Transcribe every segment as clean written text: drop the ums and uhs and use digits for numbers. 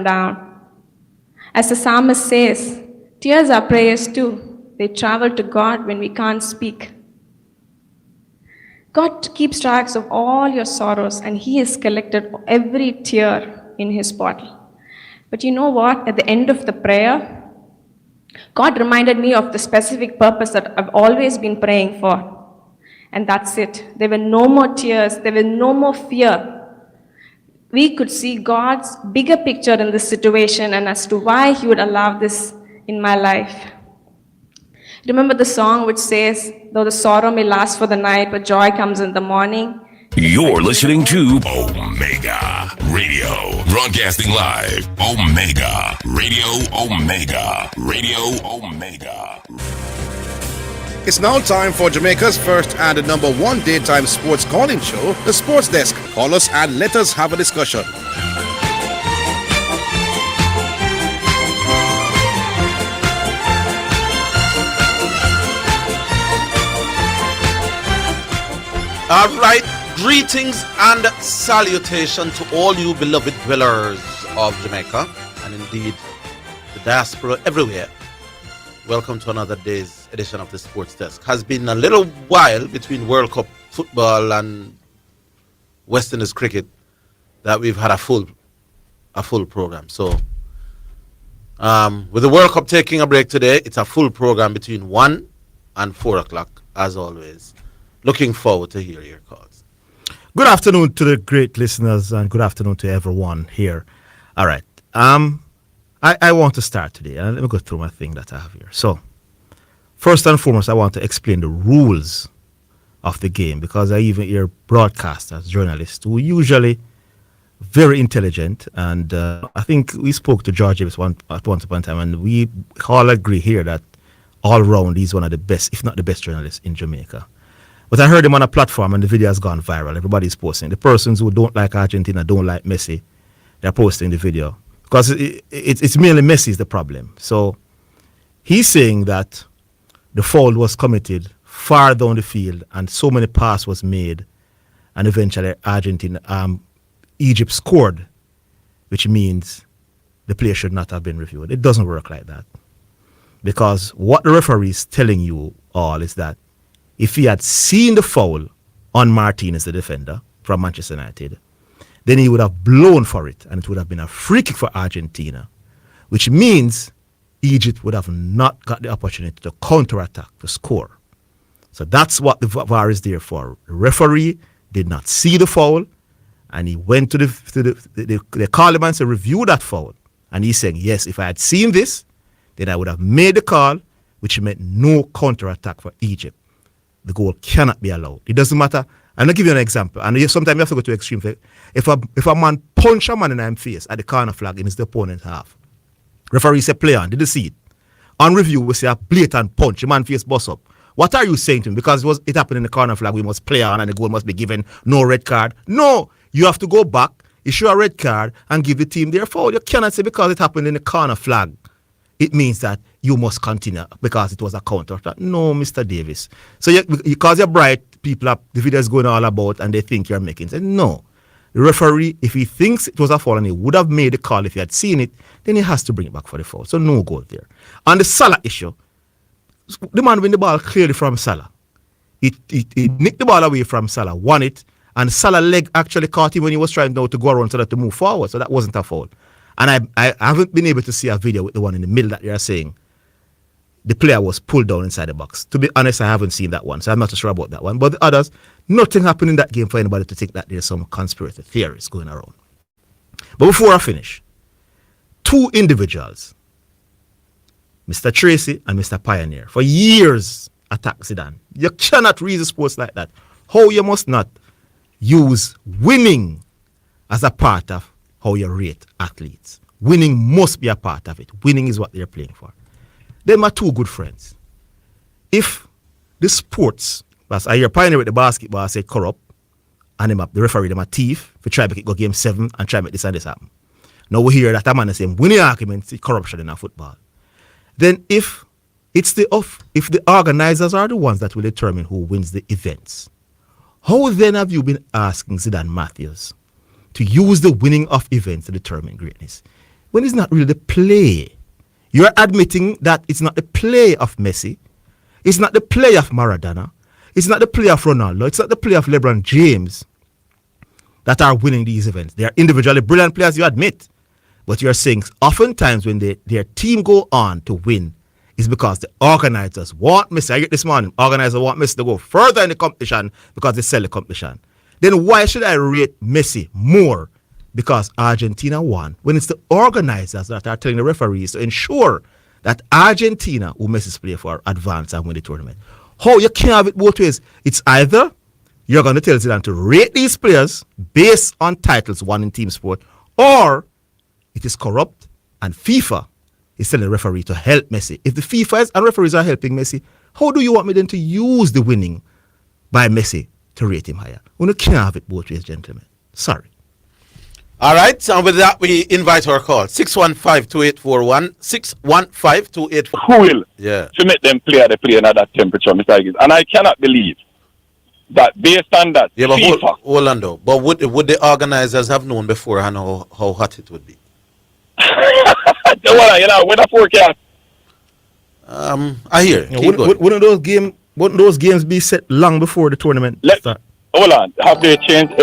down. As the psalmist says, tears are prayers too. They travel to God when we can't speak. God keeps tracks of all your sorrows, and He has collected every tear in His bottle. But you know what? At the end of the prayer, God reminded me of the specific purpose that I've always been praying for. And that's it. There were no more tears. There was no more fear. We could see God's bigger picture in this situation and as to why He would allow this in my life. Remember the song which says, though the sorrow may last for the night, but joy comes in the morning? You're listening to Omega Radio, broadcasting live. Omega Radio, Omega Radio, Omega. It's now time for Jamaica's first and number one daytime sports calling show, The Sports Desk. Call us and let us have a discussion. All right, greetings and salutation to all you beloved dwellers of Jamaica and indeed the diaspora everywhere. Welcome to another day's edition of the Sports Desk. Has been a little while between World Cup football and West Indies cricket that we've had a full program. So with the World Cup taking a break today, it's a full program between 1 and 4 o'clock as always. Looking forward to hear your calls. Good afternoon to the great listeners and good afternoon to everyone here. All right. I want to start today. Let me go through my thing that I have here. So, first and foremost, I want to explain the rules of the game because I even hear broadcasters, journalists who usually very intelligent. And I think we spoke to George Davis at once upon a time, and we all agree here that all round he's one of the best, if not the best journalist in Jamaica. But I heard him on a platform and the video has gone viral. Everybody's posting. The persons who don't like Argentina, don't like Messi, they're posting the video. Because it's merely Messi is the problem. So he's saying that the foul was committed far down the field and so many passes was made and eventually Egypt scored, which means the play should not have been reviewed. It doesn't work like that. Because what the referee is telling you all is that if he had seen the foul on Martinez, the defender from Manchester United, then he would have blown for it and it would have been a free kick for Argentina, which means Egypt would have not got the opportunity to counter-attack, to score. So that's what the VAR is there for. The referee did not see the foul and he went to the call him and said, review that foul. And he's saying, yes, if I had seen this, then I would have made the call, which meant no counter-attack for Egypt. The goal cannot be allowed. It doesn't matter. And I'll give you an example. And sometimes you have to go to extreme. If a man punch a man in the face at the corner flag in his opponent's half, referee say play on, did you see it? On review, we say a blatant punch, the man face bust up. What are you saying to him? Because it happened in the corner flag, we must play on and the goal must be given, no red card. No, you have to go back, issue a red card and give the team their foul. You cannot say because it happened in the corner flag, it means that you must continue because it was a counter. No, Mr. Davis. So because you're bright, people are, the video is going all about and they think you're making sense. No. The referee, if he thinks it was a foul and he would have made the call if he had seen it, then he has to bring it back for the foul. So no goal there. On the Salah issue, the man win the ball clearly from Salah. He nicked the ball away from Salah, won it, and Salah's leg actually caught him when he was trying now to go around so that to move forward. So that wasn't a foul. And I haven't been able to see a video with the one in the middle that you're saying the player was pulled down inside the box. To be honest, I haven't seen that one, so I'm not sure about that one. But the others, nothing happened in that game for anybody to think that there's some conspiracy theories going around. But before I finish, two individuals, Mr. Tracy and Mr. Pioneer, for years attacked Zidane. You cannot read the sports like that. How you must not use winning as a part of how you rate athletes. Winning must be a part of it. Winning is what they're playing for. Them are two good friends. If the sports, as I hear Pioneer with the basketball say corrupt, and the referee them a thief, for try to make it go game 7 and try to make this and this happen. Now we hear that a man is saying winning arguments is corruption in our football. Then if the organizers are the ones that will determine who wins the events, how then have you been asking Zidane Matthews to use the winning of events to determine greatness? when it's not really the play. You're admitting that it's not the play of Messi. It's not the play of Maradona. It's not the play of Ronaldo. It's not the play of LeBron James that are winning these events. They are individually brilliant players, you admit. But you're saying oftentimes when their team go on to win, is because the organizers want Messi. I get this morning, organizers want Messi to go further in the competition because they sell the competition. Then why should I rate Messi more because Argentina won when it's the organizers that are telling the referees to ensure that Argentina, who Messi's play for, advance and win the tournament? How you can't have it both ways? It's either you're going to tell Zidane to rate these players based on titles won in team sport, or it is corrupt and FIFA is telling the referee to help Messi. If the FIFA and referees are helping Messi, how do you want me then to use the winning by Messi to rate him higher? We can't have it both ways, gentlemen. Sorry. All right, and with that, we invite our call. 615-2841, 615-2841. Who will Yeah. to make them play they play at that temperature, Mr. Higgins. And I cannot believe that based on that, Yeah, but FIFA, hold on though. But would the organizers have known beforehand how hot it would be? well, you know, with a forecast, I hear. Keep going. Wouldn't those games be set long before the tournament start? hold on, have they changed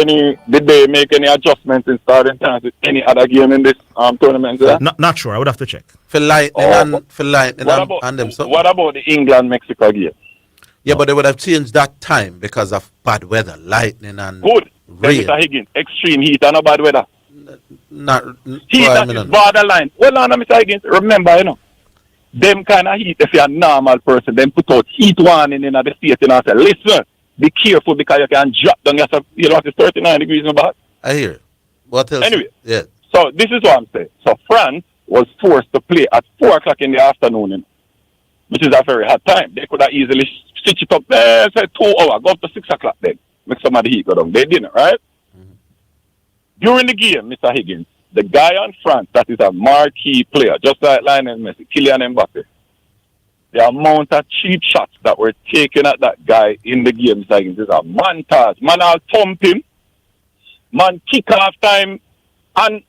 did they make any adjustments in starting times with any other game in this tournament? Not sure, I would have to check. For lightning and them. So. What about the England-Mexico game? Yeah, but they would have changed that time because of bad weather, lightning and Good. rain. Mr. Higgins, extreme heat and no bad weather. Heat well, that is borderline. Well, on, Mr. Higgins, remember, them kind of heat, if you're a normal person, then put out heat warning in the state and say, listen, be careful because you can drop down yourself. You know, it's 39 degrees in the back. I hear. What else? Anyway, Yeah. so this is what I'm saying. So France was forced to play at 4 o'clock in the afternoon, which is a very hot time. They could have easily switch it up there, say 2 hours, go up to 6 o'clock then. Make some of the heat go down. They didn't, right? During the game, Mr. Higgins, the guy on France that is a marquee player, just like Lionel Messi, Kylian Mbappe, the amount of cheap shots that were taken at that guy in the game, Mr. Higgins, is a montage. Man, I'll thump him. Man, kick off time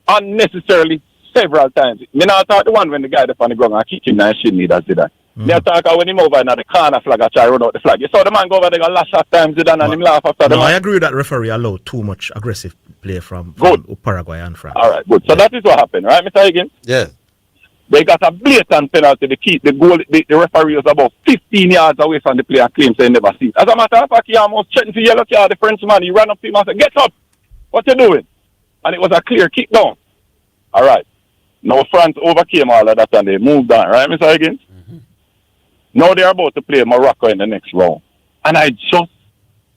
unnecessarily several times. Me not talk the one when the guy up on the ground and kick him and shouldn't need that Zidane. Me talk when him over in the corner flag and try run out the flag. You saw the man go over there and lash at times Zidane and him laugh after the man. I agree with that referee allowed too much aggressive play from Paraguay and France. All right, good. So that is what happened, right, Mr. Higgins? Yeah. They got a blatant penalty to keep the goal. The referee was about 15 yards away from the player and claims they never see it. As a matter of fact, he almost threatened to yellow card the Frenchman. He ran up to him and said, get up! What you doing? And it was a clear kick down. All right. Now France overcame all of that and they moved on, right, Mr. Higgins? Now they're about to play Morocco in the next round. And I just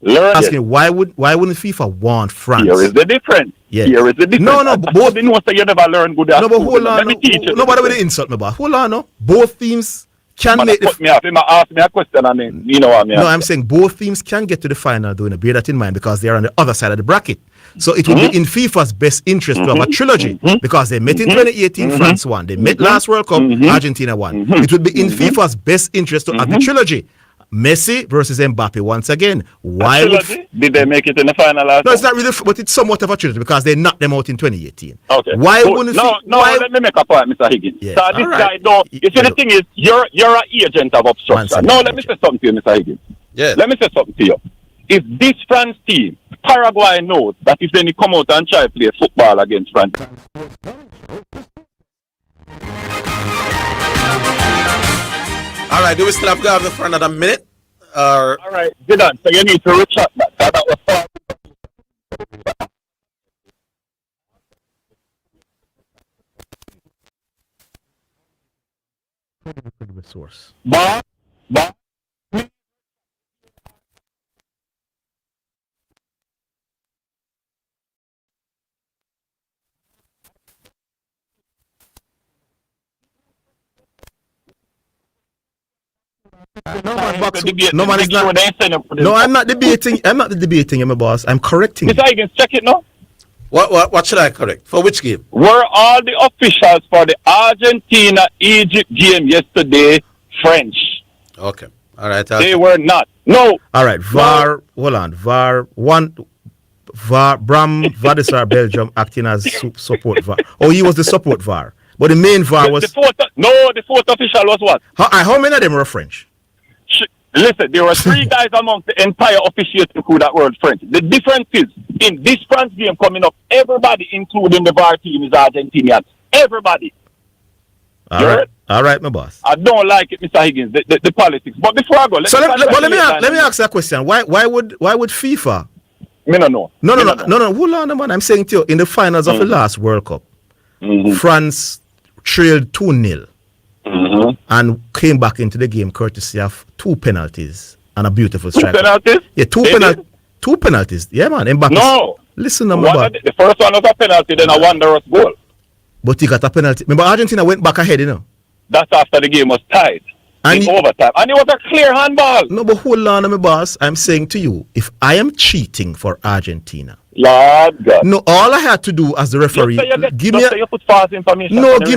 learned asking why wouldn't FIFA want France? Here is the difference. Yeah. Here is the difference. No, both the know you never learn good at No, but school. hold on. Let me teach you. Nobody will insult me, but hold on. No, both teams can Man, make put me up. He might ask me a question and then, you know what I mean? No, I'm saying both teams can get to the final, doing bear that in mind because they are on the other side of the bracket. So it would be in FIFA's best interest to have a trilogy because they met in 2018, France won. They met last World Cup, Argentina won. It would be in FIFA's best interest to have the trilogy. Messi versus Mbappe once again. Why did they make it in the final last No, it's not really, but it's somewhat of a trilogy because they knocked them out in 2018. Okay. Why Good. wouldn't let me make a point, Mr. Higgins. Yeah. So this All guy right. don't. You see, the thing is, you're an agent of obstruction. No, let me say something to you, Mr. Higgins. Yeah. Let me say something to you. If this France team, Paraguay knows that if they come out and try to play football against France. All right, do we still have Gavin for another minute? All right, Zidane, so you need to retract that. That was far. Credible source. But No man is not. No, I'm not debating. I'm not debating, my boss. I'm correcting. Mr. Higgins, check it now. What should I correct? For which game? Were all the officials for the Argentina-Egypt game yesterday French? Okay. All right. They were not. No. All right. VAR. Hold on. VAR. VAR. Bram Vadisar, Belgium, acting as support VAR. Oh, he was the support VAR. But the main VAR was... The fourth official was what? How many of them were French? Listen, there were 3 guys amongst the entire officiating crew that were French. The difference is, in this France game coming up, everybody, including the VAR team, is Argentinian. Everybody. All right, my boss. I don't like it, Mr. Higgins, the politics. But before I go, let me ask you a question. Why would FIFA? Me no know. No. Hold on, man. I'm saying to you, in the finals of the last World Cup, France trailed 2-0 and came back into the game courtesy of 2 penalties and a beautiful strike. 2 penalties? Yeah, 2 penalties. Yeah, man. Mbappe. No. Listen, man. The first one was a penalty, then a wondrous goal. But he got a penalty. Remember, Argentina went back ahead, you know. That's after the game was tied. In overtime. And it was a clear handball. No, but hold on, my boss. I'm saying to you, if I am cheating for Argentina, Lord God. no, all I had to do as the referee, give me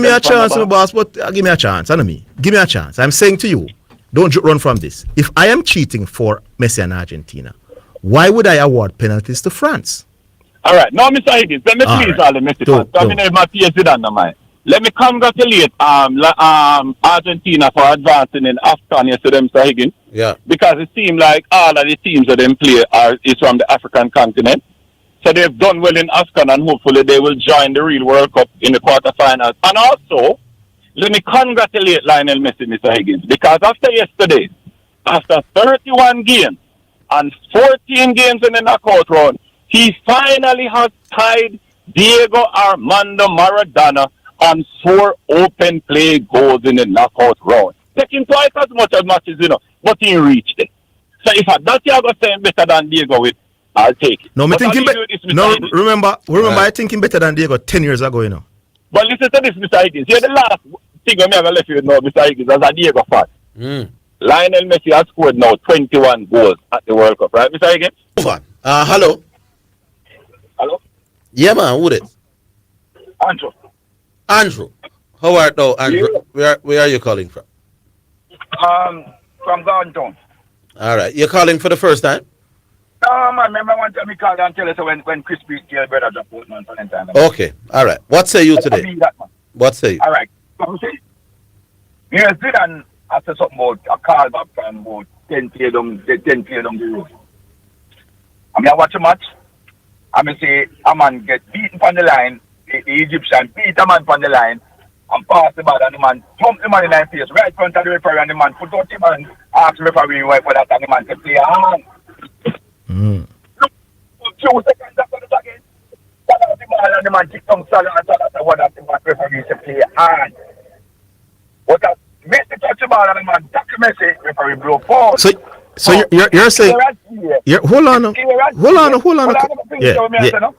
a chance, my boss. But give me a chance, I know me. Give me a chance. I'm saying to you, don't run from this. If I am cheating for Messi and Argentina, why would I award penalties to France? All right. Now, Mr. Higgins, let me please all the Messi fans. I mean, my PhD on the mind. Let me congratulate Argentina for advancing in AFCON yesterday, Mr. Higgins. Yeah. Because it seems like all of the teams that they play is from the African continent. So they've done well in AFCON and hopefully they will join the real World Cup in the quarterfinals. And also, let me congratulate Lionel Messi, Mr. Higgins, because after yesterday, after 31 games and 14 games in the knockout round, he finally has tied Diego Armando Maradona on 4 open play goals in the knockout round. Taking twice as much as matches, but he reached it. So if that Thiago saying better than Diego with, I'll take it. No, remember, I thinking better than Diego 10 years ago, But listen to this, Mr. Higgins. You're the last thing I'm going to let you know, Mr. Higgins, as a Diego fan. Lionel Messi has scored now 21 goals at the World Cup, right, Mr. Higgins? Hello. Hello? Yeah, man, who it? Andrew. How are you, Andrew? Yeah. Where are you calling from? From Downtown. All right. You're calling for the first time? I remember one time he called and tell us when Chris beat your brother dropped out, man, time. Okay. All right. What say you today? What say you? All right. So, yes, Zidane after something about a call back from about 10 play down the road. I watch a match. I say a man get beaten from the line, the Egyptian beat a man from the line and pass the ball and the man thump the man in the face right in front of the referee and the man put out him and ask the referee why for that and the man to play a hand. 2 seconds after the again, the ball and the man kick down Salah and Salah said what that the man referee to play a hand. But that Messi touch the ball and the man tackle Messi, referee blow foul. So you're saying hold on.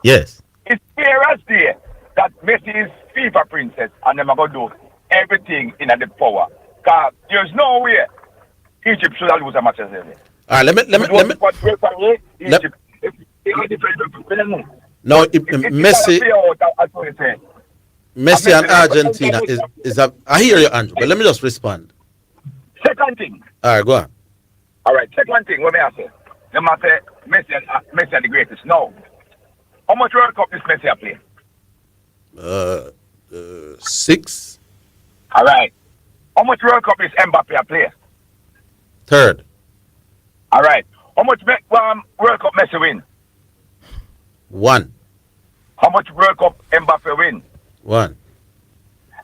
Yes. It's clear as day that Messi is FIFA princess and them are going to do everything in the power. Because there's no way Egypt should lose a match as well. All right, let me. No, Messi and Argentina is a. I hear you, Andrew, but let me just respond. Second thing. All right, go on. All right, second thing, what may I say? They might say Messi are the greatest. No. How much World Cup is Messi a play? 6. All right. How much World Cup is Mbappe a play? 3rd. All right. How much World Cup Messi win? 1. How much World Cup Mbappe win? 1.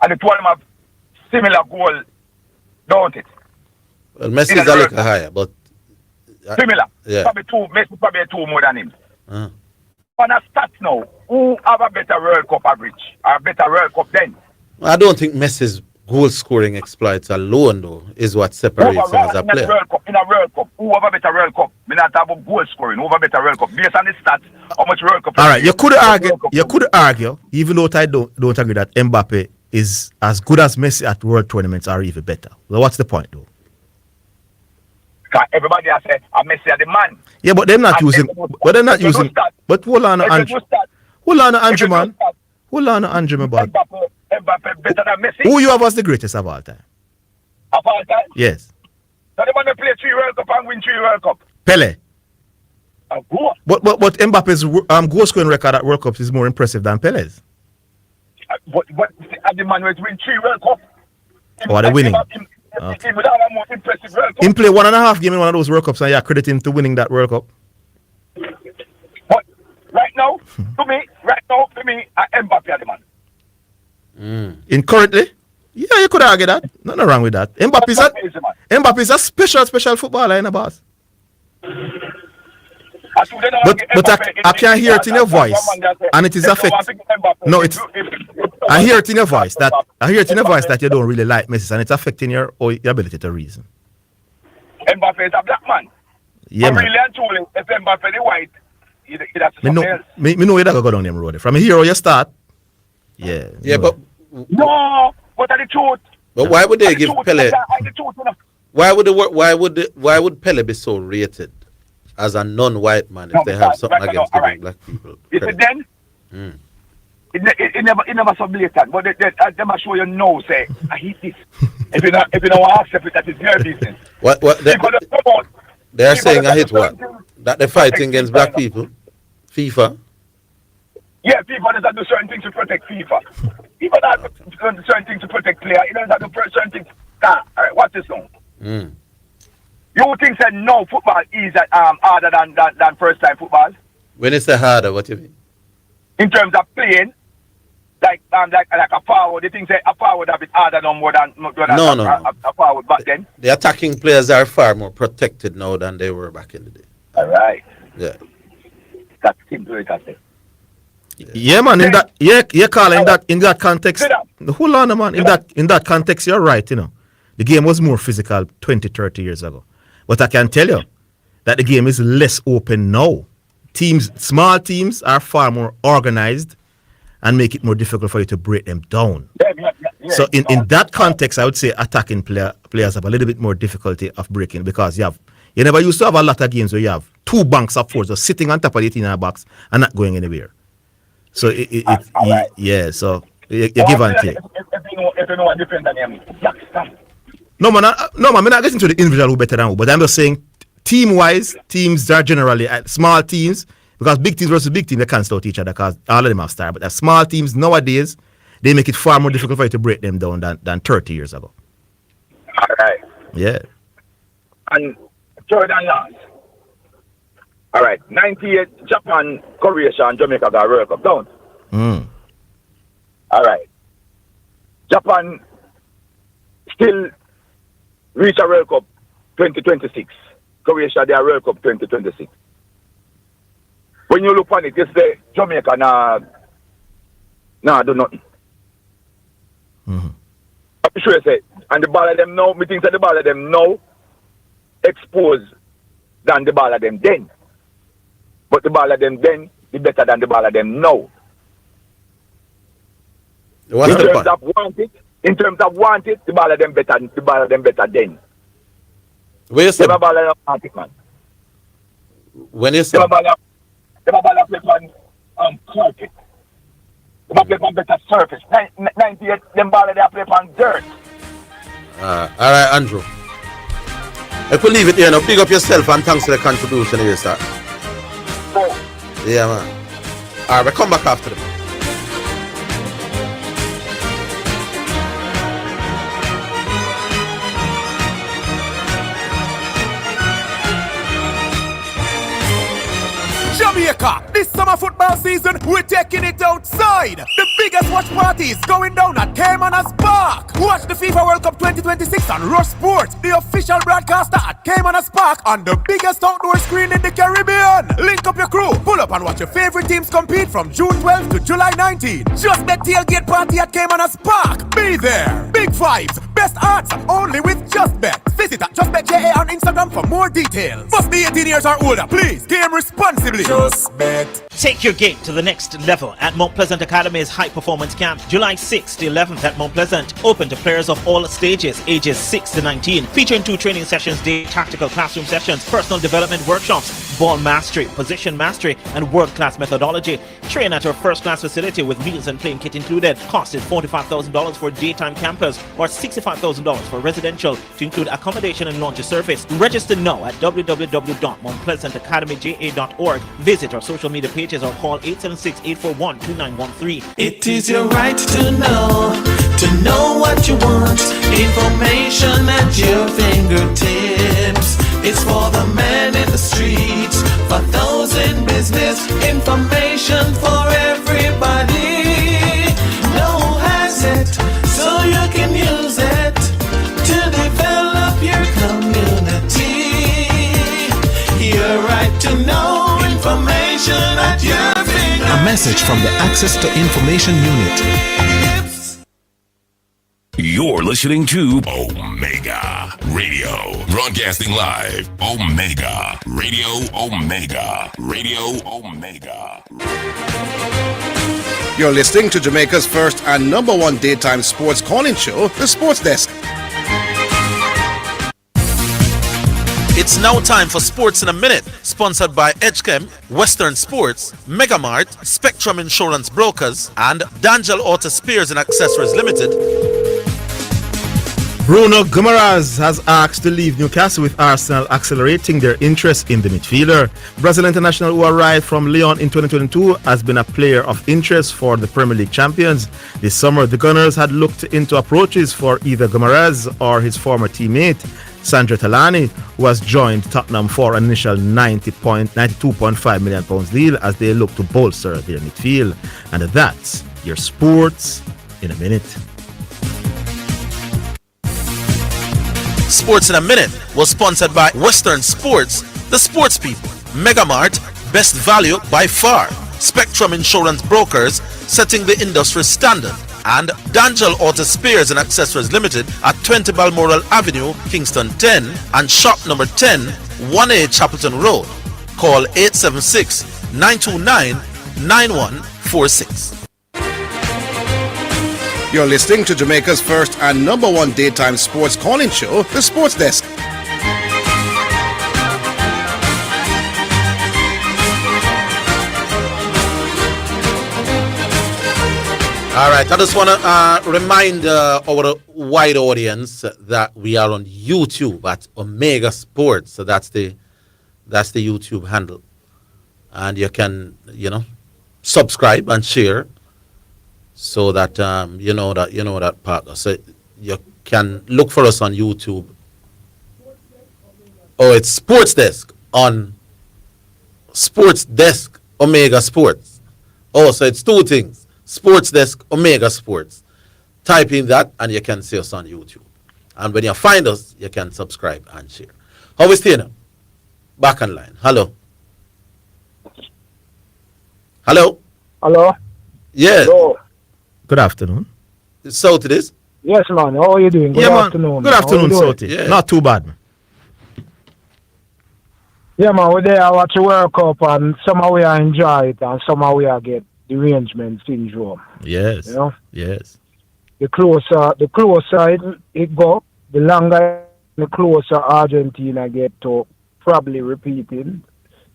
And the two of them have similar goal, don't it? Well, Messi is a little higher, but similar. Yeah. Messi probably 2 more than him. Uh-huh. On a stats now, who have a better World Cup average? Or a better World Cup then? I don't think Messi's goal scoring exploits alone, though, is what separates him as a player. In a World Cup, who have a better World Cup? Me not talk about goal scoring. Who have a better World Cup? Based on the stats, how much World Cup? All right, you could argue, even though I don't agree that Mbappe is as good as Messi at world tournaments or even better. Well, what's the point, though? Because everybody has said, Messi are the man. Yeah, but they're not using. But they're not using. But hold on, Andrew. Hold on, Andrew, man. Hold on, Andrew, my bad. Mbappe better than Messi. Who you have as the greatest of all time? Of all time? Yes. So the man who play 3 World Cup and win 3 World Cup. Pele. Go. But Mbappe's goal scoring record at World Cups is more impressive than Pele's. But the man was win 3 World Cup. Oh, they're winning. He would have a more impressive World Cup. Him play 1.5 game in one of those World Cups, and you credit him to winning that World Cup. But right now, to me, Mbappe are the man. Incorrectly? Yeah, you could argue that. Nothing wrong with that. Mbappe is a special footballer in the boss. But I can hear it in your voice, and it is affecting. No, it's. I hear it in your voice that you don't really like Messi, and it's affecting your ability to reason. Mbappe is a black man. Yeah, man. Really and truly, if Mbappe is white, that's Me know you don't go down them road. From here, you start. Yeah. Yeah, no. but no, what are the truth? But why would they give Pele? Why would Pele be so rated as a non-white man if they have something against giving black people? Is it then? It never so blatant, but they must show you no. Say I hate this. if you don't accept it, that is your business. What they are saying? I hate what? That they're fighting against black people. FIFA. Yeah, FIFA doesn't do certain things to protect FIFA. FIFA doesn't do certain things to protect player. It doesn't do certain things. All right, what's this song? You think that no football is harder than first time football? When it's harder, what do you mean? In terms of playing, like a forward, you think that a forward a bit harder than a forward back then? The attacking players are far more protected now than they were back in the day. All right. Yeah. That's simple, I say. Yeah, man. Carl. In that context, hold on, man. In that context, you're right. You know, the game was more physical 20, 30 years ago. But I can tell you that the game is less open now. Small teams are far more organized and make it more difficult for you to break them down. Yeah. So in that context, I would say attacking players have a little bit more difficulty of breaking because you never used to have a lot of games where you have 2 banks of 4 just sitting on top of the 18 box and not going anywhere. So right. So you give and take. If you know what different than him, No man, I'm not getting to the individual who better than who, but I'm just saying team-wise, teams are generally small teams, because big teams versus big teams, they cancel out each other because all of them have stars. But the small teams nowadays, they make it far more difficult for you to break them down than 30 years ago. All right. Yeah. And third and last. All right. 98, Japan, Croatia, and Jamaica got World Cup down. All right. Japan still reach a World Cup 2026. Croatia, they are World Cup 2026. When you look on it, you say Jamaica do nothing. I'm sure you say, and the ball of them now, me think that the ball of them now exposed than the ball of them then. But the ball of them then is better than the ball of them now. What's in terms of want it, the ball of them better then. Where you say? The ball of them want it, man. When you say? The ball of play on carpet. The ball play on better surface. 98, them ball of them play on dirt. All right, Andrew. I could leave it here now. Big up yourself and thanks for the contribution here, sir. Yeah, man. All right, we'll come back after them. Jamaica, this summer football season, we're taking it outside. The biggest watch party is going down at Caymanas Park. Watch the FIFA World Cup 2026 on Rush Sports, the official broadcaster at Caymanas Park on the biggest outdoor screen in the Caribbean. Link up your crew, pull up and watch your favorite teams compete from June 12th to July 19th. Just the tailgate party at Caymanas Park. Be there. Big vibes, best odds, only with Just Bet. Visit at JustBetJA on Instagram for more details. Must be 18 years or older. Please, game responsibly. Just Bet. Take your game to the next level at Mount Pleasant Academy's High Performance Camp, July 6th to 11th at Mount Pleasant. Open to players of all stages, ages 6 to 19. Featuring 2 training sessions, day tactical classroom sessions, personal development workshops, ball mastery, position mastery, and world-class methodology. Train at our first-class facility with meals and playing kit included. Cost is $45,000 for daytime campers or $65,000 for residential to include accommodation accommodation and laundry service. Register now at www.montpleasantacademyja.org. Visit our social media pages or call 876-841-2913. It is your right to know what you want. Information at your fingertips. It's for the man in the streets, for those in business. Information for everybody. No hazard, so you can use it to develop your community. Your right to know information at your fingertips. A message from the Access to Information Unit. You're listening to Omega Radio, broadcasting live. Omega Radio, Omega Radio, Omega. You're listening to Jamaica's first and number one daytime sports calling show, The Sports Desk. It's now time for Sports in a Minute, sponsored by HChem, Western Sports, Megamart, Spectrum Insurance Brokers, and D'Angelo Auto Spears and Accessories Limited. Bruno Guimaraes has asked to leave Newcastle, with Arsenal accelerating their interest in the midfielder. Brazil international, who arrived from Lyon in 2022, has been a player of interest for the Premier League champions. This summer, the Gunners had looked into approaches for either Guimaraes or his former teammate, Sandro Talani, who has joined Tottenham for an initial £92.5 million deal as they look to bolster their midfield. And that's your Sports in a Minute. Sports in a Minute was sponsored by Western Sports, the sports people, Megamart, best value by far, Spectrum Insurance Brokers, setting the industry standard, and D'Angelo Auto Spears and Accessories Limited at 20 Balmoral Avenue, Kingston 10, and shop number 10, 1A Chapelton Road. Call 876-929-9146. You're listening to Jamaica's first and number one daytime sports calling show, The Sports Desk. All right, I just want to remind our wide audience that we are on YouTube at Omega Sports. So that's the YouTube handle, and you can subscribe and share, so that you know that part. So you can look for us on YouTube. Oh, it's Sports Desk on Sports Desk Omega Sports. Oh, so it's two things. Sports Desk Omega Sports. Type in that and you can see us on YouTube. And when you find us, you can subscribe and share. How is Tina? Back online. Hello. Hello. Hello. Yes. Hello. Good afternoon. So to this? Yes, man. How are you doing? Good afternoon. Good afternoon, Sauti. Yeah. Not too bad, man. Yeah, man. We're there. I watch the World Cup, and somehow we enjoy it, and somehow we get derangement syndrome. Yes. You know? Yes. The closer it go, the longer, the closer Argentina get to probably repeating.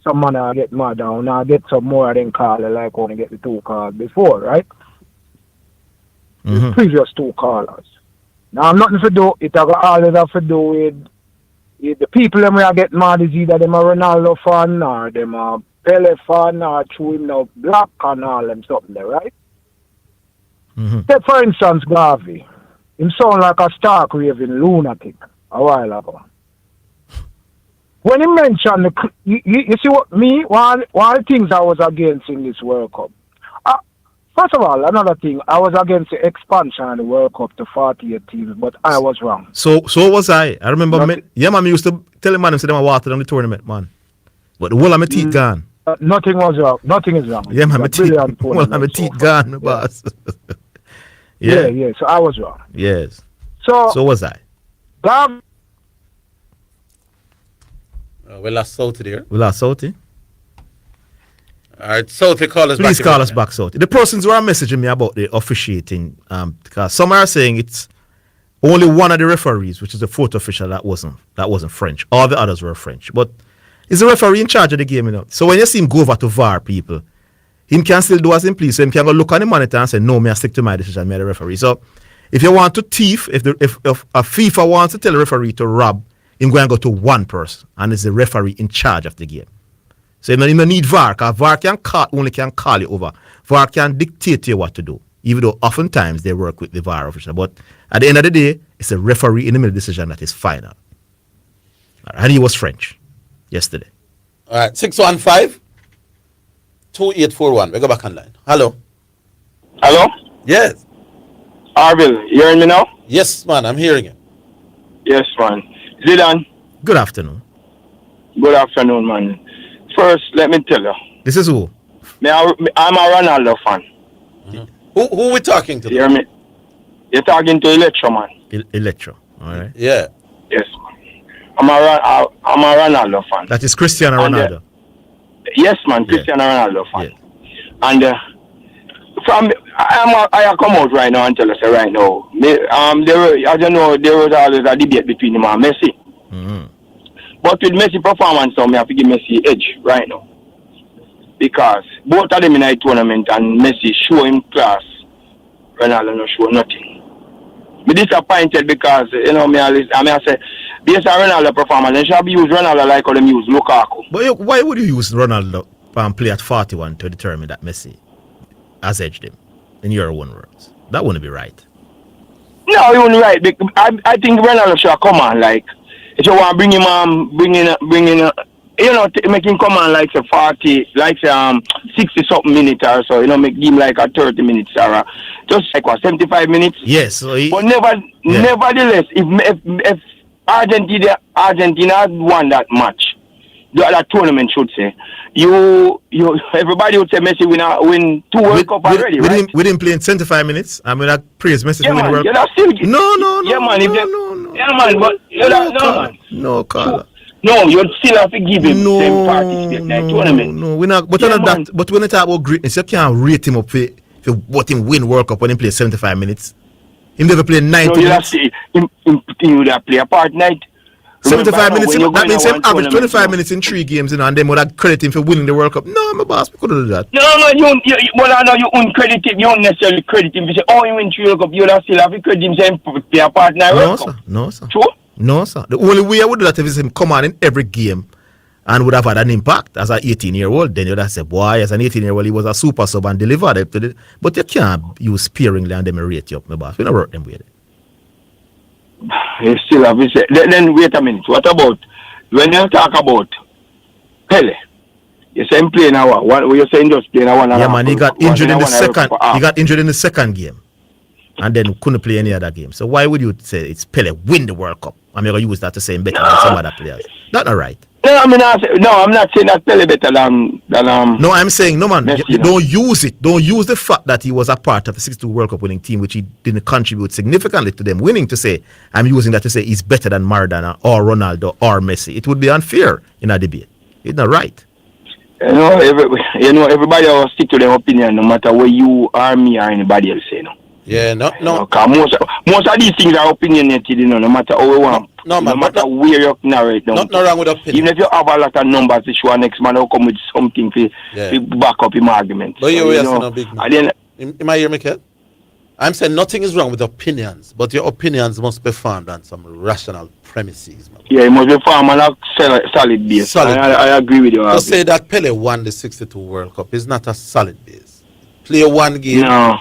Some man I get mad down. I get some more than caller, like when I get the two calls before, right? The previous two callers. Now, I'm nothing to do. It have all that to do with the people that I get mad is either them a Ronaldo fan or them a Pele fan or through him now black and all them something there, right? Take for instance Garvey. Him sound like a stark raving lunatic a while ago. When he mentioned you see what me, one of the things I was against in this World Cup. First of all, another thing, I was against the expansion of the World Cup to 48 teams, but I was wrong. So was I. I remember, man, used to tell him, man, say them water on the tournament, man. But the whole of my teeth gone. Nothing was wrong. Nothing is wrong. Yeah, man, my teeth gone, my boss. Yeah, so I was wrong. Yes. So was I. We lost Sauti there. We lost Sauti. All right, Sauti, call us back. Please call us back, Sauti. The persons who are messaging me about the officiating, because some are saying it's only one of the referees, which is the fourth official, that wasn't French. All the others were French. But is the referee in charge of the game, So when you see him go over to VAR, people, he can still do as him please. So he can go look on the monitor and say, no, me I stick to my decision, me the referee. So If you want to thief, if a FIFA wants to tell a referee to rob, him going to go to one person, and it's the referee in charge of the game. So you don't need VAR, because VAR only can call you over. VAR can dictate to you what to do, even though oftentimes they work with the VAR official. But at the end of the day, it's a referee in the middle decision that is final. And he was French yesterday. All right, 615-2841. We go back online. Hello. Hello? Yes. Orville, you hearing me now? Yes, man, I'm hearing you. Yes, man. Zidane, Good afternoon. good afternoon, man. First, let me tell you, This is who? I'm a Ronaldo fan. Who we talking to? You hear me? You're talking to Electro, man. Electro. All right. Yeah. Yes, man. I'm a Ronaldo fan. That is Cristiano And, Ronaldo. Yes, man, Cristiano Ronaldo fan. Yeah. And I come out right now and tell us right now. I don't know, there was always a debate between him and Messi. Mm-hmm. But with Messi performance, I have to give Messi edge right now. Because both of them in a tournament and Messi show him class, Ronaldo no show nothing. Me disappointed because, I say, based on Ronaldo performance, they should use Ronaldo like how they use Lukaku. But why would you use Ronaldo and play at 41 to determine that Messi has edged him, in your own words? That wouldn't be right. No, you wouldn't right. I think Ronaldo should come on, like, if you want to bring him make him come on like say 40, like 60 something minutes or so, make him like a 30 minutes or just like 75 minutes. Yes. So but nevertheless, if Argentina had won that match, that tournament should say, everybody would say Messi win 2 World Cup already, right? With him playing 75 minutes, I mean, I praise Messi to win the World Cup. No, Carla. No, you still have to give him same participate that tournament. No, we're not. But but when you talk about greatness, you can't rate him up for what him win World Cup when he plays 75 minutes. He never played 90 minutes. He would have play a part night. 75 minutes, that means him average 25 minutes in 3 games, and then would have credit him for winning the World Cup. No, my boss, we couldn't do that. No, you wouldn't credit him. You don't necessarily credit him. You say, he win 3 World Cup, you would have still have to credit him saying play a part night World Cup. No, sir. True? No, sir. The only way I would do that is him come on in every game and would have had an impact as an 18-year-old. Then you'd have said, boy, as an 18-year-old, he was a super sub and delivered it. But you can't use sparingly and then rate you up, my boss. We don't work them with it. You still have to say. Then wait a minute. What about when you talk about Pele? You say him playing now. What you saying just playing one? Yeah, man. He got injured in the second. He got injured in the second game, and then couldn't play any other game. So why would you say it's Pele win the World Cup? I'm gonna use that to say him better than some other players. That's not right. No, I'm not saying that Pele better than No, I'm saying no, man. Messi, you don't use it. Don't use the fact that he was a part of the 62 World Cup winning team, which he didn't contribute significantly to them winning, to say I'm using that to say he's better than Maradona or Ronaldo or Messi. It would be unfair in a debate. It's not right. Everybody will stick to their opinion, no matter where you or me or anybody else say. Yeah, no. Most of these things are opinionated, no matter how we want. No matter where you narrate down. Nothing wrong with opinion. Even if you have a lot of numbers to show, next man will come with something to back up his argument. But big man. Am I hear me, Kel? I'm saying nothing is wrong with opinions, but your opinions must be formed on some rational premises, man. Yeah, it must be formed on a solid base. I agree with you. To say that Pele won the 62 World Cup is not a solid base. Play one game. No.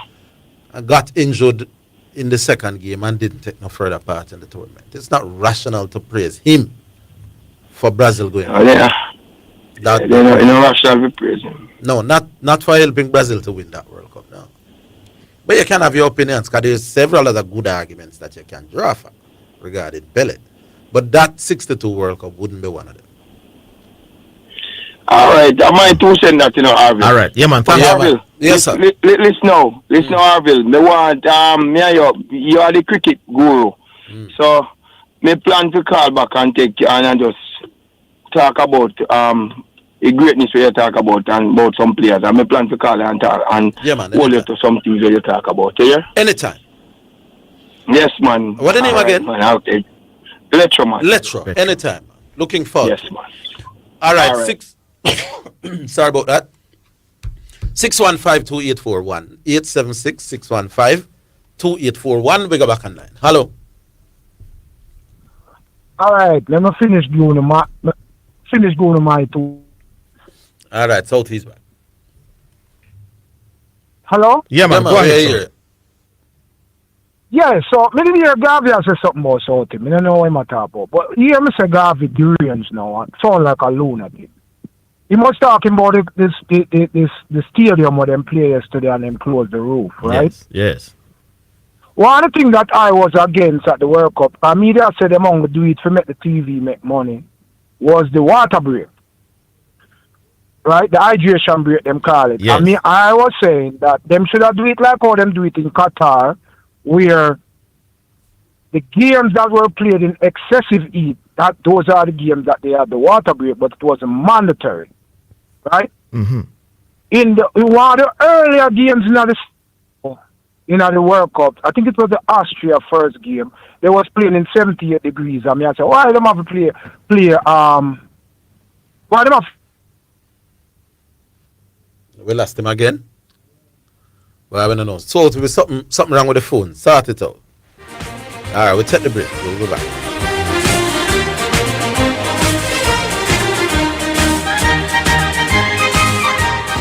Got injured in the second game and didn't take no further part in the tournament. It's not rational to praise him for Brazil going on. Rational to praise him. No, not for helping Brazil to win that World Cup, no. But you can have your opinions, because there's several other good arguments that you can draw for regarding Pele. But that 62 World Cup wouldn't be one of them. All right, I might too send that, Orville. All right, yeah, man. Thank you, man. Yes, sir. Listen now, Orville. Me want you are the cricket guru, so me plan to call back and take you and just talk about the greatness where you talk about and about some players. And me plan to call and talk and hold you to some things where you talk about. Yeah. Anytime. Yes, man. What the name again? Man, okay. Letro, man. Letro. Anytime. Looking forward. Yes, man. All right. Sorry about that. 615-2841. 876-615-2841. 2841. We go back on line. Hello. All right, let me finish doing my two. All right, Southeast back. Hello? Yeah, man. Go ahead. Sir. Yeah, so me didn't hear Garvey say something about something. I don't know what I'm talking about. But hear me say Garvey the range now. It sound like a lunatic. He must talking about the stadium where them play yesterday and them close the roof, right? Yes. One of the things that I was against at the World Cup, and media said them going to do it to make the TV make money, was the water break. Right? The hydration break, them call it. Yes. I was saying that them should have do it like how them do it in Qatar, where the games that were played in excessive heat, that those are the games that they had the water break, but it wasn't mandatory. Right? Mm-hmm. In one of the earlier games in the World Cup, I think it was the Austria first game, they was playing in 78 degrees. I mean, I said, why them have to play, why them have... We lost him again. Well, I don't know. So it was something wrong with the phone. Sort it out. All right, we'll take the break. We'll go back.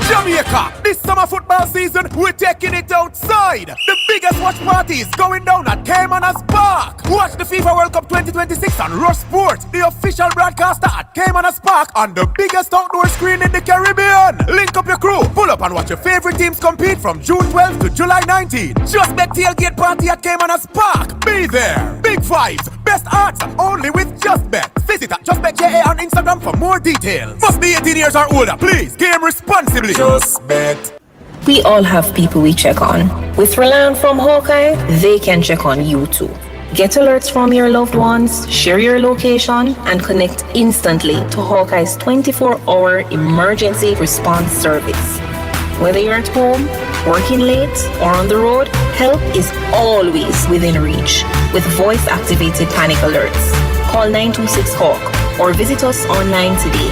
Jamaica, this summer football season, we're taking it outside. The biggest watch party is going down at Caymanas Park. Watch the FIFA World Cup 2026 on Rush Sports, the official broadcaster at Caymanas Park on the biggest outdoor screen in the Caribbean. Link up your crew, pull up and watch your favorite teams compete from June 12th to July 19th. Just bet tailgate party at Caymanas Park. Be there. Big vibes, best odds, only with Just Bet. Visit at JustBetJA on Instagram for more details. Must be 18 years or older. Please, game responsibly. Just Bet. We all have people we check on. With Rely On from Hawkeye, they can check on you too. Get alerts from your loved ones, share your location, and connect instantly to Hawkeye's 24-hour emergency response service. Whether you're at home, working late, or on the road, help is always within reach with voice-activated panic alerts. Call 926-HAWK or visit us online today.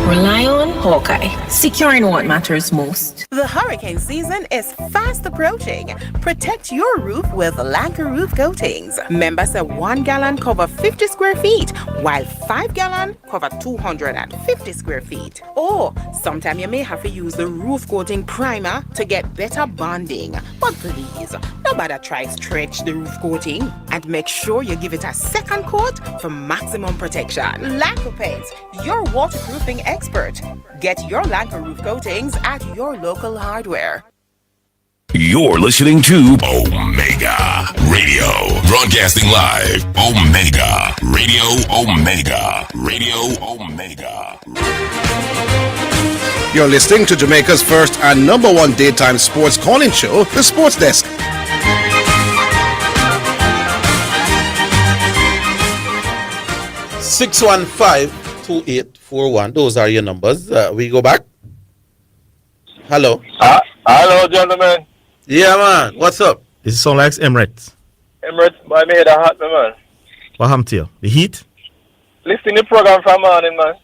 Rely on Hawkeye, securing what matters most. The hurricane season is fast approaching. Protect your roof with Lanka Roof Coatings. Members say 1 gallon cover 50 square feet, while 5 gallon cover 250 square feet. Or sometime you may have to use the roof coating primer to get better bonding. But please, nobody try stretch the roof coating, and make sure you give it a second coat for maximum protection. Lanka Paints, your waterproofing expert. Get your Lanka Roof Coatings at your local hardware. You're listening to Omega Radio. Broadcasting live. Omega Radio. Omega Radio. Omega. You're listening to Jamaica's first and number one daytime sports calling show, The Sports Desk. (615-2841). Those are your numbers. We go back. Hello. Hello, gentlemen. Yeah, man. What's up? This sound like Emirates. Emirates, I made a hot, man. What happened to you? The heat? Listen to the program from morning, man.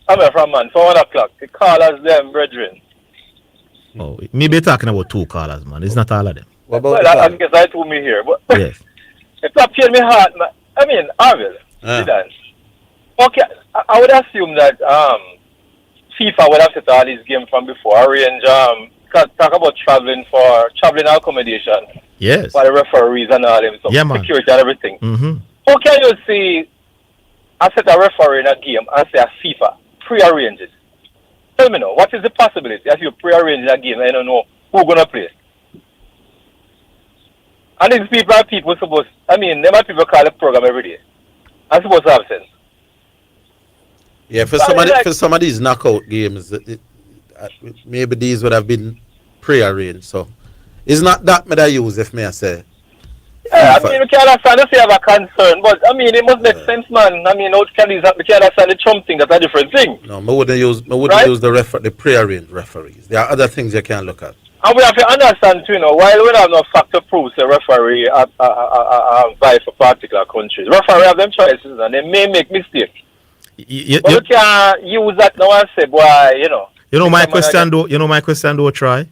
I'm here from, man, 4 o'clock. The callers, them, brethren. Oh, maybe you're talking about 2 callers, man. It's not all of them. What about Well, I guess I told me here. But yes. It's not pain me heart, man. I mean, Orville, Zidane. Okay, I would assume that FIFA would have set all these games from before. Arrange, talk about traveling accommodation. Yes. For the referees and all them. So yeah, man. Security and everything. Mm-hmm. How can you see I set a referee in a game and say a FIFA pre-arrange it? Tell me now, what is the possibility as you pre-arrange a game and you don't know who's going to play? And these people are people supposed, I mean, them are people call the program every day. I'm supposed to have sense. Yeah, for some of these knockout games, maybe these would have been pre-arranged. So it's not that me I use, if may I say. Yeah, I mean, we can understand if you have a concern, but I mean, it must make sense, man. I mean, how can these? We can understand the Trump thing. That's a different thing. No, I wouldn't use the pre-arranged referees. There are other things you can look at. And we have to understand too, while we have no factor proofs, the referee vie for particular countries. Referee have them choices, and they may make mistakes. But you can't use that now and say, boy, You know my question though, try?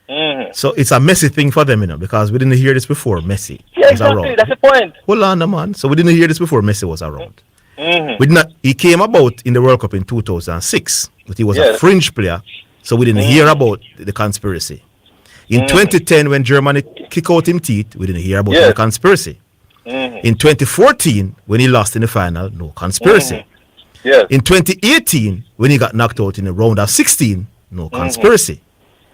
Mm-hmm. So it's a messy thing for them, because we didn't hear this before Messi Yeah, was exactly. around. That's the point. Hold on, man. So we didn't hear this before Messi was around. Mm-hmm. We did not. He came about in the World Cup in 2006, but he was a Yes. fringe player, so we didn't hear about the conspiracy. In 2010, when Germany kicked out him teeth, we didn't hear about the conspiracy. In 2014, when he lost in the final, no conspiracy. Yes. In 2018, when he got knocked out in the round of 16, no conspiracy.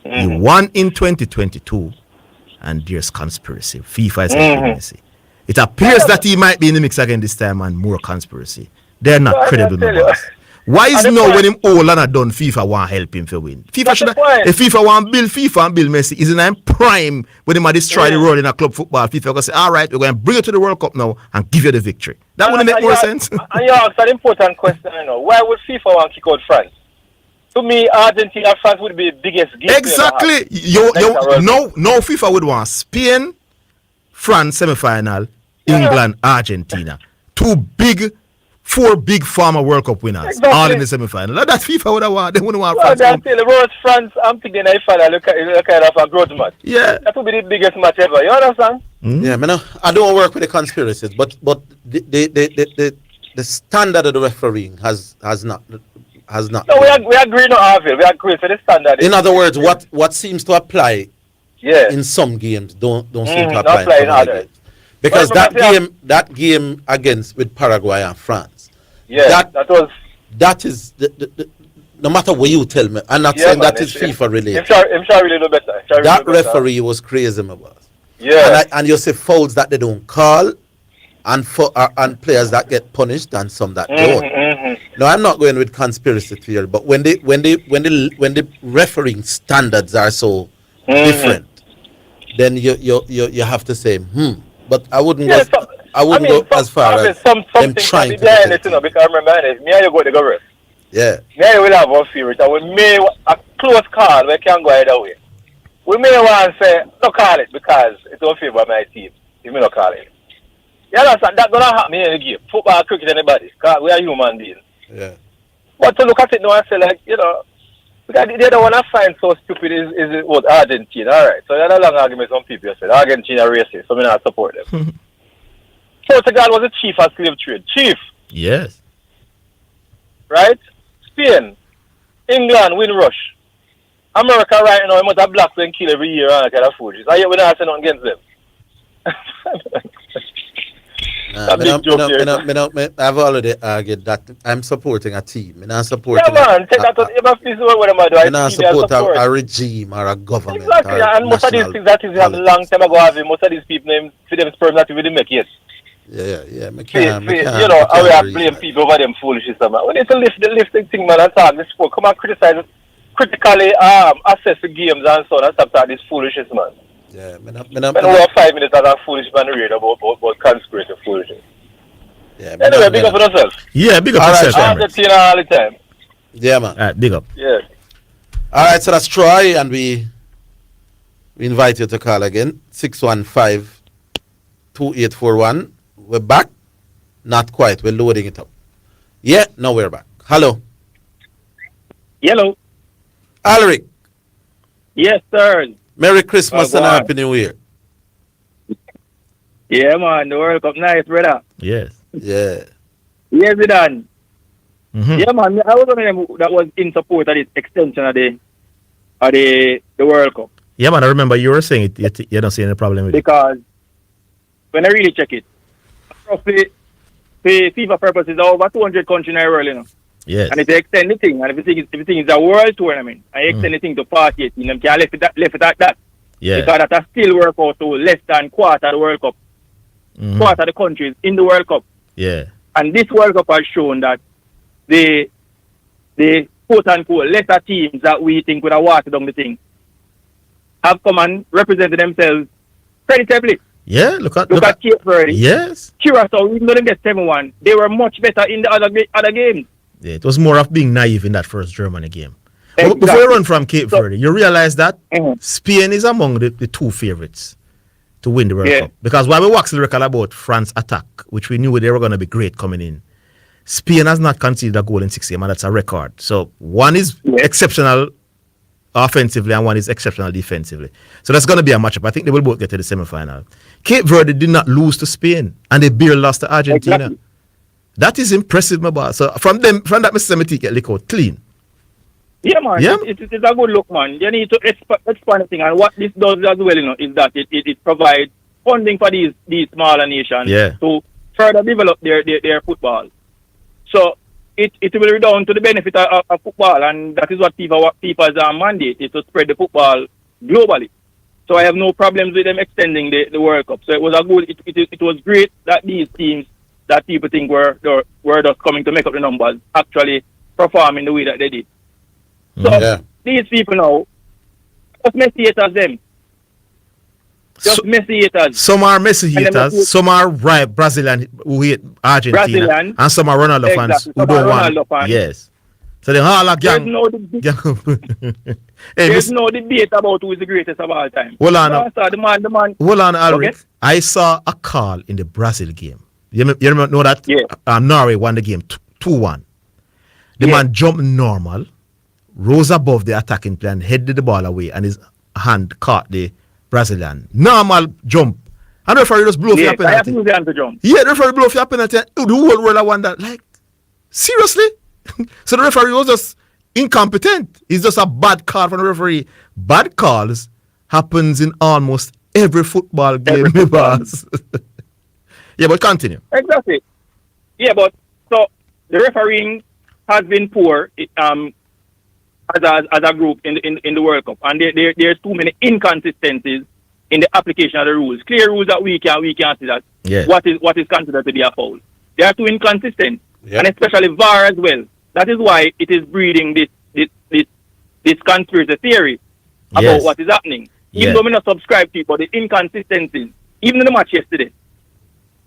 He won in 2022, and there's conspiracy. FIFA is conspiracy. It appears that he might be in the mix again this time, and more conspiracy. They're not credible, my boss. Why is now when him old and not done, FIFA want help him to win? FIFA should if FIFA want build FIFA and build Messi, isn't in prime when him destroy the world in a club football? FIFA gonna say, all right, we're going to bring you to the World Cup now and give you the victory. That wouldn't make more sense. And you asked an important question, why would FIFA want to kick out France? To me, Argentina, France would be the biggest gift. Exactly. No FIFA would want Spain, France semi-final, England, Argentina. Four big former World Cup winners, all in the semi-final. That's FIFA would have want. They wouldn't want France. That's still the France. I'm thinking the final look kind of a growth match. Yeah, that would be the biggest match ever. You understand? Yeah, I don't work with the conspiracies, but the standard of the refereeing has not. No, we agree no Orville. We agree for the standard. In other words, what seems to apply in some games don't seem to apply in others. Because that game against with Paraguay and France. Yeah, that is the no matter what you tell me, I'm not saying that is FIFA related. I'm sure really know better. That referee was crazy, my boss. Yeah. And you see fouls that they don't call, and players that get punished, and some that don't. No, I'm not going with conspiracy theory, but when the refereeing standards are so different, then you have to say, But I wouldn't go as far as them trying to behind it, because remember, me and you go to go rest. Yeah. Me and you will have our favorite, and we may a close call, we can't go either way. We may want to say, no call it, because it's don't favor my team. You may not call it. You understand? That's going to happen in the game. Football, cricket, anybody, because we are human beings. Yeah. But to look at it now and say, like, because the other one I find so stupid is what Argentina. All right. So there's a long argument some people say Argentina racist, so I not support them. Portugal was a chief of slave trade. Chief. Yes. Right? Spain, England, Windrush. America right now, must have blacks and kill every year and kind of foolishness. And yet we're not saying nothing against them. I've already argued that I'm supporting a team. I'm not supporting I'm not support a regime or a government. Exactly, and most of these things that is a long time ago, most of these people, for them sperm not even make it. Yeah. I will blame people over them foolishness, man. We need to lift the thing, man, and talk this sport. Come and criticize it, critically assess the games and so on, and stop talking this foolishness, man. Yeah, over 5 minutes as a foolish man read about conspiracy foolishness. Yeah, anyway, big up on yourself. Yeah, big up on yourself. Argentina all the time. Yeah, man. Big up. Yeah. All right, so that's Troy, and we invite you to call again. 615-2841. We're back. Not quite. We're loading it up. Yeah, now we're back. Hello. Hello. Alric. Yes, sir. Merry Christmas and Happy New Year. Yeah, man. The World Cup nice, brother. Yes. Yeah. Yes, Zidane. Yeah, man. I was one of them that was in support of this extension of the World Cup. Yeah, man. I remember you were saying it. You don't see any problem with because when I really check it, roughly, for FIFA purposes, over 200 countries in the world, Yes. And if you extend the thing, and if you think it's a world tournament, and you extend the thing to 48, you can left it at that. Yeah. Because that still work out to less than quarter of the World Cup. Quarter of the countries in the World Cup. Yeah. And this World Cup has shown that the quote-unquote lesser teams that we think would have watered down the thing have come and represented themselves creditably. Yeah, look at Cape Verde. Yes. Curacao, even though they get 7-1, they were much better in the other games. Yeah, it was more of being naive in that first Germany game. Exactly. Before you run from Cape Verde, you realize that Spain is among the two favorites to win the World Cup. Because while we waxed the record about France attack, which we knew they were going to be great coming in, Spain has not conceded a goal in 6 games, and that's a record. So one is exceptional offensively and one is exceptional defensively. So that's going to be a matchup. I think they will both get to the semi-final. Cape Verde did not lose to Spain and they barely lost to Argentina. Exactly. That is impressive, my boss. So from that, Mr. Semity get lick out clean. Yeah, man. Yeah. It's a good look, man. You need to expand the thing. And what this does as well, is that it provides funding for these smaller nations to further develop their football. So it will be down to the benefit of football, and that is what FIFA's mandate is, to spread the football globally. So I have no problems with them extending the World Cup. So it was it was great that these teams that people think were just coming to make up the numbers actually perform in the way that they did. So these people now, just Messi haters them. Just Messi haters. Some are Messi haters, some are Brazilian who hate Argentina, and some are Ronaldo fans who don't want. Yes. So they all are gang. There's no debate about who is the greatest of all time. Hold on, the man. Hold on, Alric. Okay? I saw a call in the Brazil game. You remember know that? Yeah. Norway won the game 2-1. The man jumped normal, rose above the attacking play and headed the ball away, and his hand caught the Brazilian. Normal jump. And the referee just blew off your penalty. I have to use the hand to jump. Yeah, the referee blew off your penalty. The whole world won that. Like, seriously? So the referee was just incompetent. It's just a bad call from the referee. Bad calls happens in almost every football game. Yeah, but continue. Exactly. Yeah, but so the refereeing has been poor as a group in the World Cup, and there's too many inconsistencies in the application of the rules. Clear rules that we can see that what is considered to be a foul. They are too inconsistent, and especially VAR as well. That is why it is breeding this conspiracy theory about what is happening. Even though we not subscribe to it, but the inconsistencies, even in the match yesterday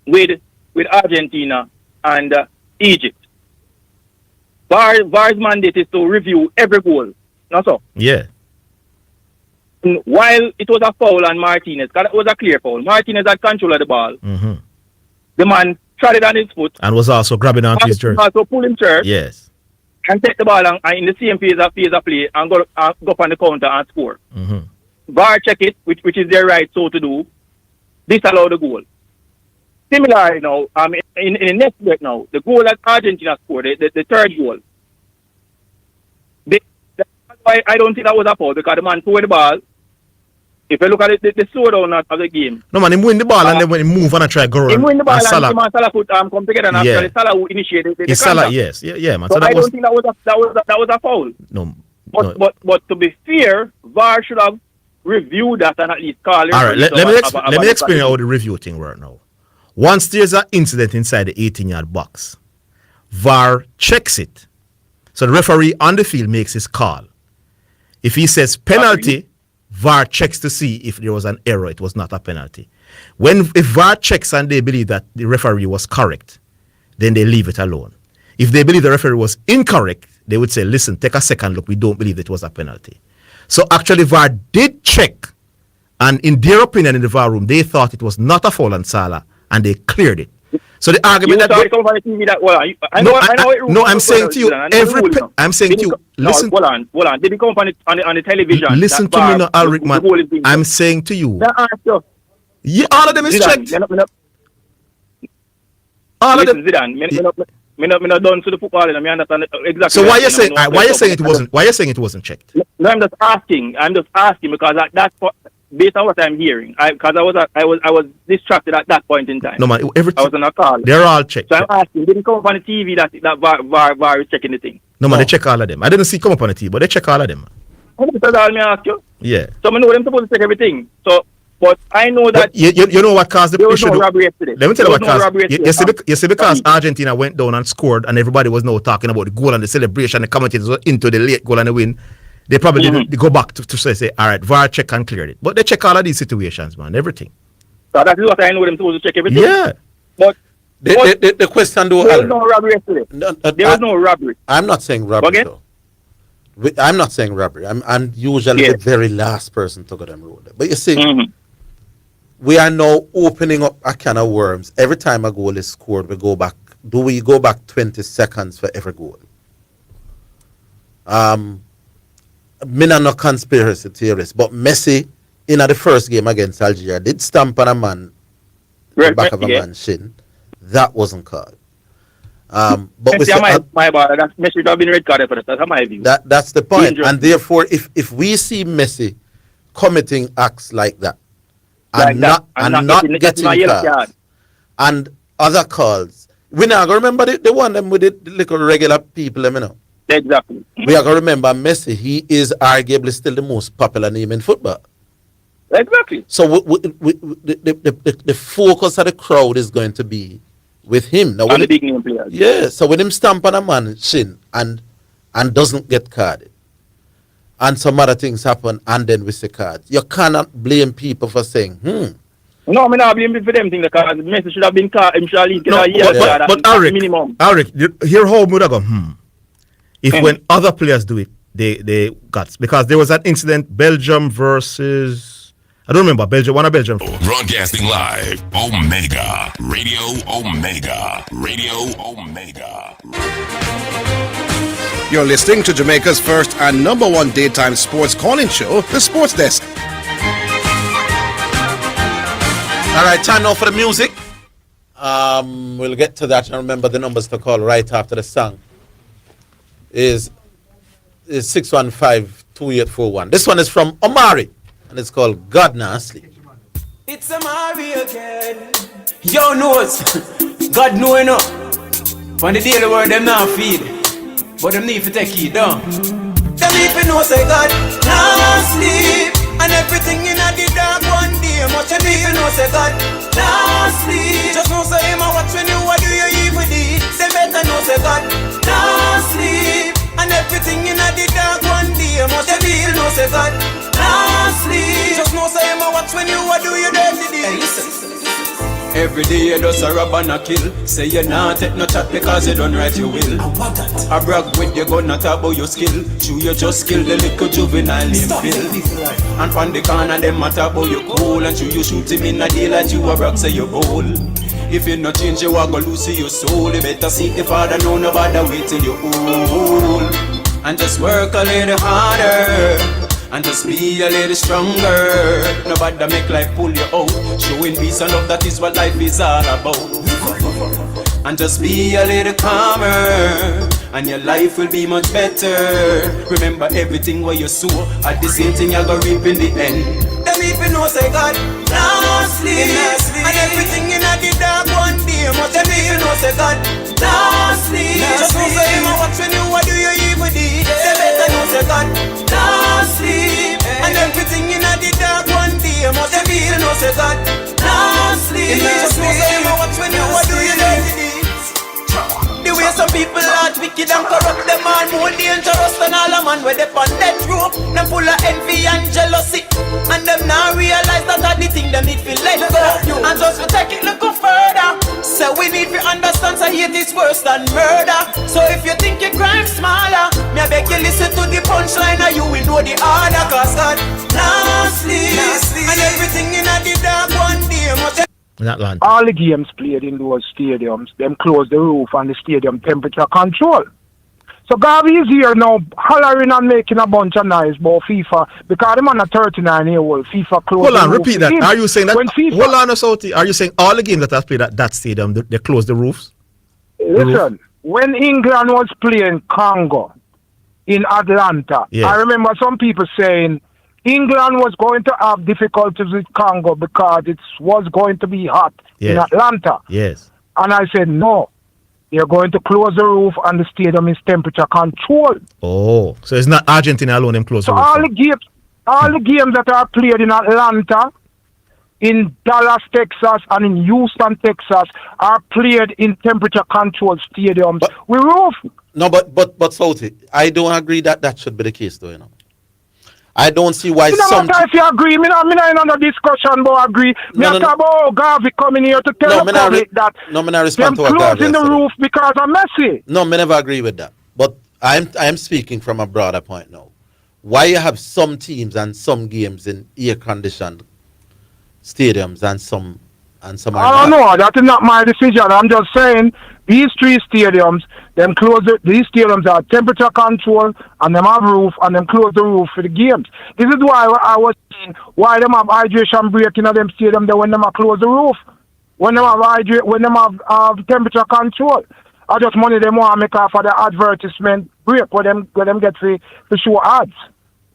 with Argentina and Egypt. VAR's mandate is to review every goal. Not so? Yeah. While it was a foul on Martinez, because it was a clear foul, Martinez had control of the ball. Mm-hmm. The man tried it on his foot. And was also grabbing onto his shirt. Also pull his shirt. Yes. And take the ball and in the same phase of play and go up on the counter and score. Mm-hmm. VAR check it, which is their right so to do. Disallow the goal. Similarly now, in the next break now, the goal that Argentina scored, the third goal. I don't think that was a foul because the man threw the ball. If you look at it, the slowdown of the game. No man, he win the ball and then when he move and try to go around. He win the ball and Salah could come together and actually Salah who initiated the Salah, yes. Yeah, man. So I don't think that was a foul. No. But to be fair, VAR should have reviewed that and at least call it. All right, let me explain how the review thing works now. Once there's an incident inside the 18-yard box, VAR checks it. So the referee on the field makes his call. If he says penalty, VAR checks to see if there was an error. It was not a penalty. If VAR checks and they believe that the referee was correct, then they leave it alone. If they believe the referee was incorrect, they would say, listen, take a second look. We don't believe it was a penalty. So actually VAR did check. And in their opinion in the VAR room, they thought it was not a foul on Salah and they cleared it. So the argument I'm saying to you, I'm saying to you, listen. Hold on. Did it come on the television? Listen to me now, Alric, man. I'm saying to you. Yeah, all of them is checked. All of them. Zidane, me not done to the football, and I understand exactly. So why you saying it wasn't? Why you saying it wasn't checked? No, I'm just asking because that's based on what I'm hearing. Because I was distracted at that point in time. No man, I was on a call. They're all checked. So I'm asking, did it come up on the TV that VAR is checking the thing? No man, they check all of them. I didn't see it come up on the TV, but they check all of them. That's all me ask you. Yeah. So I know them supposed to check everything. So, but I know that you know what caused the there was issue. No robbery yesterday. Let me tell you what caused. You see, because Argentina went down and scored, and everybody was now talking about the goal and the celebration. The commentators were into the late goal and the win. They probably didn't go back to say, all right, VAR check and cleared it. But they check all of these situations, man, everything. So that is what I know them supposed to check everything. Yeah. But the question though, there was no robbery yesterday. There was no robbery. I'm not saying robbery though. I'm not saying robbery. I'm usually the very last person to go them road. But you see, we are now opening up a can of worms. Every time a goal is scored, we go back. Do we go back 20 seconds for every goal? me not no conspiracy theorist, but Messi in the first game against Algeria did stamp on a man, the back of a man's shin. That wasn't called. But we say, my bad. That Messi should have been red carded for that. That's my view. That's the point. Dangerous. And therefore, if we see Messi committing acts like that and not getting cards and other calls, we now gonna remember the one them with the little regular people, you know. Exactly. We are gonna remember Messi. He is arguably still the most popular name in football. Exactly. So the focus of the crowd is going to be with him. Now, and the big name players. Yeah. So when him stamp on a man's shin and doesn't get carded, and some other things happen, and then we say cards, you cannot blame people for saying, No, I mean, I blame for them things because Messi should have been carded. Him should have get a year card but Eric, here how would I go? If when other players do it, they got, because there was that incident, Belgium versus, I don't remember, one of Belgium. Broadcasting live, Omega, Radio Omega, Radio Omega. You're listening to Jamaica's first and number one daytime sports calling show, The Sports Desk. All right, time now for the music. We'll get to that, and remember the numbers to call right after the song is 615-2841. This one is from Omari, and it's called God Nah Sleep. It's Omari again. Yo knows, God know enough. From the daily word them now feed, but them need to take it down. Them need to know say God nah sleep, and everything in the dark one day. Much you need to know say God nah sleep. Just know say him a watch when you what do you even need. They better know say God nah sleep, and everything in the dark one day. Much you need to know say God nah sleep. Just know say him a watch when you what do you dirty deed. Hey, listen. Every day you just a rob and a kill. Say you not take no chat because you done right you will. I brag with your gun, not talk about your skill. True you just kill the little juvenile in Phil. And from the corner them a talk about your cool. And true you shoot him in the daylight you a brag say you bold. If you not change you a go lose your soul. You better seek the Father, no nobody wait till you old. And just work a little harder, and just be a little stronger. Nobody make life pull you out. Showing peace and love, that is what life is all about. And just be a little calmer, and your life will be much better. Remember everything where you sow, at the same thing you go reap in the end. Them even know say God nah sleep, and everything in the dark one day. But them even know say God nah sleep. Just know say him a watch when you what do you even need. They better know say God nah sleep, and everything in the dark one day. But them even know say God nah sleep. Just know say him a watch when you what do you need. The way some people are wicked and corrupt, them are more dangerous than all a man where they on that rope. Them full of envy and jealousy, and them now realize that the thing them need to let go. And just to take it look further, so we need to understand that hate is worse than murder. So if you think your crime smaller, me I beg you listen to the punchline and you will know the order. Cause God nah sleep, and everything in the dark one day must. All the games played in those stadiums, them close the roof and the stadium temperature control. So Garvey is here now hollering and making a bunch of noise about FIFA because them on a 39-year-old FIFA closed. Hold on, repeat that. Are you saying that? Hold on, Asoti. Are you saying all the games that have played at that stadium, they closed the roofs? Listen, when England was playing Congo in Atlanta, yes. I remember some people saying England was going to have difficulties with Congo because it was going to be hot in Atlanta. Yes. And I said, no, they're going to close the roof and the stadium is temperature controlled. Oh, so it's not Argentina alone them close the roof. All the games that are played in Atlanta, in Dallas, Texas, and in Houston, Texas, are played in temperature controlled stadiums with roof. No, but Salty, I don't agree that should be the case though, you know. I don't see why some. If you agree, me not in another discussion, but agree. Me talk about Garvey coming here to tell the public that me not respond to what Garvey closing the roof because of Messi. No, me never agree with that. But I'm speaking from a broader point now. Why you have some teams and some games in air-conditioned stadiums and some are I don't know. That is not my decision. I'm just saying These three stadiums, these stadiums are temperature control, and them have roof, and them close the roof for the games. This is why I was saying why them have hydration break in them stadium when them have close the roof. When them have temperature control. I just money them want to make off for the advertisement break where them get to show ads.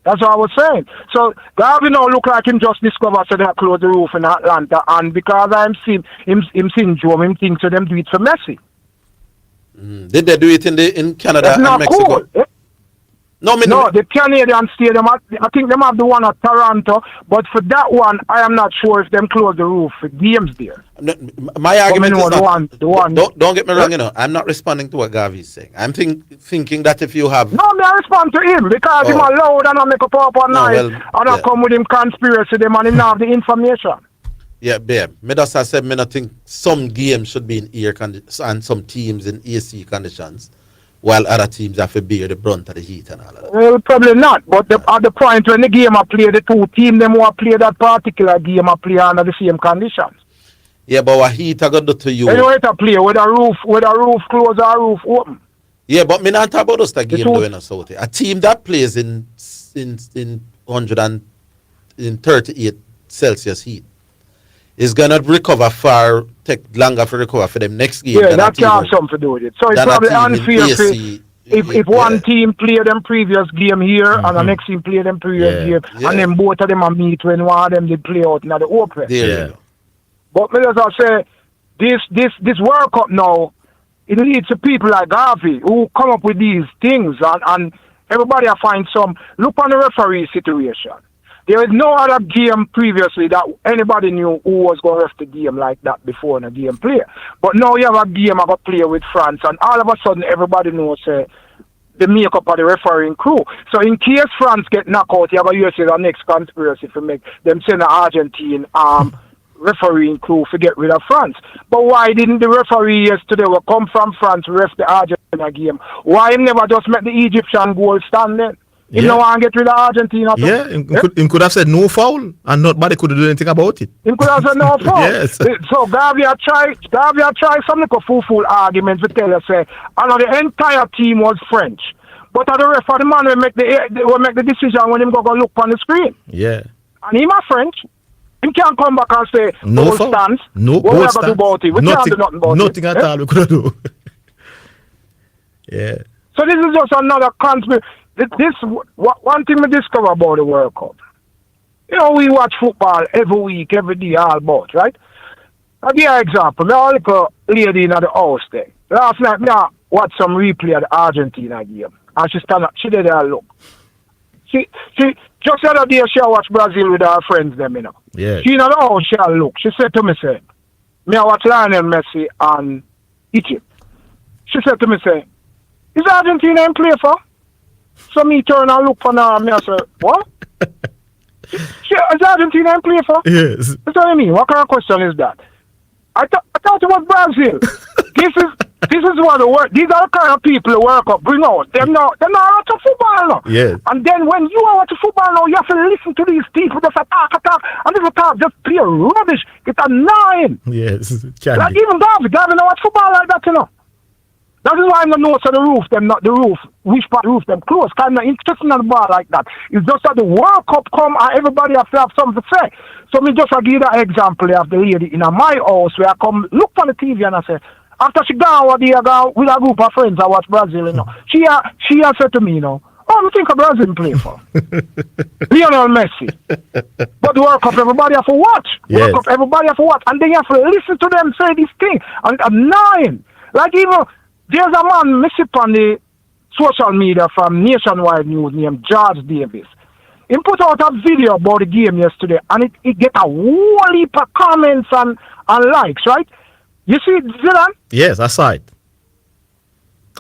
That's what I was saying. So Garvey now look like him just discovered so they close the roof in Atlanta, and because I'm seeing him syndrome, him thinks so them do it for Messi. Did they do it in Canada and Mexico? Cool. No, the Canadian stadium, I think them have the one at Toronto, but for that one, I am not sure if them close the roof for games there. My argument is not, don't get me wrong, I'm not responding to what Garvey is saying. I'm thinking that if you have... No, I respond to him because him allowed and I make up all night and I come with him conspiracy, them and him not have the information. Yeah, babe. Me just said me not think some games should be in air conditions and some teams in AC conditions, while other teams have to bear the brunt of the heat and all of that. Well, probably not. But at the point when the game I play, the two teams them who play that particular game I play under the same conditions. Yeah, but what heat I got to do to you? Anyway, to play with a roof closed or roof open. Yeah, but me not talk about us that game doing a South. A team that plays in 138 Celsius heat is gonna take longer to recover for them next game. Yeah, that can have something to do with it. So it's probably unfair if one team play them previous game here and the next team play them previous game, and then both of them are meet when one of them did play out in the open. Yeah. But me just say this World Cup now, it needs people like Garvey who come up with these things, and everybody find some. Look on the referee situation. There is no other game previously that anybody knew who was going to ref the game like that before in a game play. But now you have a game I got play with France, and all of a sudden everybody knows the makeup of the refereeing crew. So in case France get knocked out, you have a USA the next conspiracy to make them send the Argentine refereeing crew to get rid of France. But why didn't the referee yesterday will come from France ref the Argentina game? Why him never just make the Egyptian goal stand then? He no want to get rid of Argentina. Yeah, he could have said no foul and nobody could do anything about it. He could have said no foul. Yes. So Garvey tried some like a full argument to tell us the entire team was French. But the ref the man will make the decision when him go look on the screen. Yeah. And him a French. He can't come back and say no foul. Stance. No what we stance. do about it? We can't do nothing about nothing it. at all we could do. Yeah. So this is just another conspiracy. This one thing we discover about the World Cup. We watch football every week, every day, all about, right? I'll give you an example. I look a lady in the house there. Last night, I watched some replay of the Argentina game. And she stand up, she did a look. She just the other day, she watched Brazil with her friends, Yeah. She in the house, she look. She said to me, me I watch Lionel Messi and Egypt. She said to me, is Argentina in play for? So me turn and look for her and I say, what? Is Argentina in play for? Yes. That's what I mean. What kind of question is that? I thought it was Brazil. This is what these are the kind of people the World Cup bring out. They're not watching football now. Yes. And then when you are watching football now, you have to listen to these people just attack, and this attack just play rubbish. It's annoying. Yes. Like even Garvey don't watch football like that, That is why I'm not notice the roof, them not the roof, which part roof them close. Cause I'm not interested in the ball like that. It's just that the World Cup come and everybody have to have something to say. So me just give you that example of the lady in my house where I come look on the TV and I say, after she gone with a group of friends I watch Brazil, She has said to me, oh, I think Brazil play for. Lionel Messi. But the World Cup everybody have to watch. Yes. World Cup everybody have to watch. And then you have to listen to them say this thing. And annoying. Like even there's a man missing on the social media from Nationwide News named George Davis. He put out a video about the game yesterday and it get a whole heap of comments and likes, right? You see it, Zidane? Yes, I saw it.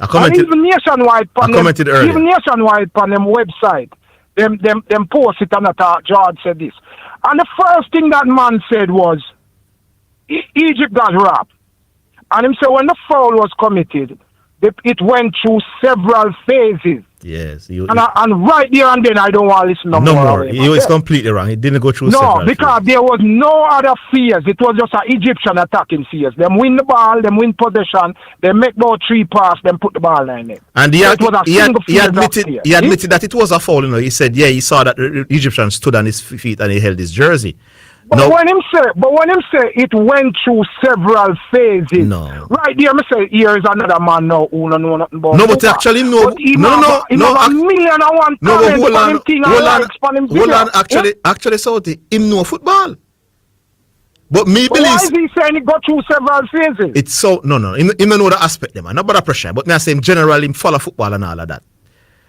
I commented. And even Nationwide on commented earlier. Even Nationwide on them website, them post it and that George said this. And the first thing that man said was Egypt got robbed. And him say when the foul was committed, it went through several phases. Yes. And right there and then, I don't want to listen no more. He was completely wrong. He didn't go through No, because there was no other fears. It was just an Egyptian attacking fears. Them win the ball, them win possession, they make about 3 passes, then put the ball in it. And he admitted that it was a foul. He said, yeah, he saw that the Egyptian stood on his feet and he held his jersey. But when him say it went through several phases. No. Right there, me say here is another man now who don't know nothing about. No, but actually no. But he have a million and one talent on him thing and likes on him video. Hold on, actually, Southie, him know football. But me believe. Why is he saying it got through several phases? It's so no. Him know the aspect them, not about pressure. But me I say him generally him follow football and all of that.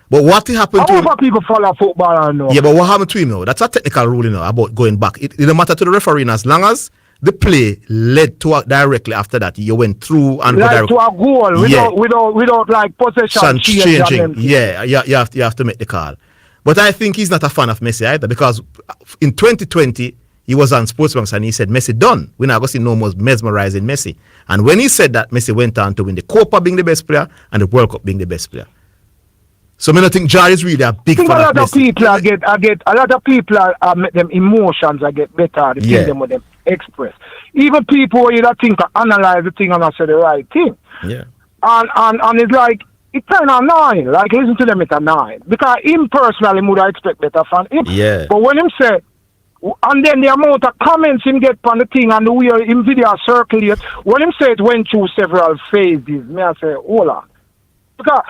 But what happened to him? How people follow football and know? Yeah, but what happened to him now? That's a technical rule, about going back. It didn't matter to the referee as long as the play led to directly after that. You went through and like to a goal without like possession changing. Yeah, you have to make the call. But I think he's not a fan of Messi either, because in 2020 he was on Sportsbank and he said Messi done. We're not going to see no more mesmerizing Messi. And when he said that, Messi went on to win the Copa being the best player and the World Cup being the best player. So I don't think Jar is really a big fan of Messi. A lot of people make them emotions I get better. The thing them with them express. Even people who you think analyze the thing and I say the right thing. Yeah. And it's like it's kind of annoying. Like listen to them, it's annoying because him personally would expect better from him. Yeah. But when him say, and then the amount of comments him get on the thing and the way him video circulate, when him say it went through several phases, me I say, hold on. Because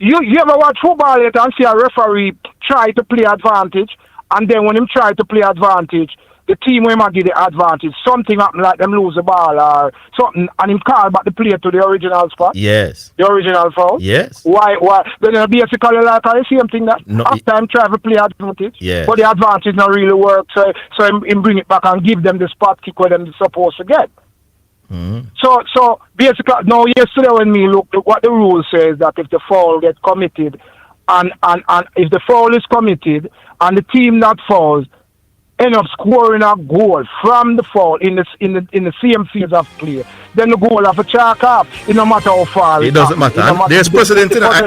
you ever watch football yet and see a referee try to play advantage, and then when him try to play advantage, the team will give the advantage. Something happen like them lose the ball or something, and him call back the player to the original spot. Yes. The original foul. Yes. Why? Then it'll basically like the same thing that after him try to play advantage, but the advantage not really work. So him bring it back and give them the spot kick where them supposed to get. So basically, now yesterday when me look what the rule says that if the foul get committed, and if the foul is committed and the team that fouls end up scoring a goal from the foul in the same phase of play, then the goal have a chalk off. It no matter how far it doesn't matter. There's precedent in it. I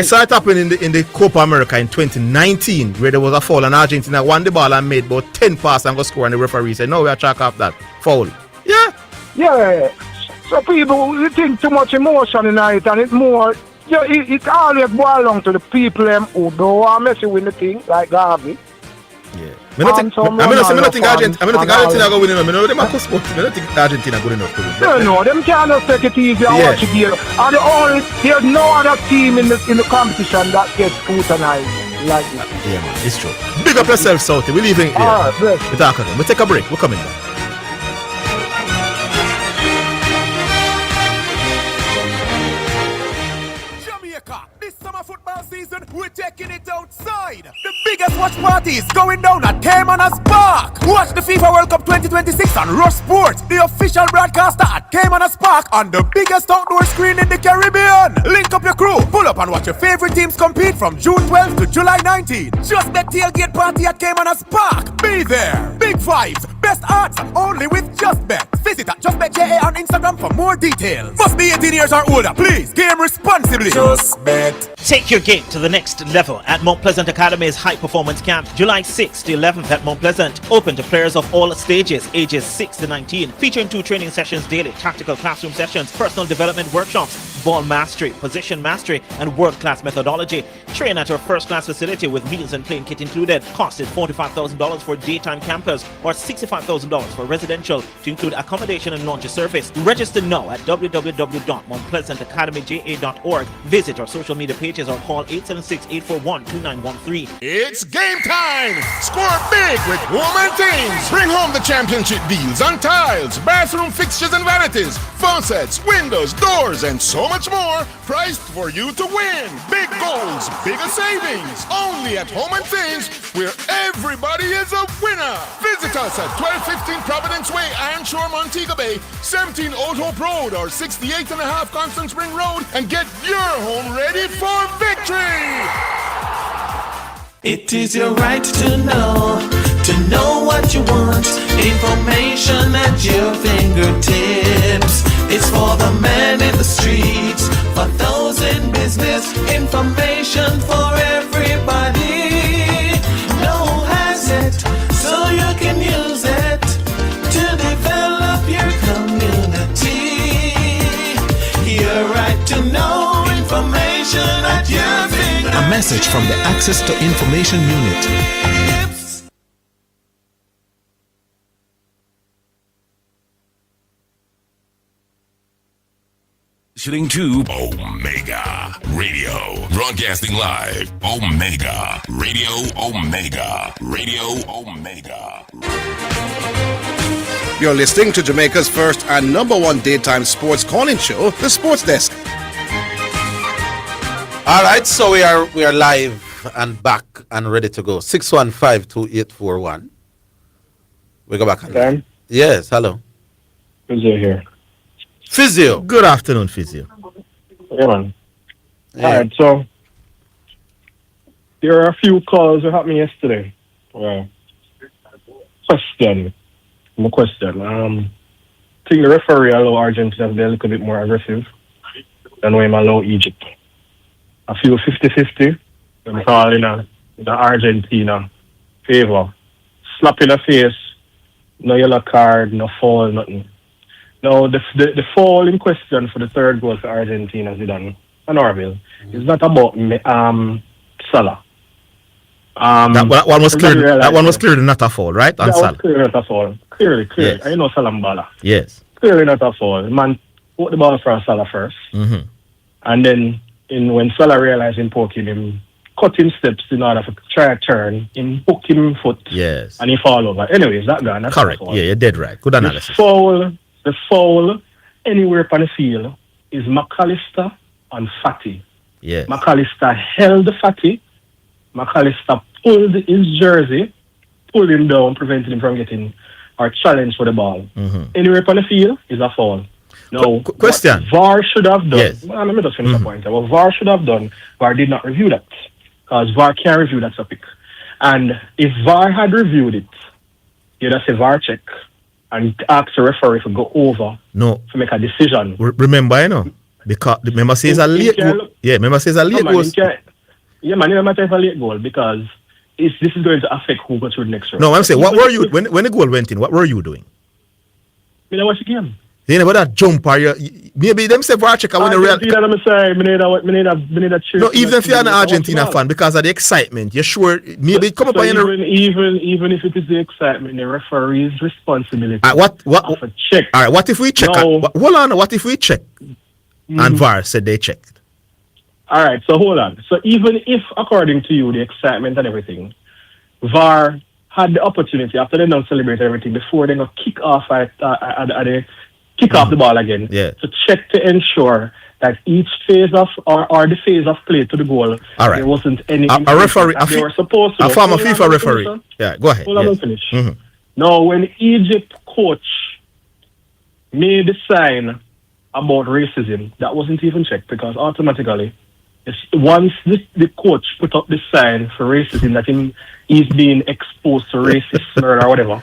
saw it happen in the Copa America in 2019 where there was a foul and Argentina won the ball and made about 10 passes and go score and the referee said no, we are chalk off that foul. Yeah. So people think too much emotion in it, and it's more. It always boils down to the people who don't want Messi win the thing, like Garvey. Yeah. I don't think Argentina go win enough. I don't think Argentina good enough to win. No, them can't take it easy and watch it here. And there's no other team in the competition that gets scrutinized like that. Yeah, man, it's true. Big up yourself, Southie. We're leaving it there. We talk again. We take a break. We're coming back. Season, we're taking it outside. The biggest watch party is going down at Caymanas Park. Watch the FIFA World Cup 2026 on Rush Sports, the official broadcaster at Caymanas Park on the biggest outdoor screen in the Caribbean. Link up your crew, pull up and watch your favorite teams compete from June 12th to July 19th. Just that tailgate party at Caymanas Park. Be there. Big vibes, best odds, only with Just Bet. Visit at JustBetJA on Instagram for more details. Must be 18 years or older. Please game responsibly. Just Bet. Take your game to the next level at Mount Pleasant Academy's High Performance Camp, July 6th to 11th at Mount Pleasant. Open to players of all stages, ages 6 to 19. Featuring 2 training sessions daily, tactical classroom sessions, personal development workshops, ball mastery, position mastery, and world-class methodology. Train at our first-class facility with meals and playing kit included. Cost is $45,000 for daytime campers or $65,000 for residential, to include accommodation and laundry service. Register now at www.mountpleasantacademyja.org. Visit our social media pages or call 876-841-2913. It's game time! Score big with Home & Things. Bring home the championship deals on tiles, bathroom fixtures and vanities, faucets, windows, doors, and so much more, priced for you to win. Big goals, bigger savings. Only at Home & Things, where everybody is a winner. Visit us at 1215 Providence Way, Ironshore, Montego Bay, 17 Old Hope Road, or 68.5 Constant Spring Road, and get your home ready for victory! It is your right to know what you want. Information at your fingertips. It's for the man in the streets, for those in business. Information information for everybody. No hazard, so you can use it to develop your community. Your right to know information at your fingertips. A message from the Access to Information Unit. Listening to Omega Radio. Broadcasting live. Omega Radio. Omega Radio. Omega. You're listening to Jamaica's first and number one daytime sports calling show, The Sports Desk. All right, so we are live and back and ready to go. 615-2841. We go back. Dan? Yes, hello. Physio here. Physio. Good afternoon, Physio. Yeah, man. All right, so there are a few calls that happened yesterday. Well, question. I think the referee allowed Argentina to be a little bit more aggressive than when he allowed Egypt. I feel 50-50. I'm calling the Argentina favor. Slap in the face, no yellow card, no foul, nothing. Now, the foul in question for the third goal for Argentina, Zidane and Orville, is not about Salah. That one was clear. That one was clearly not a foul, right? That was clearly not a foul. Clearly. Yes. I know Salah Mbala. Yes. Clearly not a foul. Man put the ball for Salah first. Mm-hmm. And then when Salah realized him poking him, cut him steps in order to try to turn, him hook him foot. Yes. And he fall over. Anyways, that guy. Correct. Yeah, you're dead right. Good analysis. The foul anywhere on the field is McAllister and Fatty. Yes. McAllister held Fatty. McAllister pulled his jersey, pulled him down, preventing him from getting or challenge for the ball. Mm-hmm. Anywhere on the field is a foul. Now, question. What VAR should have done. Yes. Well, let me just finish the point. What VAR should have done, VAR did not review that. Because VAR can't review that topic. And if VAR had reviewed it, you'd have said VAR check and ask the referee to go over to make a decision. Remember, because remember says a late goal. Yeah, remember says a late goal. Yeah, man, it matter if a late goal because this is going to affect who goes through the next round. No, I'm saying, what were you when the goal went in? What were you doing? Me not watch the game. You know about that jumper? Maybe them say VAR check when the real. No, even if you're an Argentina fan, because of the excitement, you're sure maybe it come up on even if it is the excitement, the referee's responsibility. What check? All right, what if we check? No. Hold on, what if we check? And VAR said they checked. All right, so hold on. So even if, according to you, the excitement and everything, VAR had the opportunity after they don't celebrate everything before they go kick off kick off the ball again to check to ensure that each phase of or the phase of play to the goal, there wasn't any a referee. They were supposed to. A former FIFA referee. Yeah, go ahead. Hold on, finish. Mm-hmm. Now, when Egypt coach made the sign about racism, that wasn't even checked because automatically, once the coach put up the sign for racism that he's being exposed to racist slur or whatever,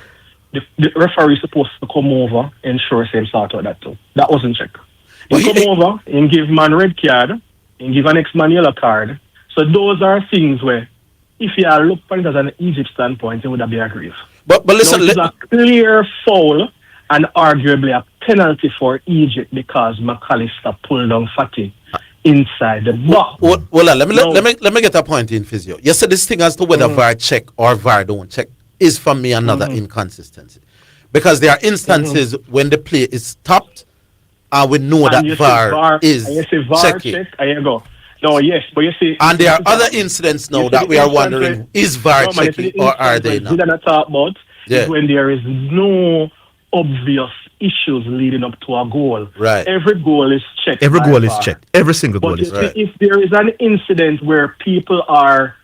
the referee is supposed to come over and ensure same sort of that too. That wasn't checked. He come over and give man red card and give an next man yellow card. So those are things where if you look at it as an Egypt standpoint, it would have been aggrieved. But listen, it's a clear foul and arguably a penalty for Egypt because McAllister pulled down Fatty inside the box. Well, let me get a point in, Physio. You said this thing as to whether VAR check or VAR don't check is for me another inconsistency. Because there are instances when the play is stopped and we know that VAR is checking. Check, and you go. No, yes, but you see... And there are other incidents now that we are wondering, is VAR checking or are they not? What talk about is when there is no obvious issues leading up to a goal. Right. Every goal is checked. Every goal is checked. Every single goal is checked. If there is an incident where people are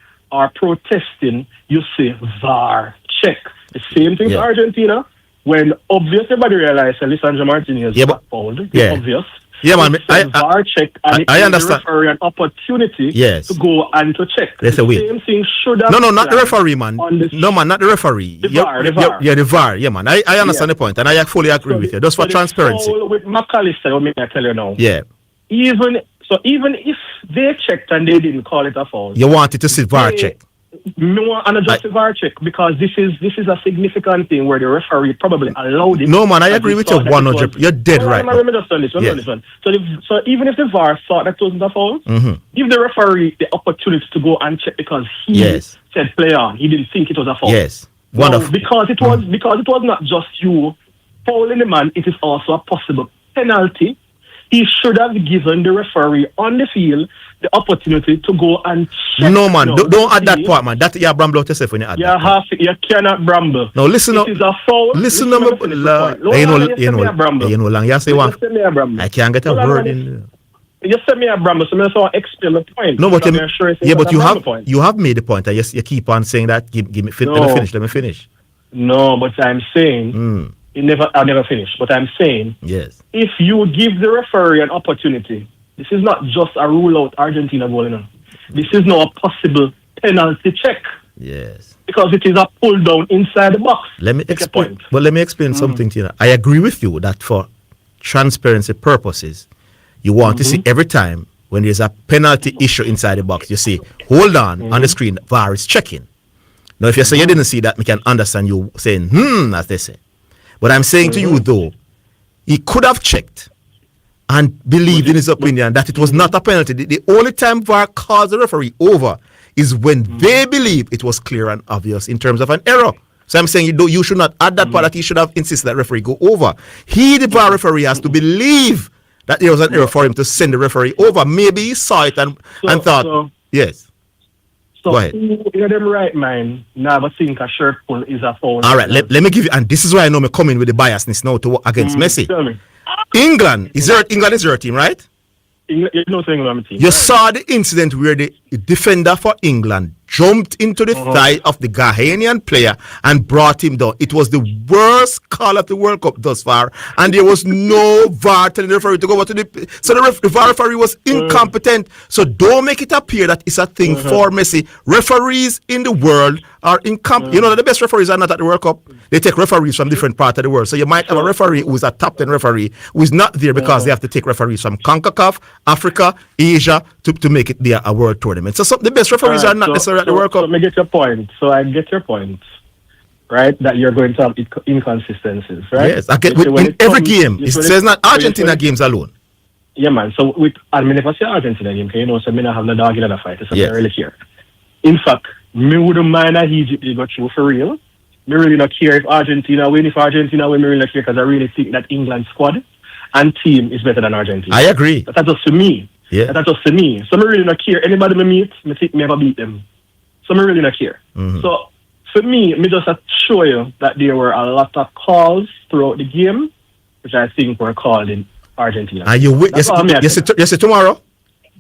protesting, you say VAR check. The same thing for Argentina. When obviously everybody realized Lisandro Martinez was fouled. It's obvious. Yeah, man. VAR check and I understand. The referee an opportunity to go and to check. Let's the same thing should have No, not the referee, man. No, man, not the referee. The VAR. Yeah, the VAR. Yeah, man. I understand the point, and I fully agree with you. Just for transparency. With McAllister, let me tell you now. Yeah. Even So even if they checked and they didn't call it a foul, You wanted to see VAR check. Me want an adjusted VAR check because this is a significant thing where the referee probably allowed it. No, man, I agree with you 100%. You're dead right. Let me just on this one. Yes. This one. So even if the VAR thought that wasn't a foul, Mhm. give the referee the opportunity to go and check because he Yes. said play on. He didn't think it was a foul. Yes. No, Wonderful. because it was not just you fouling the man. It is also a possible penalty. He should have given the referee on the field the opportunity to go and check. No, man, now, don't add that see. part, man. That you bramble out yourself when you add that. You cannot bramble. No, listen up. It is a foul. Listen up. You know, long you say one. I can't get a word in. You said me a bramble, so I just want to explain the point. No, but Point. you have made the point, and you keep on saying that. Give me let me finish. No, but I'm saying I never finished. But I'm saying Yes. if you give the referee an opportunity, this is not just a rule out Argentina goal, you know. This is now a possible penalty check. Yes. Because it is a pull down inside the box. Let me explain. Well, let me explain something to you. I agree with you that for transparency purposes, you want to see every time when there's a penalty issue inside the box, you see, hold on the screen, VAR is checking. Now, if you say you didn't see that, we can understand you saying, as they say. But I'm saying to you, though, he could have checked and believed in his opinion that it was not a penalty. The only time VAR calls the referee over is when they believe it was clear and obvious in terms of an error. So I'm saying you should not add that part that he should have insisted that referee go over. The VAR referee has to believe that there was an error for him to send the referee over. Maybe he saw it and thought, yes. So Go ahead. who in them right mind never think a shirt pull is a foul? All right, let me give you, and this is why I know me coming with the biasness now to work against Messi. Tell me. England is your team, right? You know, England team. You saw the incident where the defender for England jumped into the thigh of the Ghanaian player and brought him down. It was the worst call of the World Cup thus far, and there was no VAR telling the referee to go over to the. So the VAR referee was incompetent. So don't make it appear that it's a thing for Messi. Referees in the world are incompetent. You know that the best referees are not at the World Cup. They take referees from different parts of the world. So you might have a referee who is a top 10 referee who is not there because they have to take referees from CONCACAF, Africa, Asia to make it there a world tournament. So the best referees are not necessarily at the World Cup. So I get your point. So I get your point, right? That you're going to have inconsistencies, right? Yes, I get in every game. It says not Argentina games alone. Yeah, man. So I mean, if I say Argentina game, you know, so I have no dog in the fight. So Yes. I really care. In fact, me wouldn't mind that Egypt they got through for real. Me really not care if Argentina win. If Argentina win, me really not care because I really think that England squad and team is better than Argentina. I agree. That's just for me. Yeah. That's just for me. So me really not care. Anybody me meet, me think me ever beat them. So me really not care. So for me just to show you that there were a lot of calls throughout the game, which I think were called in Argentina. And you see tomorrow,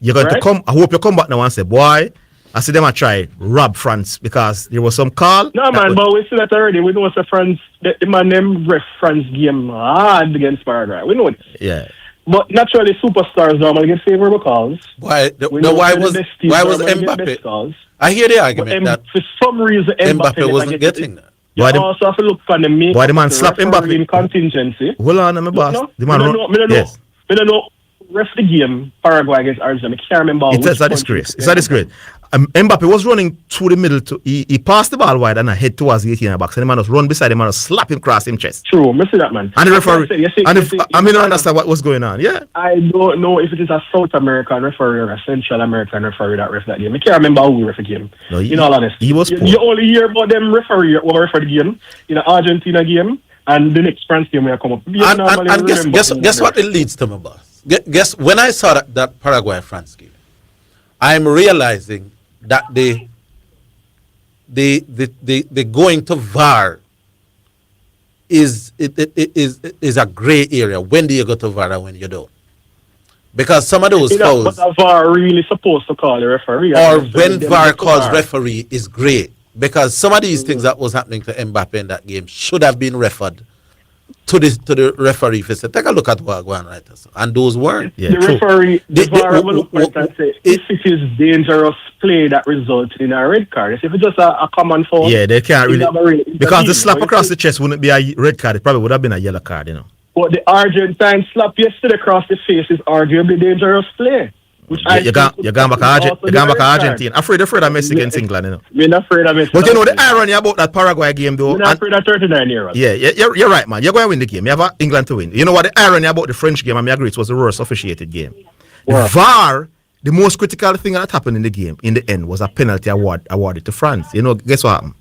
you're going to Right? come. I hope you come back now and say, boy, I see them try rob France because there was some call. No, man, but we see that already. We know it's a France, the man named ref France game hard against Paraguay. We know it. Yeah. But naturally, superstars normally get favorable calls. Why We know why the was best teams why was normally get best Mbappe? calls. I hear the argument that For some reason, Mbappe wasn't getting that. You also have to look for the make Why the man of slap referee Mbappe? in contingency. Hold on, my boss. No, The man me run- don't know. Yes. Me don't know. Ref the game, Paraguay against Argentina. I can't remember. It's which a disgrace. It's a disgrace. Mbappe was running through the middle. He passed the ball wide and I head towards the 18 box. And the man was run beside him and slap him across him chest. True, I see that, man. And the referee. I mean, I don't understand what was going on. Yeah. I don't know if it is a South American referee or a Central American referee that ref that game. I can't remember who we ref the game. No, in all honesty. He was poor. You only hear about them referee who refer the game in the Argentina game and the next France game will come up. And guess what it leads to, my boss? Guess when I saw that Paraguay France game, I'm realizing that they going to VAR is a gray area. When do you go to VAR and when you don't? Because some of those fouls, but VAR really supposed to call the referee. or when VAR calls referee, is great. Because some of these things that was happening to Mbappe in that game should have been referred to the referee. Take a look at what going on right now. And those weren't. The referee, the VAR will look at it and say, if it is dangerous play that resulted in a red card, if it's just a common foul. Yeah, they can't really. Because the slap But across the chest wouldn't be a red card. It probably would have been a yellow card, you know. But the Argentine slap yesterday across the face is arguably dangerous play. You're going back to Argentina. Afraid of Messi against England, you know. We're not afraid of Messi. But you know the irony about that Paraguay game, though. We're not afraid of 39 years. Yeah, you're right, man. You're going to win the game. You have England to win. You know what the irony about the French game? I agree, it was the worst officiated game. The VAR, the most critical thing that happened in the game, in the end, was a penalty awarded to France. You know, guess what happened?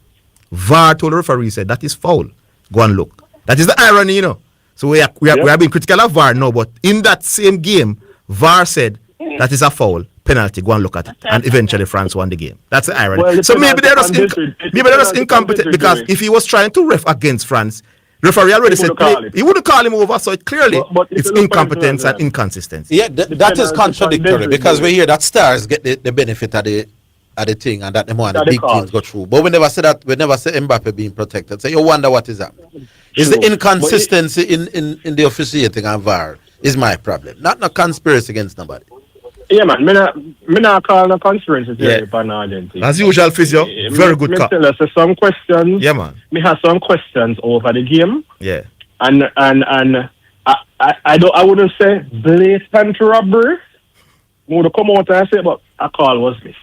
VAR told the referee, said, that is foul. Go and look. That is the irony, you know. So we are being critical of VAR now, but in that same game, VAR said, that is a foul. Penalty, go and look at it. And eventually France won the game. That's the irony. Well, so maybe they're just incompetent because if he was trying to ref against France, the referee already said he wouldn't call him over, so it clearly it's incompetence and inconsistency. Yeah, that is contradictory because we hear that stars get the benefit of the thing and that the big teams go through. But we never say Mbappe being protected. So you wonder what is that. Is the inconsistency in the officiating and VAR is my problem. Not conspiracy against nobody. Yeah, man. Me not call no conspiracy theory upon Argentina. As usual, Physio, very good call. Tell us some questions. Yeah, man. Me have some questions over the game. Yeah. And I wouldn't say blatant robbery. I would come out and say, but a call was missed.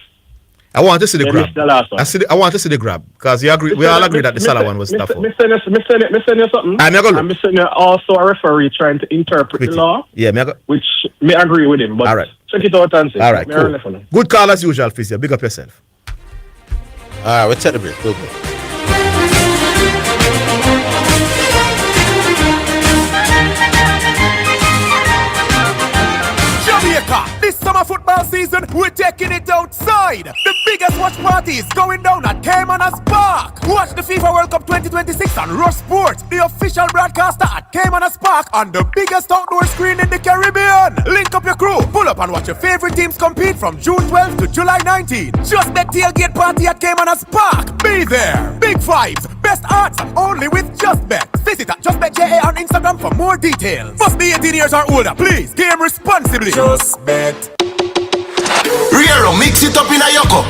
I want to see the grab. I want to see the grab because we all agree that the Salah one was tough. Me send you something. I'm sending you also a referee trying to interpret the law. Yeah, which me agree with him. But all right. Check it out and see. All right, cool. Good call as usual, Physio. Big up yourself. All right, we'll take the break. We'll go. This summer football season, we're taking it outside. The biggest watch party is going down at Caymanas Park. Watch the FIFA World Cup 2026 on Rush Sports, the official broadcaster at Caymanas Park on the biggest outdoor screen in the Caribbean. Link up your crew, pull up and watch your favorite teams compete from June 12th to July 19th. Just that tailgate party at Caymanas Park. Be there. Big vibes, best odds, only with Just Bet. Visit at JustBetJA on Instagram for more details. Must be 18 years or older. Please, game responsibly. Just Bet. Riero, mix it up in a yoko.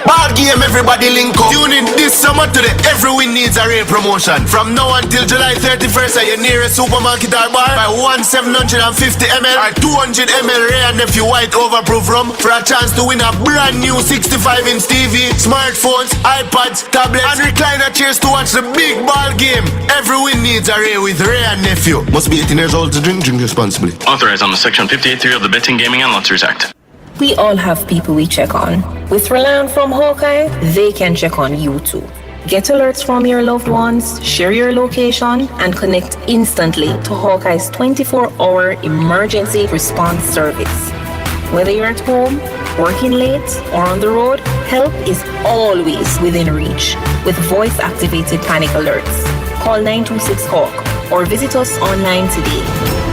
Ball game, everybody link up. Tune in this summer to the Every Win Needs a Rare promotion. From now until July 31st at your nearest supermarket or bar. Buy 750 ml or 200 ml Rare Nephew White Overproof rum for a chance to win a brand new 65-inch TV, smartphones, iPads, tablets, and recliner chairs to watch the big ball game. Every Win Needs a Rare with Rare Nephew. Must be 18 years old to drink responsibly. Authorized under Section 58.3 of the Betting, Gaming and Lotteries Act. We all have people we check on. With Rely from Hawkeye, they can check on you too. Get alerts from your loved ones, share your location, and connect instantly to Hawkeye's 24-hour emergency response service. Whether you're at home, working late, or on the road, help is always within reach with voice-activated panic alerts. Call 926-HAWK or visit us online today.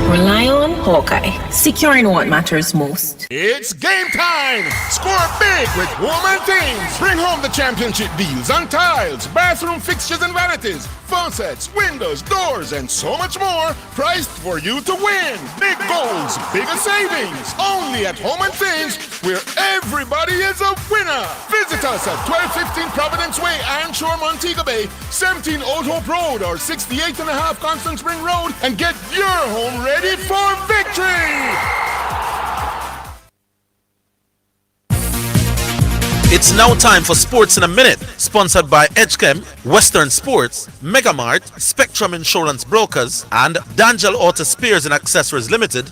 Rely on Hawkeye, securing what matters most. It's game time! Score big with Woman Things! Bring home the championship deals on tiles, bathroom fixtures and vanities, faucets, windows, doors, and so much more, priced for you to win! Big goals, bigger savings! Only at Home and Things, where everybody is a winner! Visit us at 1215 Providence Way, Anshore, Montego Bay, 17 Old Hope Road, or 68.5 Constant Spring Road, and get your home ready for victory! It's now time for Sports in a Minute, sponsored by Edgechem, Western Sports, Megamart, Spectrum Insurance Brokers, and D'Angelo Auto Spares and Accessories Limited.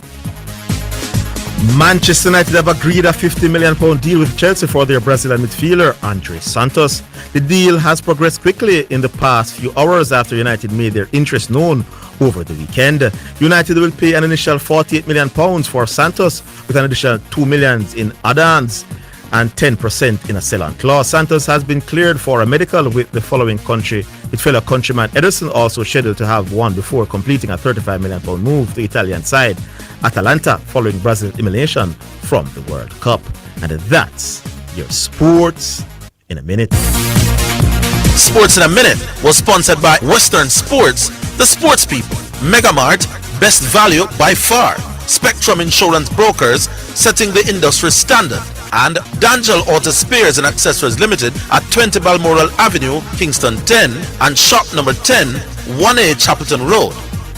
Manchester United have agreed a £50 million deal with Chelsea for their Brazilian midfielder, Andre Santos. The deal has progressed quickly in the past few hours after United made their interest known over the weekend. United will pay an initial £48 million for Santos, with an additional $2 million in add-ons and 10% in a sell-on clause. Santos has been cleared for a medical with the following country, with fellow countryman Ederson also scheduled to have one before completing a £35 million move to the Italian side, Atalanta, following Brazil's elimination from the World Cup. And that's your Sports in a Minute. Sports in a Minute was sponsored by Western Sports, the sports people, Megamart, best value by far, Spectrum Insurance Brokers, setting the industry standard, and D'Angelo Auto Spares and Accessories Limited at 20 Balmoral Avenue, Kingston 10, and shop number 10, 1A Chapelton Road.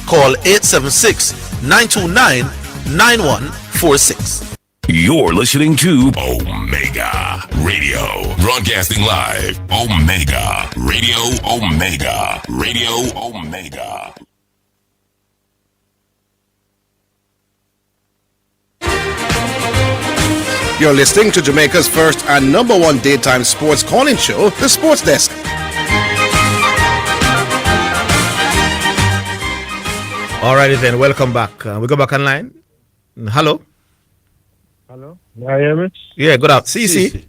Call 876-929-9146. You're listening to Omega Radio, broadcasting live. Omega Radio, Omega Radio, Omega. You're listening to Jamaica's first and number one daytime sports calling show, The Sports Desk. Alrighty then, welcome back. We go back online. Hello. Hello. You hear me? Yeah, good afternoon. CC.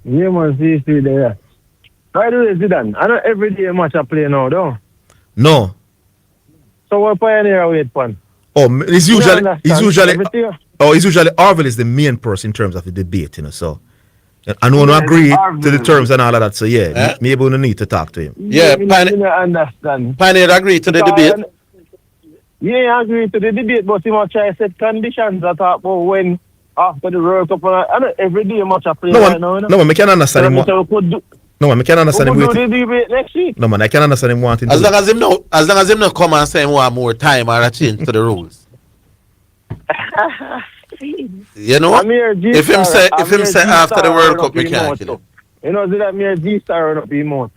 Yeah, man, CC there. By the way, Zidane, I know every day match I play now, though. No. So what Pioneer wait for? Oh, it's usually Oh, Orville is the main person in terms of the debate, you know. So I know I agree to the terms and all of that. So yeah, maybe we need to talk to him. Yeah, Pioneer agree to the debate. Yeah, I agree to the debate, but he must try to set conditions that talk about when after the World Cup. I know every day much I play right now. No, man, I can understand him. No, man, I can understand him. Do the debate next week. No, man, I can understand him wanting. As long as him no come and say him want more time or a change to the rules. You know, if him say after the World Cup, we can't kill him. You know, that me a G-star not be more.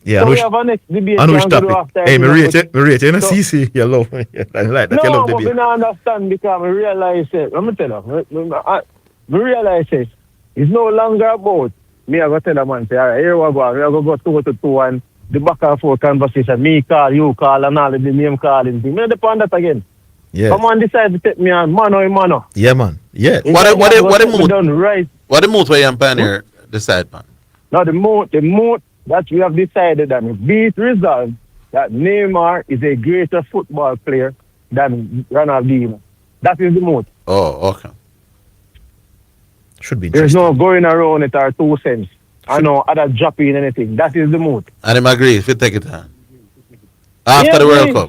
Yeah, so we have a next debate. I know which topic. Hey, me rate it. You know, CC, you love me. I like that. No, you love but debate. I don't understand because I realize it. Let me tell you. I realize it. It's no longer about me. I go tell a man, say, all right, here we go. We are going to go 2-2 and the back and forth conversation. Me call, you call, and all the name calling thing. Me depend that again. Yeah. Come on, decide to take me on mano. Yeah, man. Yeah. What the mood? Done right. What the mood where you and Pioneer decide, man? Now the mood that we have decided and be it resolved that Neymar is a greater football player than Ronaldinho. That is the mood. Oh, okay. Should be. There's no going around it or 2 cents. I know other dropping anything. That is the mood. And him agree if you take it on. After the World Cup.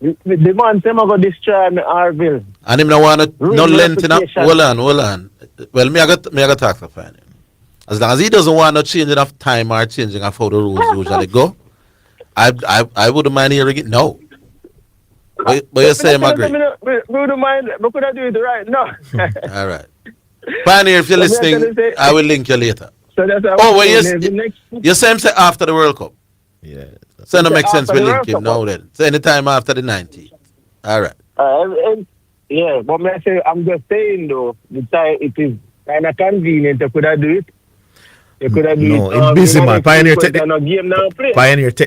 The man say I go destroy me Orville. And him no want no length enough. Hold on. Well, me I got talk to Pioneer. As long as he doesn't want no changing of time or changing of how the rules usually go, I wouldn't mind hearing it. No. But you say him agree. We wouldn't mind. We could do it right now. All right. Pioneer, if you're listening, I will link you later. So that's you say him say after the World Cup. Yeah. So it makes sense we link him now then. So anytime after the 19th. All right. Yeah, but I'm just saying though, the time it is kind of convenient to could do it. You could have it's busy, man. Pioneer take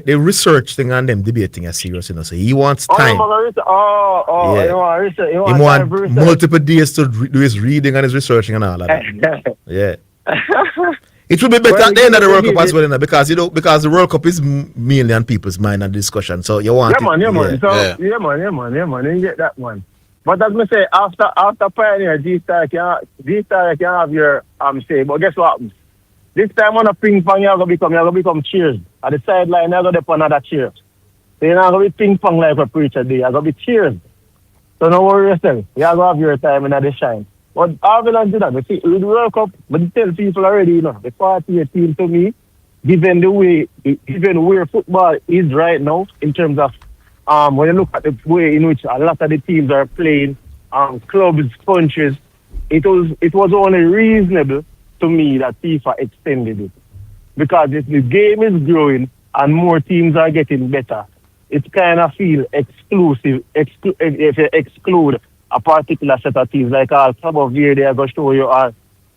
the research thing and them debating as serious, you know. So he wants time. He wants multiple days to do his reading and his researching and all of that. Yeah. It would be better at the end of the World Cup as well, you know, because the World Cup is mainly on people's mind and discussion. So you want man. You get that one. But as me say, after Pioneer, G-Star can have your say. But guess what happens? This time on a ping pong, you're gonna become cheers. At the sideline, you're gonna put another cheer. So you're not gonna be ping pong like a preacher day. You're gonna be cheers. So no worry yourself. You're gonna have your time in the shine. But Orville and Zidane, see, with the World Cup, but you tell people already, you know, the 48 team to me, given where football is right now, in terms of when you look at the way in which a lot of the teams are playing, clubs, countries, it was only reasonable to me that FIFA extended it. Because if the game is growing and more teams are getting better, it kind of feel exclusive, if you exclude a particular set of teams, like some of here they are going to show you all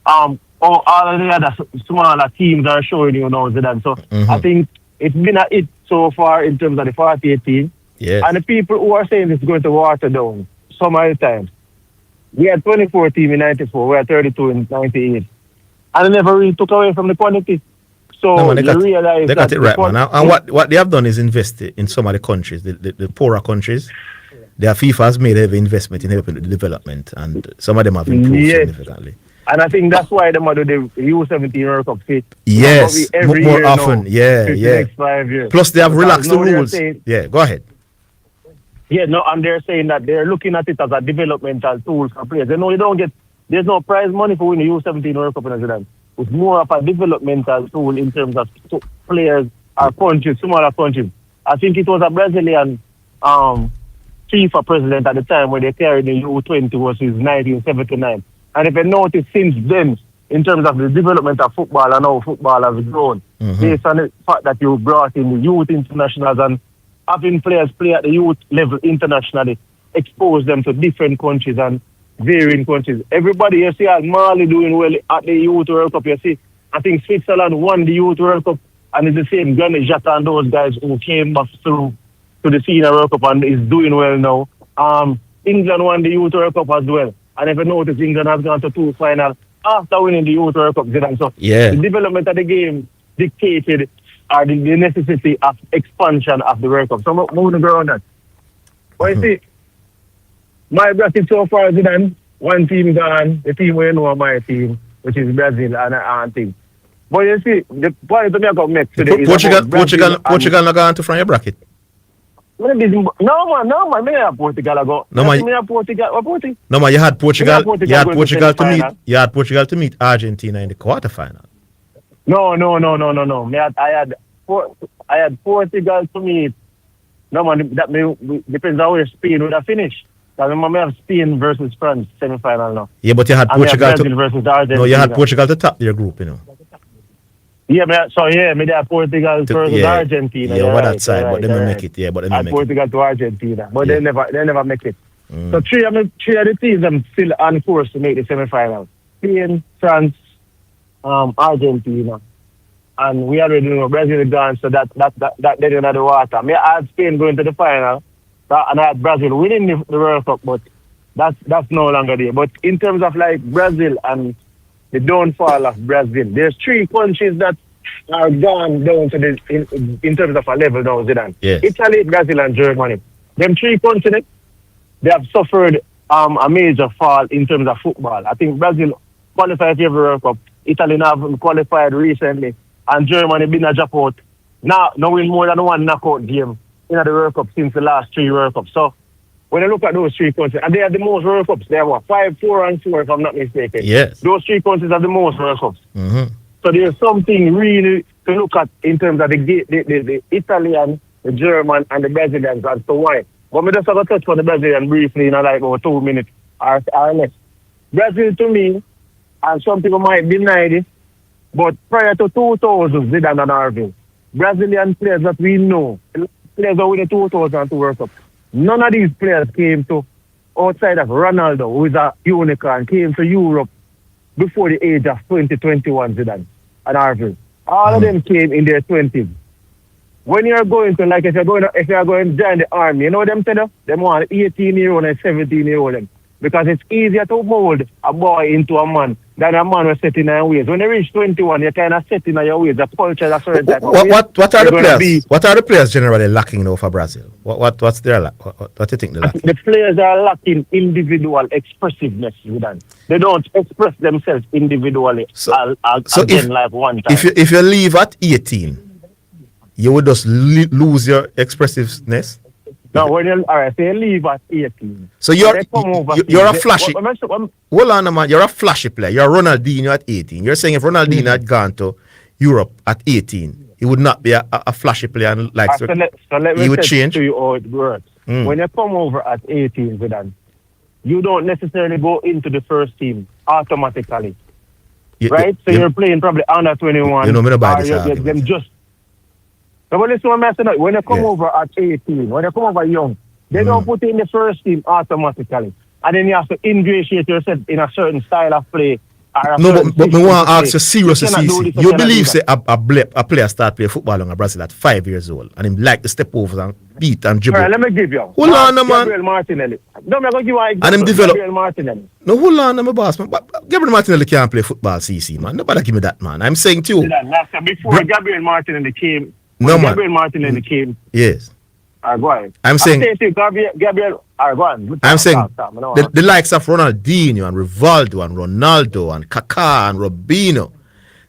of the other smaller teams are showing you now, Zidane. So I think it's been a hit so far in terms of the 48 team. Yes. And the people who are saying it's going to water down some of the times. We had 24 teams in 94, we had 32 in 98. And they never really took away from the quantity. So no, man, they got it right, man. And what they have done is invest in some of the countries, the poorer countries. Their FIFA has made heavy investment in helping the development, and some of them have improved significantly. And I think that's why they do the U17 World Cup fit. Yes, more often. Now, yeah. Next 5 years. Plus, they have relaxed the rules. Yeah, go ahead. Yeah, no, and they're saying that they're looking at it as a developmental tool for players. They know you don't get, there's no prize money for winning U17 World Cup in Zidane. It's more of a developmental tool in terms of players or countries, smaller countries. I think it was a Brazilian FIFA president at the time when they carried the U20 was in 1979. And if you notice since then, in terms of the development of football and how football has grown, based on the fact that you brought in the youth internationals and having players play at the youth level internationally, expose them to different countries and varying countries. Everybody, you see, Mali doing well at the Youth World Cup. You see, I think Switzerland won the Youth World Cup, and it's the same Granit Xhaka and those guys who came back through to the Senior World Cup and is doing well now. England won the Youth World Cup as well. And if you notice, England has gone to 2 finals after winning the Youth World Cup. Zidane. So the development of the game dictated or the necessity of expansion of the World Cup. So I'm moving around that. But you see, my bracket so far, Zidane, one team gone, the team we know my team, which is Brazil and I think. But you see, the point to me I got mixed today Portugal not gone to from your bracket. No man, me have Portugal I go. No man, me have Portugal. No man, you had Portugal. You had going to Portugal to meet. semi-final. You had Portugal to meet Argentina in the quarterfinal. No. I had Portugal to meet. No man, that depends on where Spain would have finished. Because remember, I have Spain versus France semi-final now. Yeah, but you had And Portugal Brazil versus Argentina. No, you had Portugal to top your group, you know. Yeah, me have Portugal versus Argentina. Yeah, over right, that side, right, but they right. make it. Yeah, but they And make it. Portugal to Argentina, but they never make it. So three of the teams I'm still on course to make the semi-final. Spain, France, Argentina, and we already know Brazil gone, so that dead in the water. I had Spain going to the final, and I had Brazil winning the World Cup, but that's no longer there. But in terms of like Brazil and the downfall of Brazil, there's 3 countries that are gone down to the in terms of a level now, Zidane. Yes. Italy, Brazil, and Germany. Them 3 countries, they have suffered a major fall in terms of football. I think Brazil qualified for every World Cup. Italy have qualified recently, and Germany been a dropout. Now win more than 1 knockout game in the World Cup since the last 3 World Cups. So when I look at those 3 countries, and they have the most World Cups, they have 5, 4, and 4, if I'm not mistaken. Yes. Those 3 countries have the most World Cups. Mm-hmm. So there's something really to look at in terms of the Italian, the German, and the Brazilians as to why. But me just have a touch on the Brazilian briefly in like about 2 minutes or less. Brazil to me, and some people might deny this, but prior to 2000, Zidane and Orville, Brazilian players that we know, players that win the 2002 World Cup, none of these players came to, outside of Ronaldo, who is a unicorn, came to Europe before the age of 2021, Zidane and Orville. All of them came in their 20s. When you're going to, like, if you're going to join the army, you know what them say? Them want 18-year-old and 17-year-old them. Because it's easier to mold a boy into a man than a man was set in their ways. When they reach 21, you're kind of set in your ways. The culture is a certain type of ways. What are the players? What are the players generally lacking now for Brazil? What's their what do you think they're lacking? The players are lacking individual expressiveness, Zidane. They don't express themselves individually again like one time. If you leave at 18, you would just lose your expressiveness. No, when you leave at 18. So you're a flashy. Hold on, man. You're a flashy player. You're Ronaldinho at 18. You're saying if Ronaldinho had gone to Europe at 18, he would not be a flashy player and like so let me he would change. To you how it works. When you come over at 18, Zidane, you don't necessarily go into the first team automatically, right? So you're playing probably under 21. You know me about this. Them just. No, but listen what I'm saying. When you come over at 18, when you come over young, they don't put you in the first team automatically. And then you have to ingratiate yourself in a certain style of play. No, but me want to ask you seriously, you believe say a player start play football in Brazil at 5 years old and him like to step over and beat and dribble? All right, let me give you. Hold on, man. Gabriel Martinelli. No, I'm going to give you an example. And him develop. Gabriel Martinelli. No, hold on, my boss, man. But Gabriel Martinelli can't play football, CC, man. Nobody give me that, man. I'm saying to you. Before Gabriel Martinelli came, no, man. Gabriel Martinelli came. Yes. Go ahead. I'm saying Gabriel. Go on. I'm saying the likes of Ronaldinho and Rivaldo and Ronaldo and Kaká and Robinho,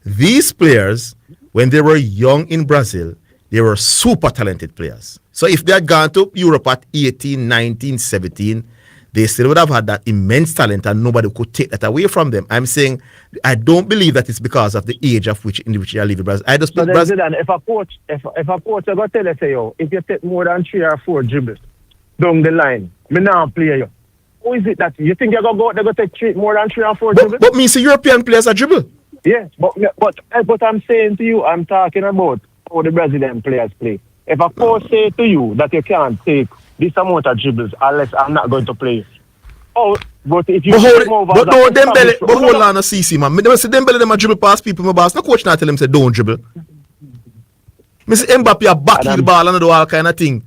these players, when they were young in Brazil, they were super talented players. So if they had gone to Europe at 18, 19, 17, they still would have had that immense talent and nobody could take that away from them. I'm saying I don't believe that it's because of the age of which in which you live in Brazil. I just Brazil. If a coach, I got to tell you, say, if you take more than 3 or 4 dribbles down the line. Me now play you. Who is it that you think you're going to go out there to take more than 3 or 4 dribbles? But me see European players are dribble. Yes, but I'm saying to you, I'm talking about how the Brazilian players play. If a coach say to you that you can't take this amount of dribbles unless I'm not going to play. Oh, but if you hold on a CC, man. Me say Dembele them a dribble past people, my boss. No coach not tell him say don't dribble. Me say Mbappe a back the ball and do all kind of thing.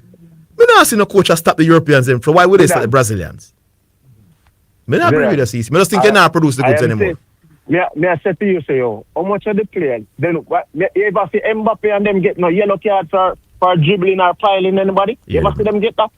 Me not see no coach a stop the Europeans them. Why would they stop the Brazilians? Me not agree with the CC. Me just think they not produce the goods anymore. Me I say to you, say, how much of the players? Then you ever see Mbappe and them get no yellow card for dribbling or piling anybody? You ever see them get that?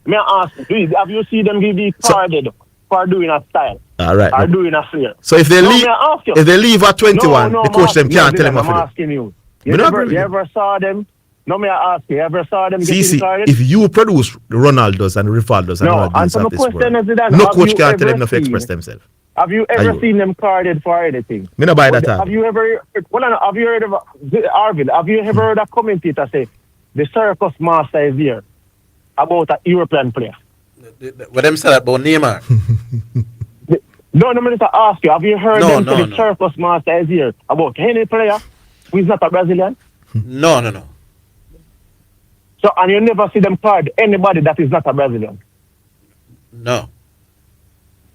Me ask, have you seen them be carded for doing a style? All right. Or doing a flair? So if they leave at 21, the coach them can't tell them what to do. I'm asking you. You ever saw them? No, me I ask you, ever saw them getting carded? If you produce Ronaldos and Rivaldos and Ronaldinhos of this world, no coach can't tell them not to express themselves. Have you ever seen them carded for anything? Me not buy that. Have you ever heard of Orville? Have you ever heard a commentator say the circus master is here about a European player? What them said about Neymar? No, me just ask you. Have you heard them say the circus master is here about any player who is not a Brazilian? No. So, and you never see them card anybody that is not a Brazilian? No.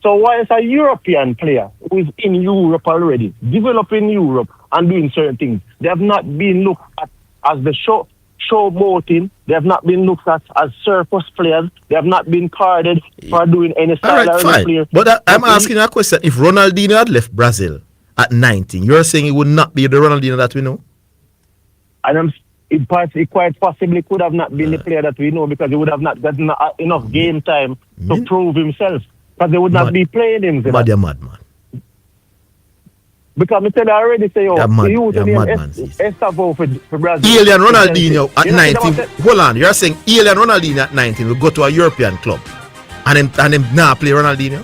So why is a European player who is in Europe already, developing Europe and doing certain things, they have not been looked at as the showboating, they have not been looked at as circus players, they have not been carded for doing any style or any player. But I'm asking you a question. If Ronaldinho had left Brazil at 19, you're saying he would not be the Ronaldinho that we know? And it quite possibly could have not been the player that we know because he would have not gotten enough game time to prove himself. Because they would not be playing him. You're mad, man. Because I tell you already, say, Estavo for Brazil. Alien Ronaldinho at 19. Hold on, you're saying Alien Ronaldinho at 19 will go to a European club and him now play Ronaldinho?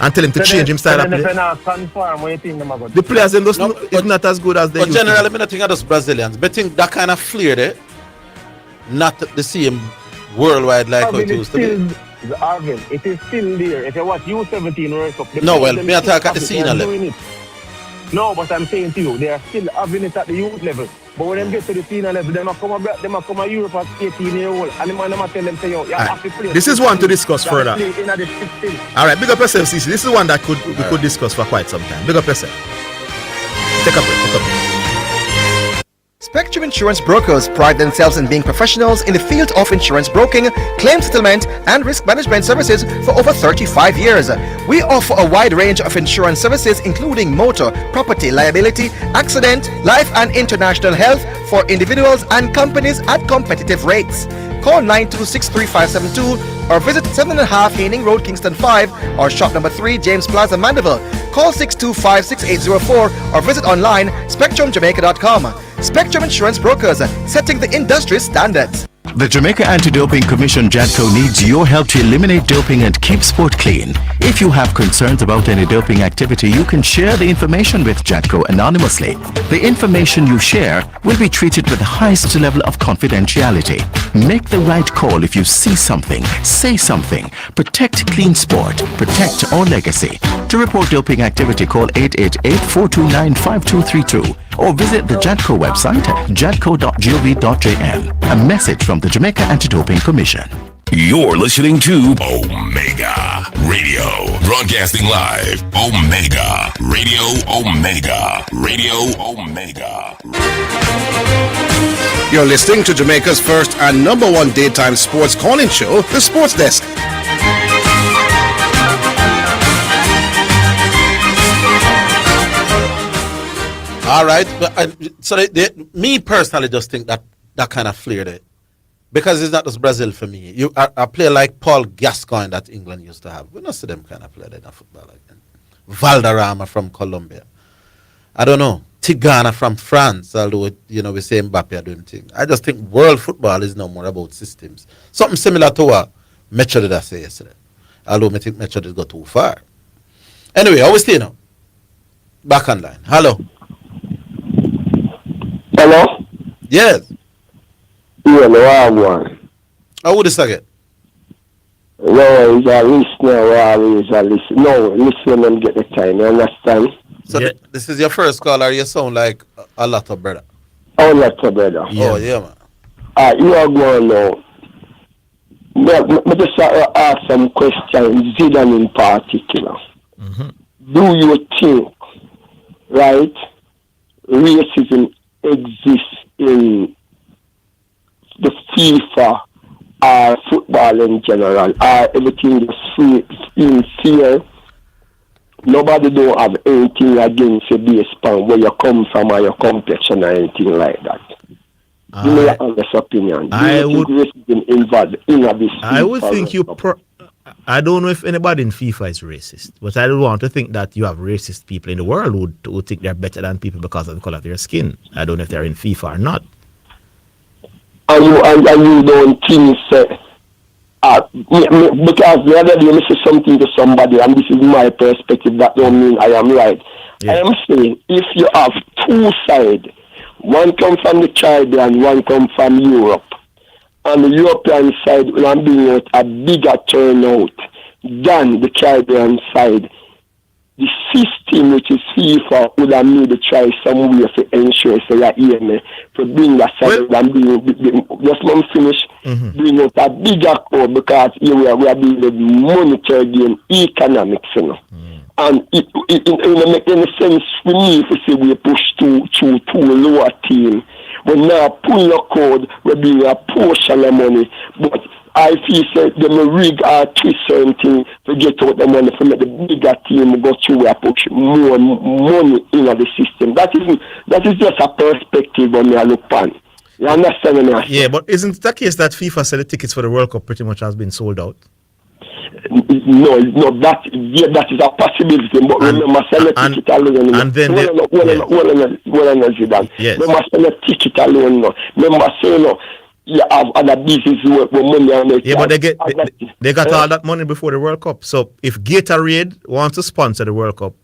And tell him to change his style of play? The players them just is not as good as they used to. But generally, I be. think of those Brazilians. But think that kind of flair there, not the same worldwide like how it used to be. Orville, it is still there. If you watch U17 World Cup, me attack at the senior level. No, but I'm saying to you, they are still having it at the youth level. But when they get to the senior level, they must come to Europe at 18-year-old. And the man must tell them, say, yo, you have to play. This is one to discuss further. All right, big up yourself, CC. This is one that we could discuss for quite some time. Big up yourself. Take a break. Spectrum Insurance Brokers pride themselves in being professionals in the field of insurance broking, claim settlement, and risk management services for over 35 years. We offer a wide range of insurance services including motor, property, liability, accident, life and international health for individuals and companies at competitive rates. Call 926-3572 or visit 7.5 Haining Road, Kingston 5 or shop number 3 James Plaza, Mandeville. Call 625-6804 or visit online spectrumjamaica.com. Spectrum Insurance Brokers, setting the industry standards. The Jamaica Anti-Doping Commission JADCO needs your help to eliminate doping and keep sport clean. If you have concerns about any doping activity, you can share the information with JADCO anonymously. The information you share will be treated with the highest level of confidentiality. Make the right call if you see something, say something. Protect clean sport. Protect our legacy. To report doping activity, call 888-429-5232 or visit the JADCO website, jadco.gov.jm. A message from the Jamaica Anti-Doping Commission. You're listening to Omega Radio, broadcasting live. Omega Radio, Omega Radio, Omega. You're listening to Jamaica's first and number one daytime sports calling show, The Sports Desk. All right, but me personally just think that kind of flair there, because it's not just Brazil for me. A player like Paul Gascoigne that England used to have, we don't see them kind of player in football like that. Valderrama from Colombia, I don't know, Tigana from France, although we say Mbappe are doing things. I just think world football is no more about systems. Something similar to what Metro did I say yesterday, although I think Metro did go too far. Anyway, how we stay now? Back online. Hello. Hello? Yes. Yeah, no, I have one. How would this again? No, he's a listener, always a listener. No, listen and get the time, you understand? So this is your first call, or you sound like a lot of brother? Oh, lot of brother. Oh, yeah, man. You are going now. Me just ask some questions, Zidane in particular. Do you think, right, racism exists in the FIFA or football in general? Or everything is free in fear? Nobody don't have anything against a based on where you come from or your complexion or anything like that. Give me your honest opinion. I would racism involved in this. I would think I don't know if anybody in FIFA is racist, but I don't want to think that you have racist people in the world who think they're better than people because of the color of their skin. I don't know if they're in FIFA or not. And you don't think because the other day I said something to somebody, and this is my perspective, that don't mean I am right. I am saying if you have two sides, one come from the Caribbean, one come from Europe, and the European side will bring out a bigger turnout than the Caribbean side, the system, which is FIFA, would have made to try some way to ensure, so you hear me, to bring that side and just let me finish, bring out a bigger crowd, because here we are doing the monetary game, economics, you know. And it don't make any sense for me if we say we push to a lower team. We now pull your code, we bring a portion of money, but I feel say they may rig or twist certain thing to get out the money to make the bigger team go through and push more money into the system. That is just a perspective on me I look upon. You understand me? Yeah, but isn't it the case that FIFA said the tickets for the World Cup pretty much has been sold out? No, that is a possibility. But remember, sell a ticket alone. And then Zidane. Yes. Remember, sell a ticket alone. No. Remember, say no. You have other business where money are making. Yeah, but they got all that money before the World Cup. So if Gatorade wants to sponsor the World Cup,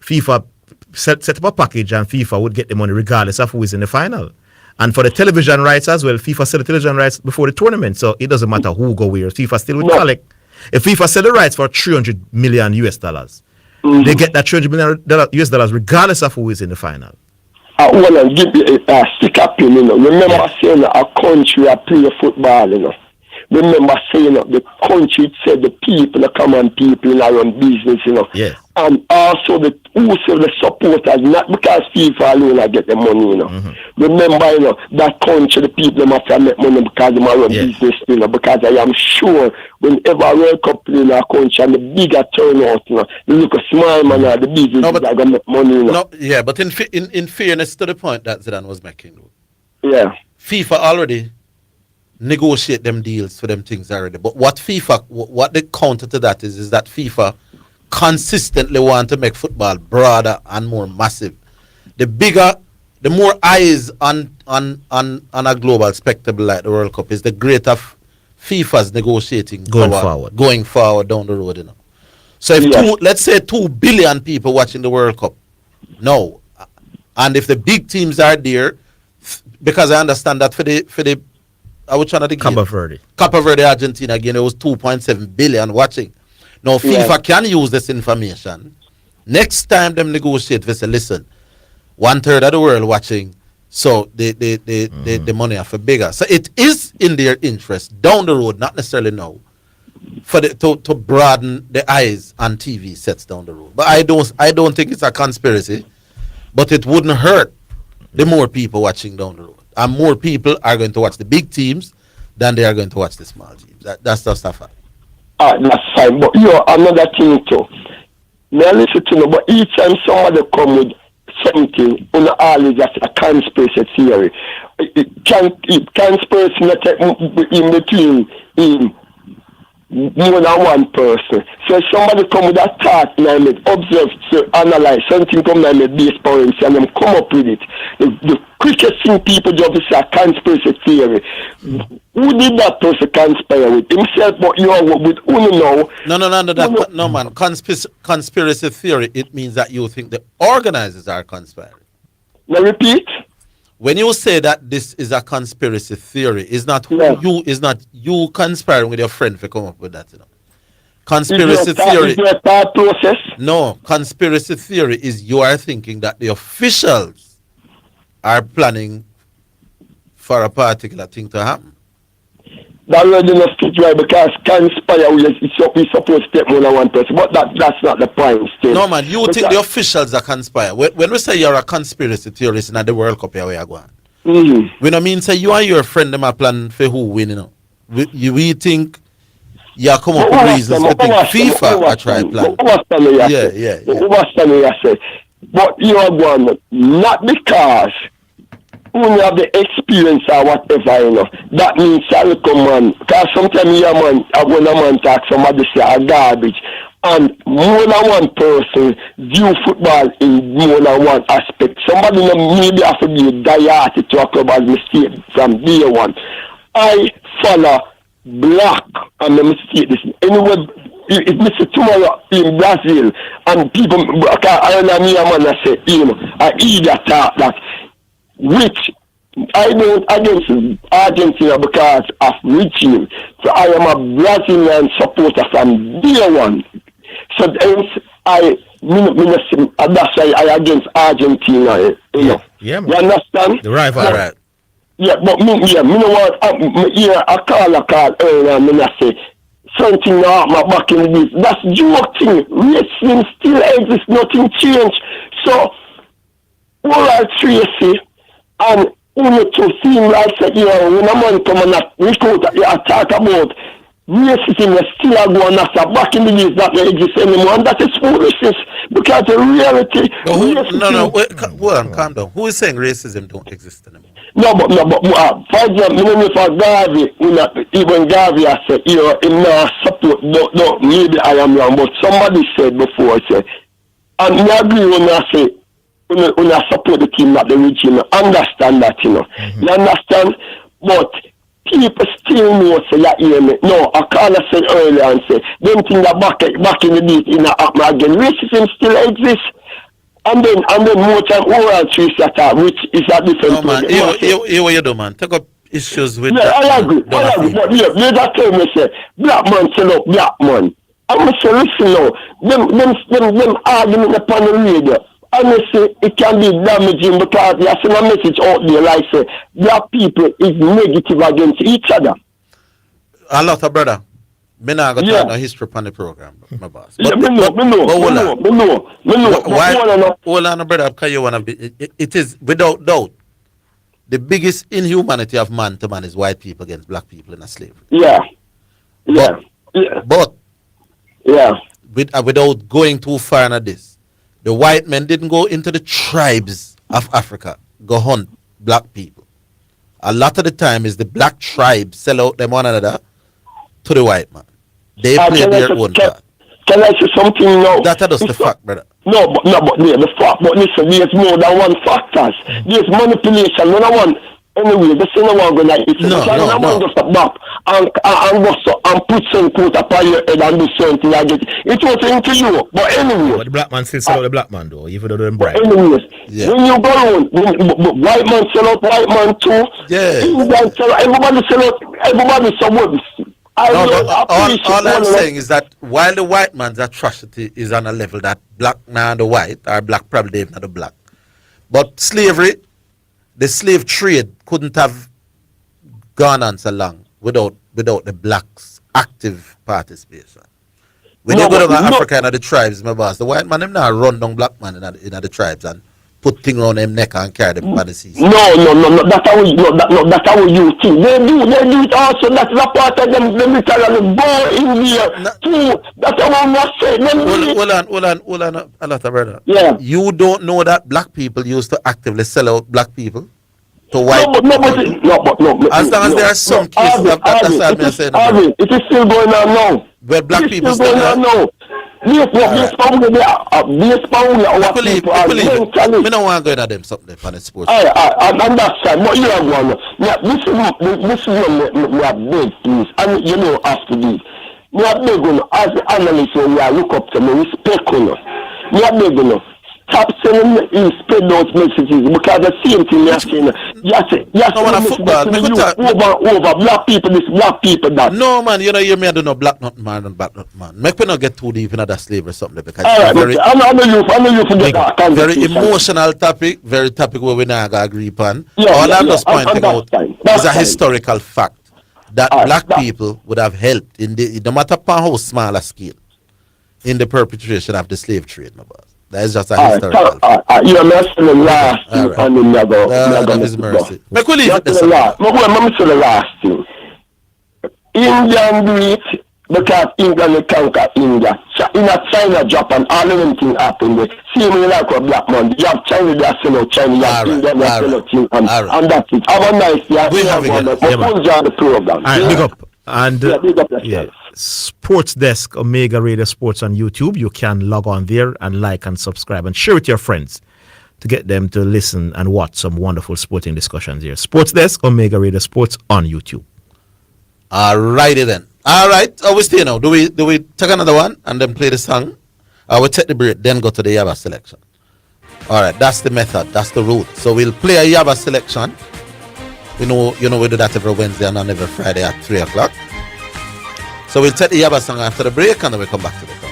FIFA set up a package and FIFA would get the money regardless of who is in the final. And for the television rights as well, FIFA sell the television rights before the tournament. So it doesn't matter who go where. FIFA still would collect. If FIFA sell the rights for $300 million US, they get that $300 million US regardless of who is in the final. I want to give you a stick up, you know. Remember saying a country a play football, you know. Remember saying the country said the people, the common people in our own business, you know. Yes. And also the supporters, not because FIFA alone I get the money, you know. Remember, you know, that country, the people must have make money because of my own business, you know, because I am sure whenever a World Cup in our country and the bigger turnout, you know, you look a small man the business are going to make money, you know. No, yeah, but in fairness to the point that Zidane was making, yeah, FIFA already negotiate them deals for them things already. But what the counter to that is that FIFA consistently want to make football broader and more massive. The more eyes on a global spectacle like the World Cup is, the greater FIFA's negotiating power going forward down the road, you know. So if let's say 2 billion people watching the World Cup, no, and if the big teams are there, because I understand that for the I was trying to think Cape Verde, Argentina again, it was 2.7 billion watching. Now FIFA can use this information. Next time them negotiate, they say, listen, 1/3 of the world watching, so the money are for bigger. So it is in their interest down the road, not necessarily now, for to broaden the eyes on TV sets down the road. But I don't think it's a conspiracy, but it wouldn't hurt the more people watching down the road. And more people are going to watch the big teams than they are going to watch the small teams. That's just a fact. That's fine. But another thing too. Now listen to me, but each time somebody come with something, always just a conspiracy theory. Conspiracy not in between more than one person. So if somebody come with a thought and I may observe, so analyze something come and I base points and them come up with it. The quickest thing people just say a conspiracy theory. Who did that person conspire with? Himself, but you are with who know? No, man. Conspiracy theory, it means that you think the organizers are conspiring. Now repeat. When you say that this is a conspiracy theory, is not you conspiring with your friend to come up with that, you know. Conspiracy theory. Is there a thought process? No, conspiracy theory is you are thinking that the officials are planning for a particular thing to happen. That really not fit right because conspire we supposed to take more than one person, but that's not the point still. No man, you think the officials are conspire. When we say you're a conspiracy theorist in the World Cup here where you're going. We don't mean say you and your friend them are planning for who win, you know. We think you come up with reasons to think FIFA are trying plan. Yeah. But you are going not because when you have the experience or whatever, you know, that means I'll come on. Because sometimes you man, when a man talk, somebody say a garbage. And more than one person view football in more than one aspect. Somebody maybe have to be diet to a club as mistake from day one. I follow black and the mistake this. Anyway, if Mr. Tomorrow in Brazil and people, I know me a man I say, you know, I either talk that which I don't against Argentina because of regime. So I am a Brazilian supporter from day one. So that's why I against Argentina. You know. Yeah, you understand? The rival, right? Yeah, but me know what I call earlier and I say something out my back in this. That's joke thing. Racism still exists, nothing changed. So oral Tracy and only to seem like you know, when a man come and recruit talk about racism is still going on back in the days that don't exist anymore, and that is foolishness because the reality. Calm down. Who is saying racism don't exist anymore? No, but for example, for Garvey, even Garvey I said, you know, in support, no, maybe I am wrong, but somebody said before, say, and I agree when I say, when I support the team, not the regime, understand that, you know. You understand? But people still know, say, you hear me. No, I call I said earlier and say, them thing that back in the beat, in the happen again. Racism still exists. And then more time oral trees attack, which is a different man. Here what you do, man. Take up issues with I agree. But they just tell me, say, black man sell up black man. I'm going to say, listen now, them argument upon the radio, honestly, it can be damaging because there's a message out there like say, black people is negative against each other. A lot of brother. Me not going to talk no history upon the program, my boss. But, me know. Hold on, brother, because you want to be. It is, without doubt, the biggest inhumanity of man to man is white people against black people in a slavery. But without going too far into this, the white men didn't go into the tribes of Africa, go hunt black people. A lot of the time is the black tribes sell out them one another to the white man. They play their own part. Can I say something now? That is the fact, brother. No, but the fact. But listen, there's more than one factors. There's manipulation. No one. Anyway, this is no one gonna eat. No one just a bop and put some coat upon your head and do something like it. It was into you. But anyway. But the black man still sell out the black man though, even though they're bright. Anyways, when you go on, white man sell out white man too. Everybody sell out everybody somewhere. All I'm saying is that while the white man's atrocity is on a level that black man the white, or black probably even not the black. But slavery, the slave trade couldn't have gone on so long without the blacks' active participation. When you go to Africa and the tribes, my boss, the white man them now run down black man in the tribes and put things on them neck and carry them by the seas. No. That's how you think. They do it also. That's a part of them literally born in here too. That's how I must say. Hold on, a lot of brother. Yeah. You don't know that black people used to actively sell out black people to white people. No. As long as there are some cases of that, that's all I'm saying. It is still going on now. Where black people still going on now. This pound our people are mentally. We don't want to go into them something on the sports. I understand, but you are one. Yeah, this is what we are big, please. And you know, after this, we are big, as the analyst, when we are look up to me, respect, we are big, stop sending him spread those messages because the same thing you're saying. Over black people, this black people that. No man, you know me I do no black not man and black not man. Make me not get too deep into that slavery or something because right, very, I know you forget that. Very emotional topic, very topic where we not gonna agree upon. All I'm just pointing out is a historical fact that black people would have helped in the no matter how small a scale in the perpetration of the slave trade, my boss. That is just a historical fact. You're messing the last thing and then never. That is mercy. Make we leave it this. Let me say the last thing. Indian do it because England will conquer India. In a China, Japan, all of them things happen there. See me like a black man. You have China, they sell out China. You have India, they sell out things. And that's it. Have a nice day. We have the program. All right, big up. And big up Sports Desk Omega Radio Sports on YouTube. You can log on there and like and subscribe and share with your friends to get them to listen and watch some wonderful sporting discussions here. Sports Desk Omega Radio Sports on YouTube. All righty then. All right. How we stay now? Do we take another one and then play the song? Or we take the break, then go to the Yaba selection? All right. That's the method. That's the route. So we'll play a Yaba selection. You know we do that every Wednesday and every Friday at 3 o'clock. So we'll take the Yaba song after the break and then we'll come back to the call.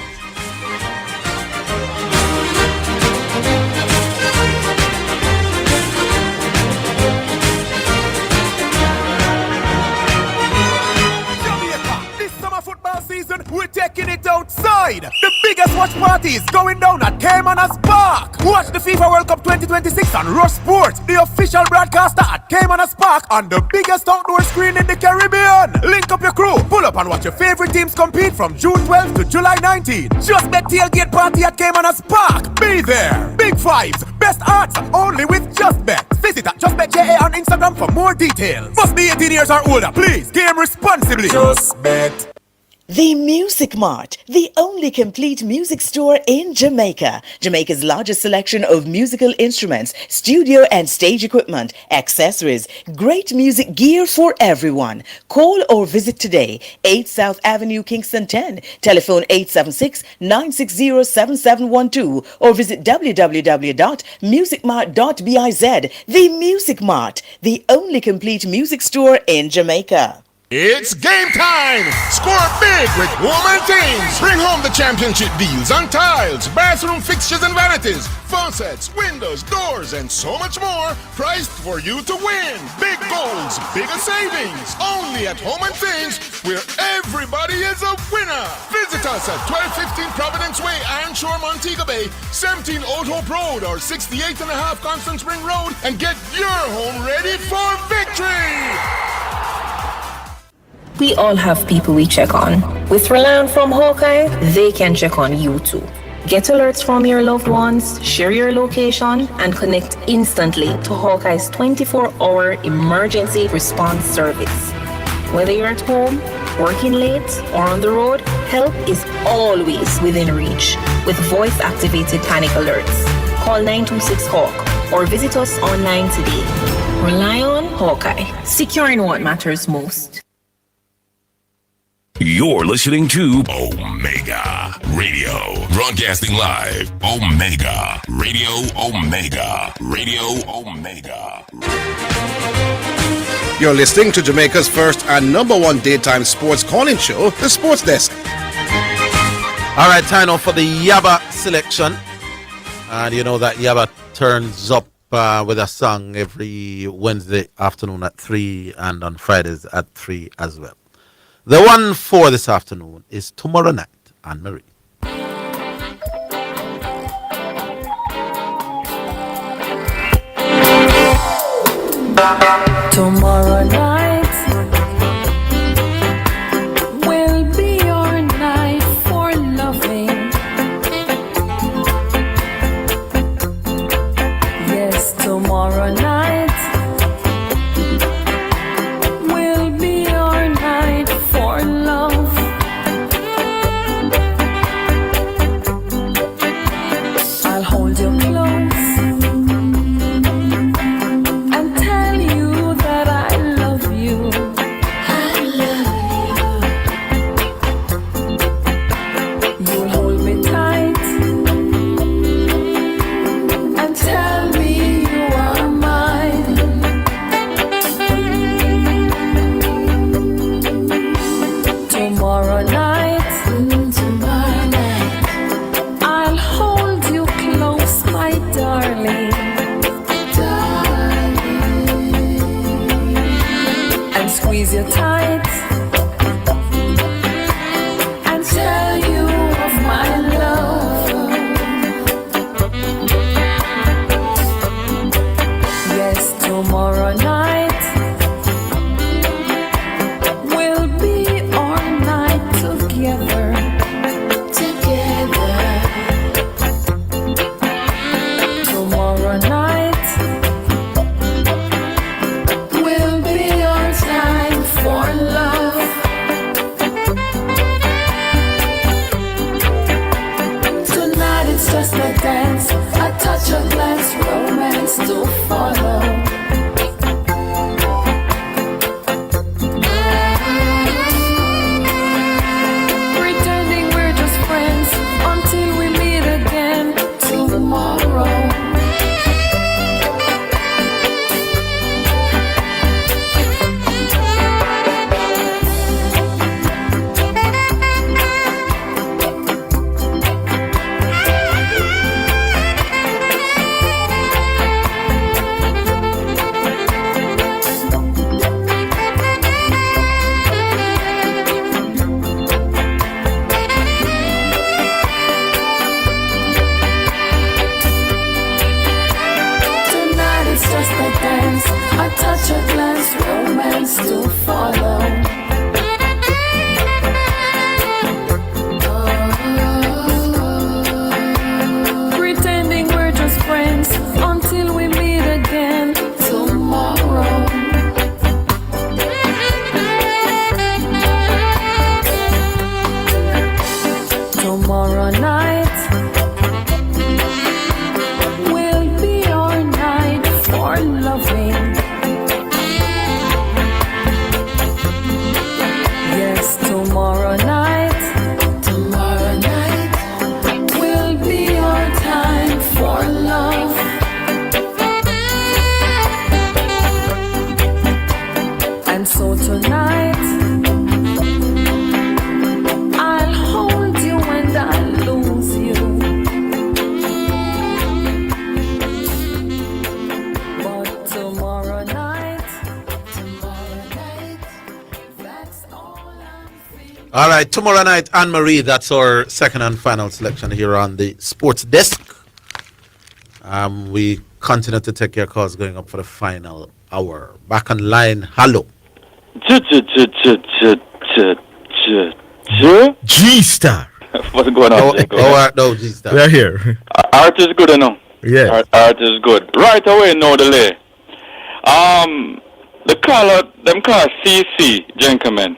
We're taking it outside. The biggest watch party is going down at Caymanas Park. Watch the FIFA World Cup 2026 on Rush Sports, the official broadcaster at Caymanas Park on the biggest outdoor screen in the Caribbean. Link up your crew, pull up and watch your favorite teams compete from June 12th to July 19th. Just bet tailgate party at Caymanas Park. Be there. Big fives, best odds, only with Just Bet. Visit at Just Bet JA on Instagram for more details. Must be 18 years or older. Please game responsibly. Just Bet. The Music Mart, the only complete music store in Jamaica. Jamaica's largest selection of musical instruments, studio and stage equipment, accessories, great music gear for everyone. Call or visit today. 8 South Avenue, Kingston 10. Telephone 876-960-7712 or visit www.musicmart.biz. The Music Mart, the only complete music store in Jamaica. It's game time! Score big with Woman Things. Bring home the championship deals on tiles, bathroom fixtures and vanities, faucets, windows, doors, and so much more. Priced for you to win. Big goals, bigger savings. Only at Home and Things, where everybody is a winner. Visit us at 1215 Providence Way, Ironshore, Montego Bay, 17 Old Hope Road, or 68.5 Constant Spring Road, and get your home ready for victory! We all have people we check on. With Rely from Hawkeye, they can check on you too. Get alerts from your loved ones, share your location, and connect instantly to Hawkeye's 24-hour emergency response service. Whether you're at home, working late, or on the road, help is always within reach with voice-activated panic alerts. Call 926-HAWK or visit us online today. Rely on Hawkeye, securing what matters most. You're listening to Omega Radio. Broadcasting live. Omega Radio. Omega Radio. Omega. You're listening to Jamaica's first and number one daytime sports calling show, The Sports Desk. All right, time now for the Yaba selection. And you know that Yaba turns up with a song every Wednesday afternoon at 3 and on Fridays at 3 as well. The one for this afternoon is Tomorrow Night, Anne-Marie. Tomorrow night will be your night for loving. Yes, tomorrow night will be your night for love. I'll hold you close and tell you squeeze you tight and tell you of my love. Yes, tomorrow night will be our night together. Tomorrow night will be our time for love. Tonight it's just a dance, a touch of glance, romance to follow. Pretending we're just friends until we meet again tomorrow. Tonight it's just a dance, a touch, a glance, romance to follow. Pretending we're just friends until we meet again tomorrow. Tomorrow night will be our night for loving. Yes, tomorrow night will be our time for love. And so tonight I'll hold you and I'll lose you. But tomorrow night, that's all I'm feeling. All right, tomorrow night, Anne Marie. That's our second and final selection here on the sports desk. We continue to take your calls going up for the final hour. Back on line, hello. G-Star. What's going on, Jacob? No, G-Star. We're here. Art is good enough. Yeah. Art is good. Right away, no delay. The caller, them call CC, gentlemen.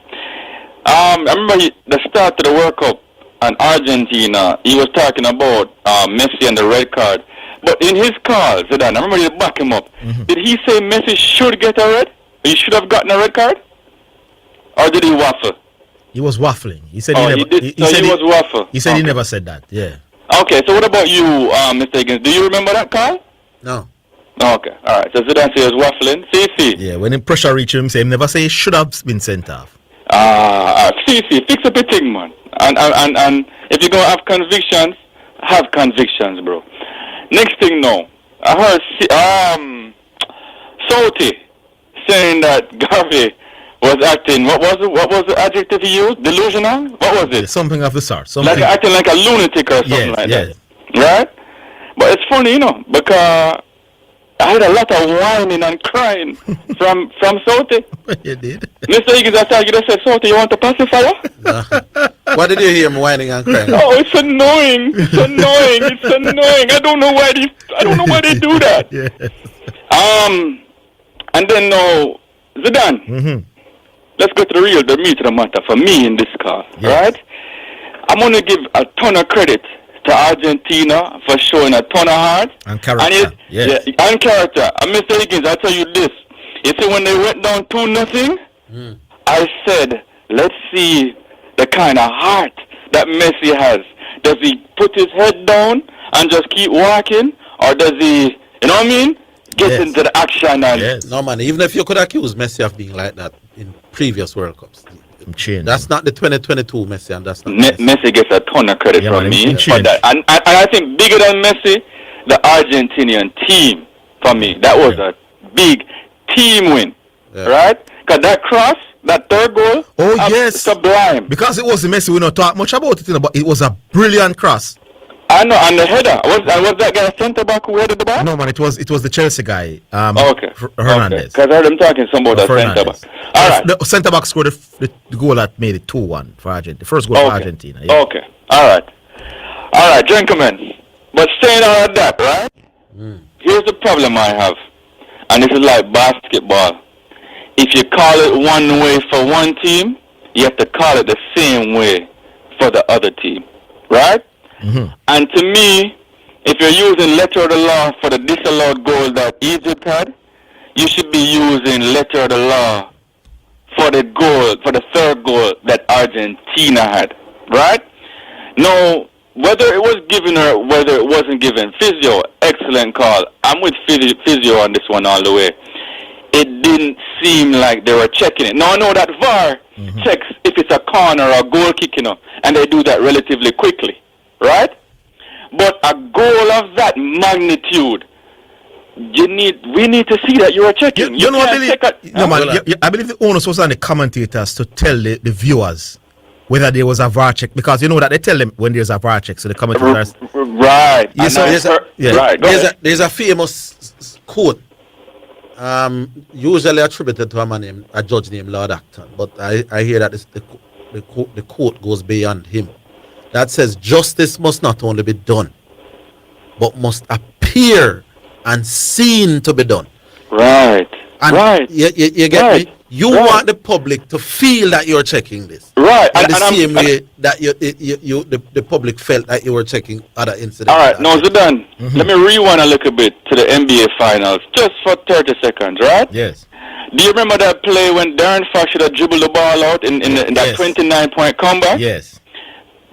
I remember the start of the World Cup and Argentina, he was talking about Messi and the red card. But in his call, Zidane, I remember you back him up. Did he say Messi should get a red? He should have gotten a red card? Or did he waffle? He was waffling. He said Oh, he never. he did- he so said he was waffle. He said he Okay. never said that. Yeah. Okay, so what about you, Mr. Higgins? Do you remember that call? No. Okay, all right. So Zidane says waffling. CC. Yeah. When the pressure reached him, say him never say he should have been sent off. CC, fix up your thing, man. And if you're going to have convictions, bro. Next thing now, I heard Sauti saying that Garvey was acting, what was the adjective he used? Delusional? What was it? Something of the sort. Something. Like acting like a lunatic or something like that. Right? But it's funny, you know, because I had a lot of whining and crying from Sauti. You did. Mr. Higgins, I thought you just said, Sauti, you want a pacifier? What did you hear him whining and crying? Oh, it's annoying. It's annoying. It's annoying. I don't know why they do that. And then now, Zidane. Let's go to the meat of the matter for me in this call, right? I'm gonna give a ton of credit to Argentina for showing a ton of heart and character. And character. And Mr. Higgins, I tell you this. You see, when they went down 2-0, I said, let's see the kind of heart that Messi has. Does he put his head down and just keep walking, or does he, you know what I mean, get into the action? And No, man. Even if you could accuse Messi of being like that in previous World Cups, that's not the 2022 Messi, and that's not Messi gets a ton of credit from me for that. And I think bigger than Messi, the Argentinian team, for me, that was a big team win, right? Because that cross That third goal. Oh yes, sublime. Because it wasn't Messi. We don't talk much about it, but it was a brilliant cross. I know, and the header was that guy centre back who headed the ball? No man, it was the Chelsea guy. Okay. Hernandez. Because I heard him talking some about that centre back. All right. The centre back scored the goal that made it 2-1 for Argentina. The first goal for Argentina. Yeah. Okay. All right, gentlemen. But saying all of that, right? Here's the problem I have, and this is like basketball. If you call it one way for one team, you have to call it the same way for the other team, right? And to me, if you're using letter of the law for the disallowed goal that Egypt had, you should be using letter of the law for the third goal that Argentina had, right? Now, whether it was given or whether it wasn't given, Physio, excellent call. I'm with Physio on this one all the way. It didn't seem like they were checking it. Now, I know that VAR checks if it's a corner or a goal kick, and they do that relatively quickly, right? But a goal of that magnitude, we need to see that you are checking. I believe the onus was on the commentators to tell the viewers whether there was a VAR check, because you know that they tell them when there's a VAR check, so the commentators. Right. There's a famous quote, usually attributed to a judge named Lord Acton, but I hear that the quote goes beyond him. That says justice must not only be done, but must appear and seen to be done. Right. And you get me? You want the public to feel that you're checking this. Right. In the same way that the public felt that you were checking other incidents. All right. Now, Zidane, let me rewind a little bit to the NBA Finals, just for 30 seconds, right? Yes. Do you remember that play when Darren Fox should have dribbled the ball out in that 29-point comeback? Yes.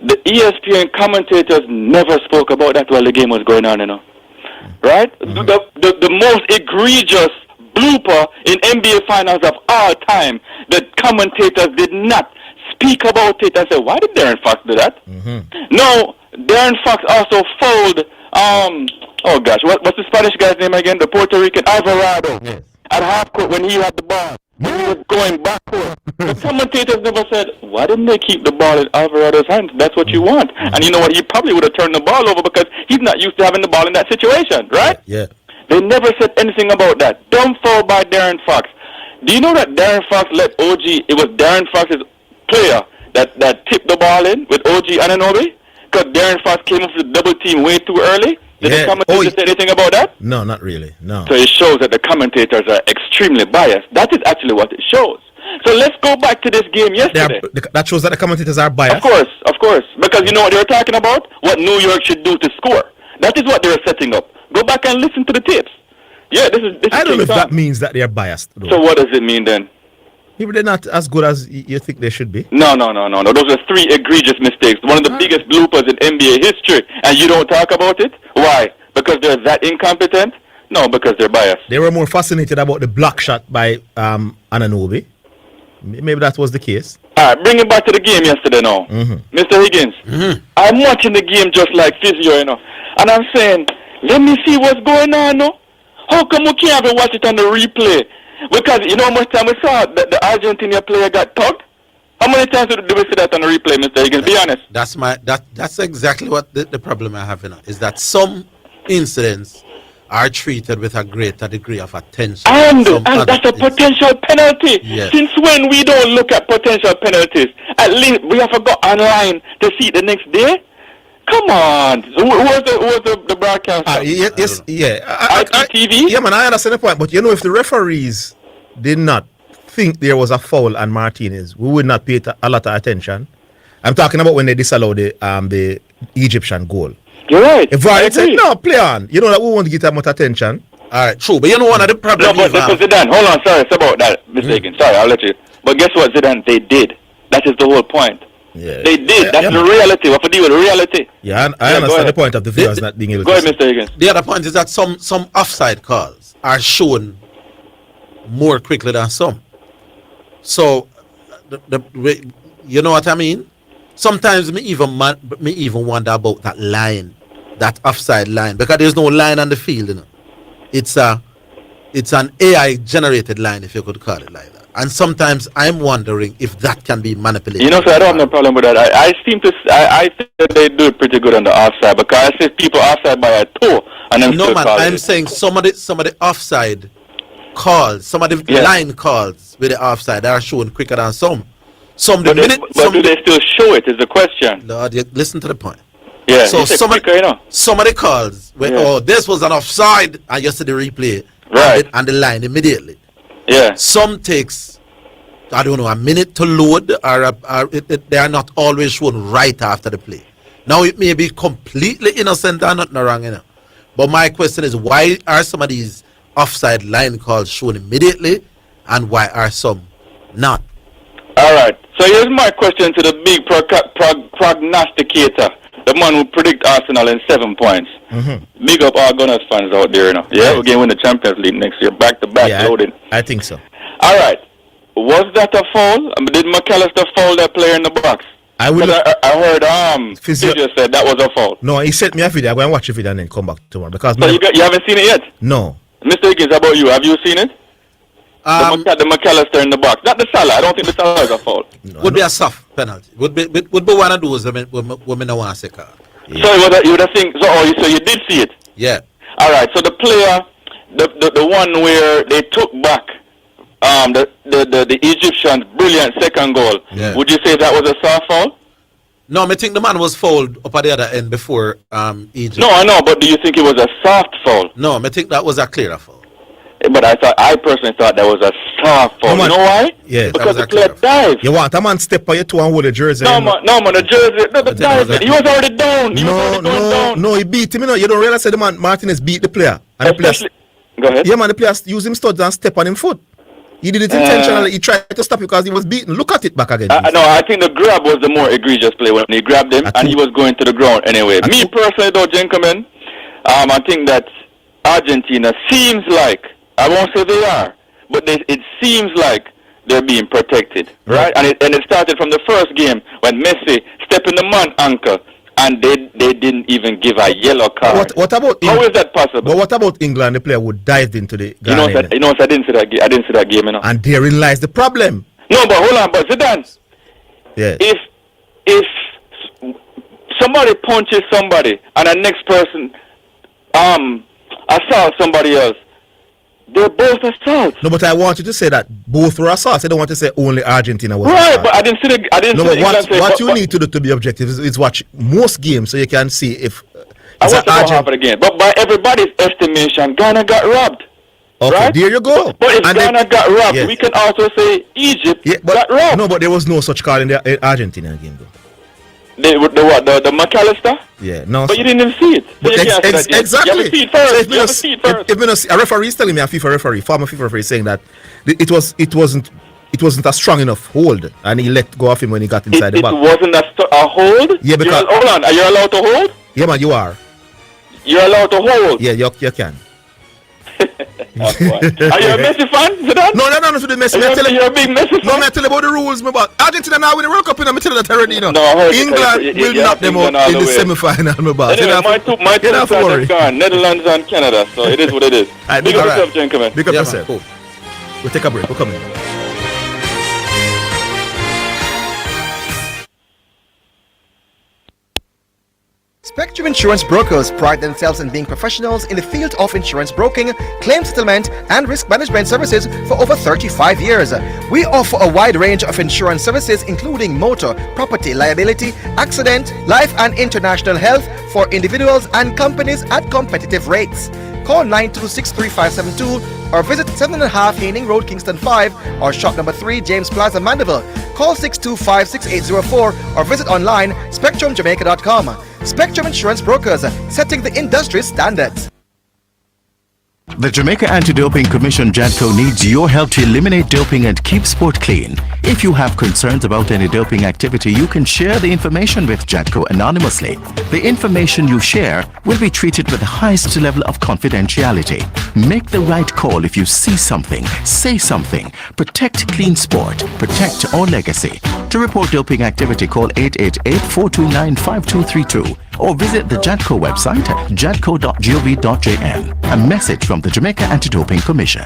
The ESPN commentators never spoke about that while the game was going on, right? The most egregious blooper in NBA Finals of all time, the commentators did not speak about it and say, why did Darren Fox do that? No, Darren Fox also fouled, what's the Spanish guy's name again? The Puerto Rican Alvarado at half court when he had the ball. When he was going backward. The commentators never said, why didn't they keep the ball in Alvarado's hands? That's what you want. And you know what? He probably would have turned the ball over because he's not used to having the ball in that situation, right? Yeah. They never said anything about that. Dumb foul by Darren Fox. Do you know that Darren Fox let OG, it was Darren Fox's player that tipped the ball in with OG Anunoby? Because Darren Fox came up with the double team way too early? Did the commentators say anything about that? No, not really. No. So it shows that the commentators are extremely biased. That is actually what it shows. So let's go back to this game yesterday. That shows that the commentators are biased? Of course. Because you know what they were talking about? What New York should do to score. That is what they were setting up. Go back and listen to the tapes. Yeah, this is I don't know if that means that they're biased, though. So what does it mean then? Maybe they're not as good as you think they should be. No. Those are three egregious mistakes. One of the biggest bloopers in NBA history. And you don't talk about it? Why? Because they're that incompetent? No, because they're biased. They were more fascinated about the block shot by Anunoby. Maybe that was the case. All right, bring it back to the game yesterday now. Mr. Higgins, I'm watching the game just like Physio, and I'm saying, let me see what's going on, no? How come we can't even watch it on the replay? Because you know how much time we saw that the Argentina player got tugged? How many times do we see that on the replay, Mr. Higgins? Be honest. That's exactly what the problem I have, is that some incidents are treated with a greater degree of attention. And that's a potential penalty. Yes. Since when we don't look at potential penalties? At least we have to go online to see it the next day? Come on. Who was the broadcaster? IPTV? Yeah, man, I understand the point. But if the referees did not think there was a foul on Martinez, we would not pay a lot of attention. I'm talking about when they disallowed the Egyptian goal. You're right. If VAR said, no, play on. You know that we won't get that much attention. All right, true. But you know one of the problems. No, but Zidane, hold on. Sorry, it's about that. Mistaken. Sorry, I'll let you. But guess what, Zidane? They did. That is the whole point. Yeah. They did. That's the reality. What to do with the reality? Yeah, I understand the point of the viewers not being able to. Go ahead, Mr. Higgins. The other point is that some offside calls are shown more quickly than some. So, you know what I mean? Sometimes me even wonder about that line, that offside line, because there's no line on the field. It's an AI generated line, if you could call it like that. And sometimes I'm wondering if that can be manipulated. You know, so I don't have no problem with that. I think that they do it pretty good on the offside, because I see people offside by a toe, and then No man, I'm saying some of the offside calls, some of the line calls with the offside are shown quicker than some. Some the minute, but do they still show it? Is the question. Lord, listen to the point. Yeah. So some of the calls where Yeah. this was an offside, and you see the replay, right, and the line immediately. Yeah. Some takes, I don't know, a minute to load, or they are not always shown right after the play. Now it may be completely innocent and nothing wrong, you know. But my question is, why are some of these offside line calls shown immediately, and why are some not? All right. So here's my question to the big prognosticator, the man who predict Arsenal in 7 points. Mm-hmm. Big up all Gunners fans out there, you know. Yeah, we're going to win the Champions League next year, back to back loading. I think so. All right. Was that a foul? Did McAllister foul that player in the box? I heard Physio said that was a foul. No, he sent me a video. I'm going to watch the video and then come back tomorrow. Because So you haven't seen it yet? No. Mr. Higgins, how about you? Have you seen it? The McAllister in the box. Not the Salah. I don't think the Salah is a foul. Would be a soft penalty. Would be one of those women don't want to say card. So you would have think. So you did see it. Yeah. All right. So the player, the one where they took back the Egyptians' brilliant second goal. Yeah. Would you say that was a soft foul? No, I think the man was fouled up at the other end before Egypt. No, I know, but do you think it was a soft foul? No, I think that was a clear foul. But I personally thought that was a soft foul. You know why? Yeah. Because the player dived. You want a man step on your toe and hold the jersey? No, man, the jersey, the dive. He was already down. No, he beat him. You know, you don't realize that the man Martinez beat the player. And the player, go ahead. Yeah, man, the player used him studs and step on him foot. He did it intentionally. He tried to stop it because he was beaten. Look at it back again. No, I think the grab was the more egregious play when he grabbed him and he was going to the ground anyway. Me personally, though, gentlemen, I think that Argentina seems like, I won't say they are, but it seems like they're being protected, right? And it started from the first game when Messi stepped in the man ankle and they didn't even give a yellow card. What about How is that possible? But what about England? The player who dived into the You know, I didn't see that. I didn't see that game, you know. And therein lies the problem. No, but hold on, but Zidane. Yeah. If somebody punches somebody and the next person assaults somebody else, they're both assaults. No, but I want you to say that both were assaults. I don't want to say only Argentina was right, assault. but I didn't see the. I didn't No, see but the what you need to do to be objective is watch most games so you can see if. I watched about half of the game, but by everybody's estimation, Ghana got robbed. Okay, right? there you go. But if And Ghana got robbed, yes. we can also say Egypt but, got robbed. No, but there was no such call in the Argentina game, though. The McAllister? Yeah, no. But you didn't even see it. So But you can't say that yet. exactly. You have to see it first. If a referee is telling me, a former FIFA referee, saying that it wasn't a strong enough hold, and he let go of him when he got inside the It box. wasn't a hold? Yeah, because hold on. Are you allowed to hold? Yeah, man, you are. You're allowed to hold. Yeah, you can. Are you a Messi fan, Zidane? No, to the Messi. You're a big Messi fan? No, I tell you about the rules. About Argentina now win the World Cup, and I'm telling you that already. You know. No, I heard England will knock them out in the semi-final. Anyway, my two sides have gone, Netherlands and Canada, so it is what it is. Big up yourself, gentlemen. Big up yourself. Cool. We'll take a break. We're coming. Spectrum Insurance Brokers pride themselves in being professionals in the field of insurance broking, claim settlement, and risk management services for over 35 years. We offer a wide range of insurance services including motor, property, liability, accident, life and international health for individuals and companies at competitive rates. Call 926-3572 or visit 7.5 Haining Road, Kingston 5 or shop number 3 James Plaza, Mandeville. Call 625-6804 or visit online spectrumjamaica.com. Spectrum Insurance Brokers, setting the industry standards. The Jamaica Anti-Doping Commission JADCO needs your help to eliminate doping and keep sport clean. If you have concerns about any doping activity, you can share the information with JADCO anonymously. The information you share will be treated with the highest level of confidentiality. Make the right call if you see something, say something. Protect clean sport. Protect our legacy. To report doping activity, call 888-429-5232 or visit the JADCO website at jadco.gov.jm. A message from the Jamaica Anti-Doping Commission.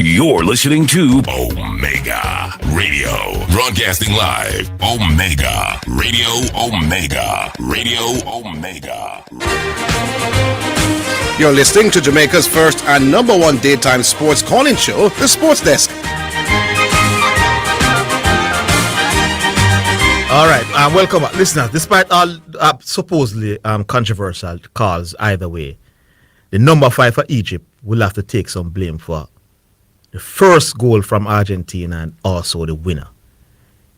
You're listening to Omega Radio. Broadcasting live. Omega Radio. Omega Radio. Omega. You're listening to Jamaica's first and number one daytime sports calling show, The Sports Desk. All right, welcome back. Listeners, despite all supposedly controversial calls either way, the number 5 for Egypt will have to take some blame for the first goal from Argentina and also the winner.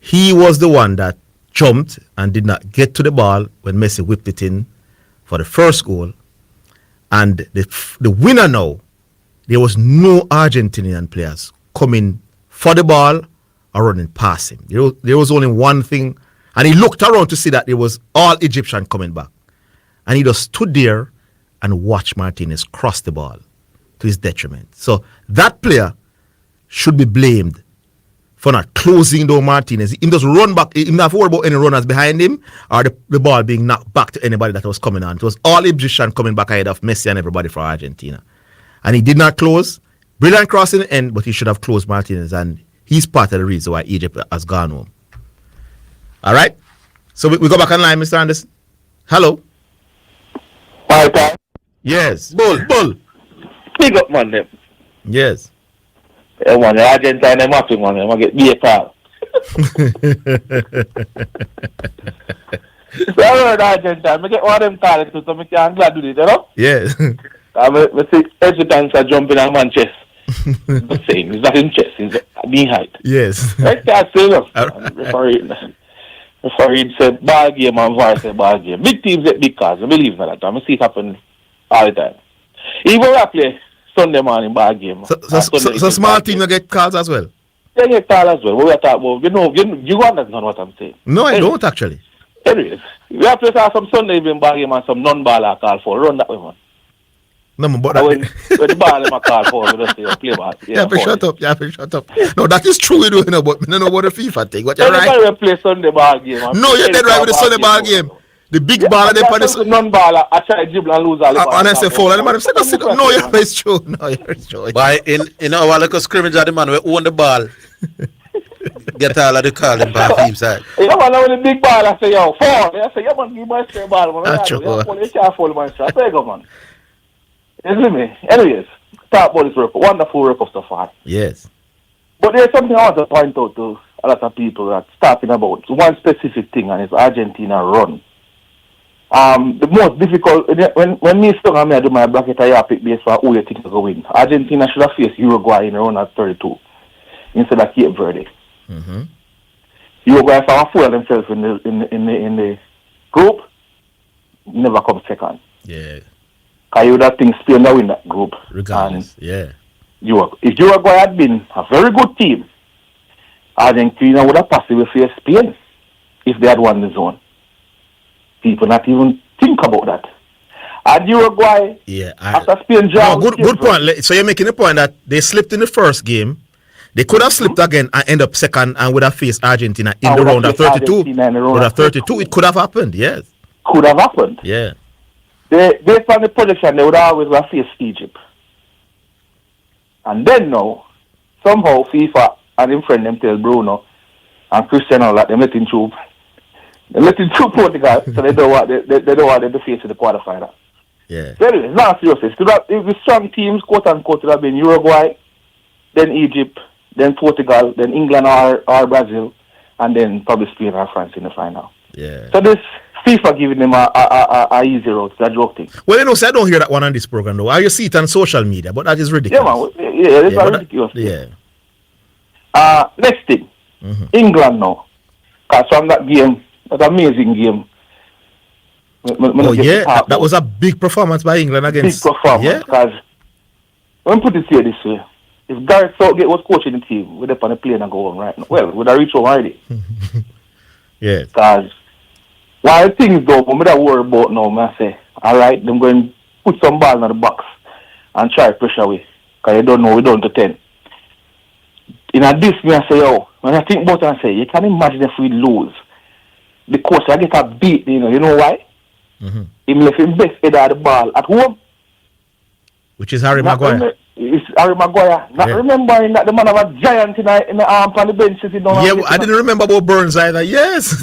He was the one that jumped and did not get to the ball when Messi whipped it in for the first goal. And the winner now, there was no Argentinian players coming for the ball or running past him. There was only one thing, and he looked around to see that there was all Egyptian coming back. And he just stood there and watched Martinez cross the ball to his detriment. So that player should be blamed for not closing down Martinez. He just run back. He didn't have to worry about any runners behind him or the ball being knocked back to anybody that was coming on. It was all Egyptian coming back ahead of Messi and everybody for Argentina. And he did not close. Brilliant cross in the end, but he should have closed Martinez. And he's part of the reason why Egypt has gone home. All right? So we go back online, Mr. Anderson. Hello. Hi, Yes. Bull. Big up, man, them. Yes. Yeah, man, the Argentine, them happy, man. Them get beer pal. So I heard Argentine. I get one of them calls too, so I can glad do it, you know? Yes. I see Egyptians are jumping on my chest. The same. It's not in chest, it's knee height. Yes. Right there, still. Referee said ball game and VAR said ball game. Big teams get big cards. I believe in that. I see it happen all the time. Even when I play Sunday morning ball game. So small team will get calls as well? They get calls as well. What we are talking about, you understand what I'm saying. No, I don't actually. Anyways, we have to have some Sunday evening ball game and some non-baller call for. Run that way, man. No, but when the ball in my call for, we just say play ball. Yeah, shut up. No, that is true, you know, but I don't know about the FIFA thing. But you're right. Everybody play Sunday ball game. No, you're dead right with the Sunday ball game. The big ball and the non-baller, I try to dribble and lose all the ball. And I say foul, and the man say, no, it's true. No, it's true. But in our little scrimmage at the man, we own the ball. Get all of the call in by team side. Yeah, man, when the big ball, I say, yo, fall. I say, yeah, man, give my straight ball, man. That's true. You can't fall, man. I beg you, man. You see me? Anyways, start ball is work. Wonderful work of so far. Yes. But there's something I want to point out to a lot of people that's talking about one specific thing, and it's Argentina run. The most difficult, when me still I do my bracket, I pick based for who you think is going to win. Argentina should have faced Uruguay in a run at 32 instead of Cape Verde. Mm-hmm. Uruguay found four of themselves in the group, never come second. Yeah. Because you would have think Spain will win that group. Regardless, yeah. If Uruguay had been a very good team, Argentina would have possibly faced Spain if they had won the zone. People not even think about that. And Uruguay, after Spain dropped... No, good point. So you're making the point that they slipped in the first game. They could have slipped again and end up second and would have faced Argentina in the round of 32. Round of 32, it could have happened, yes. Could have happened. Yeah. Based on the projection, they would always have faced Egypt. And then now, somehow FIFA and him friend them tell Bruno and Cristiano that they let him through. They let him through Portugal, so they don't want them to face in the quarterfinal. Yeah. So anyway, it's not serious. If the strong teams, quote unquote, would have been Uruguay, then Egypt, then Portugal, then England or Brazil, and then probably Spain or France in the final. Yeah. So this FIFA giving them a easy road, it's a joke thing. Well, you know, so I don't hear that one on this program though. I see it on social media, but that is ridiculous. Yeah, man. Yeah, it's ridiculous. Yeah. Next thing, England now. Because from that game, that amazing game. That was a big performance by England against. Big performance, because let me put it here this way. If Gareth Southgate was coaching the team, we'd up on the plane and go home right now. Well, we'd have reached home already. Yes. Because while things go, I'm not worried about now, I say, all right, I'm going to put some ball in the box and try pressure away. Because you don't know, we're down to 10. In this, me I say, when I think about it, I say, you can imagine if we lose. The coach, I get a beat, you know why? Mm-hmm. He left his best head of the ball at home. Which is Harry Maguire. It's Harry Maguire. Not remembering that the man have a giant in the arm on the bench sitting down. Yeah, I didn't remember about Burns either. Yes.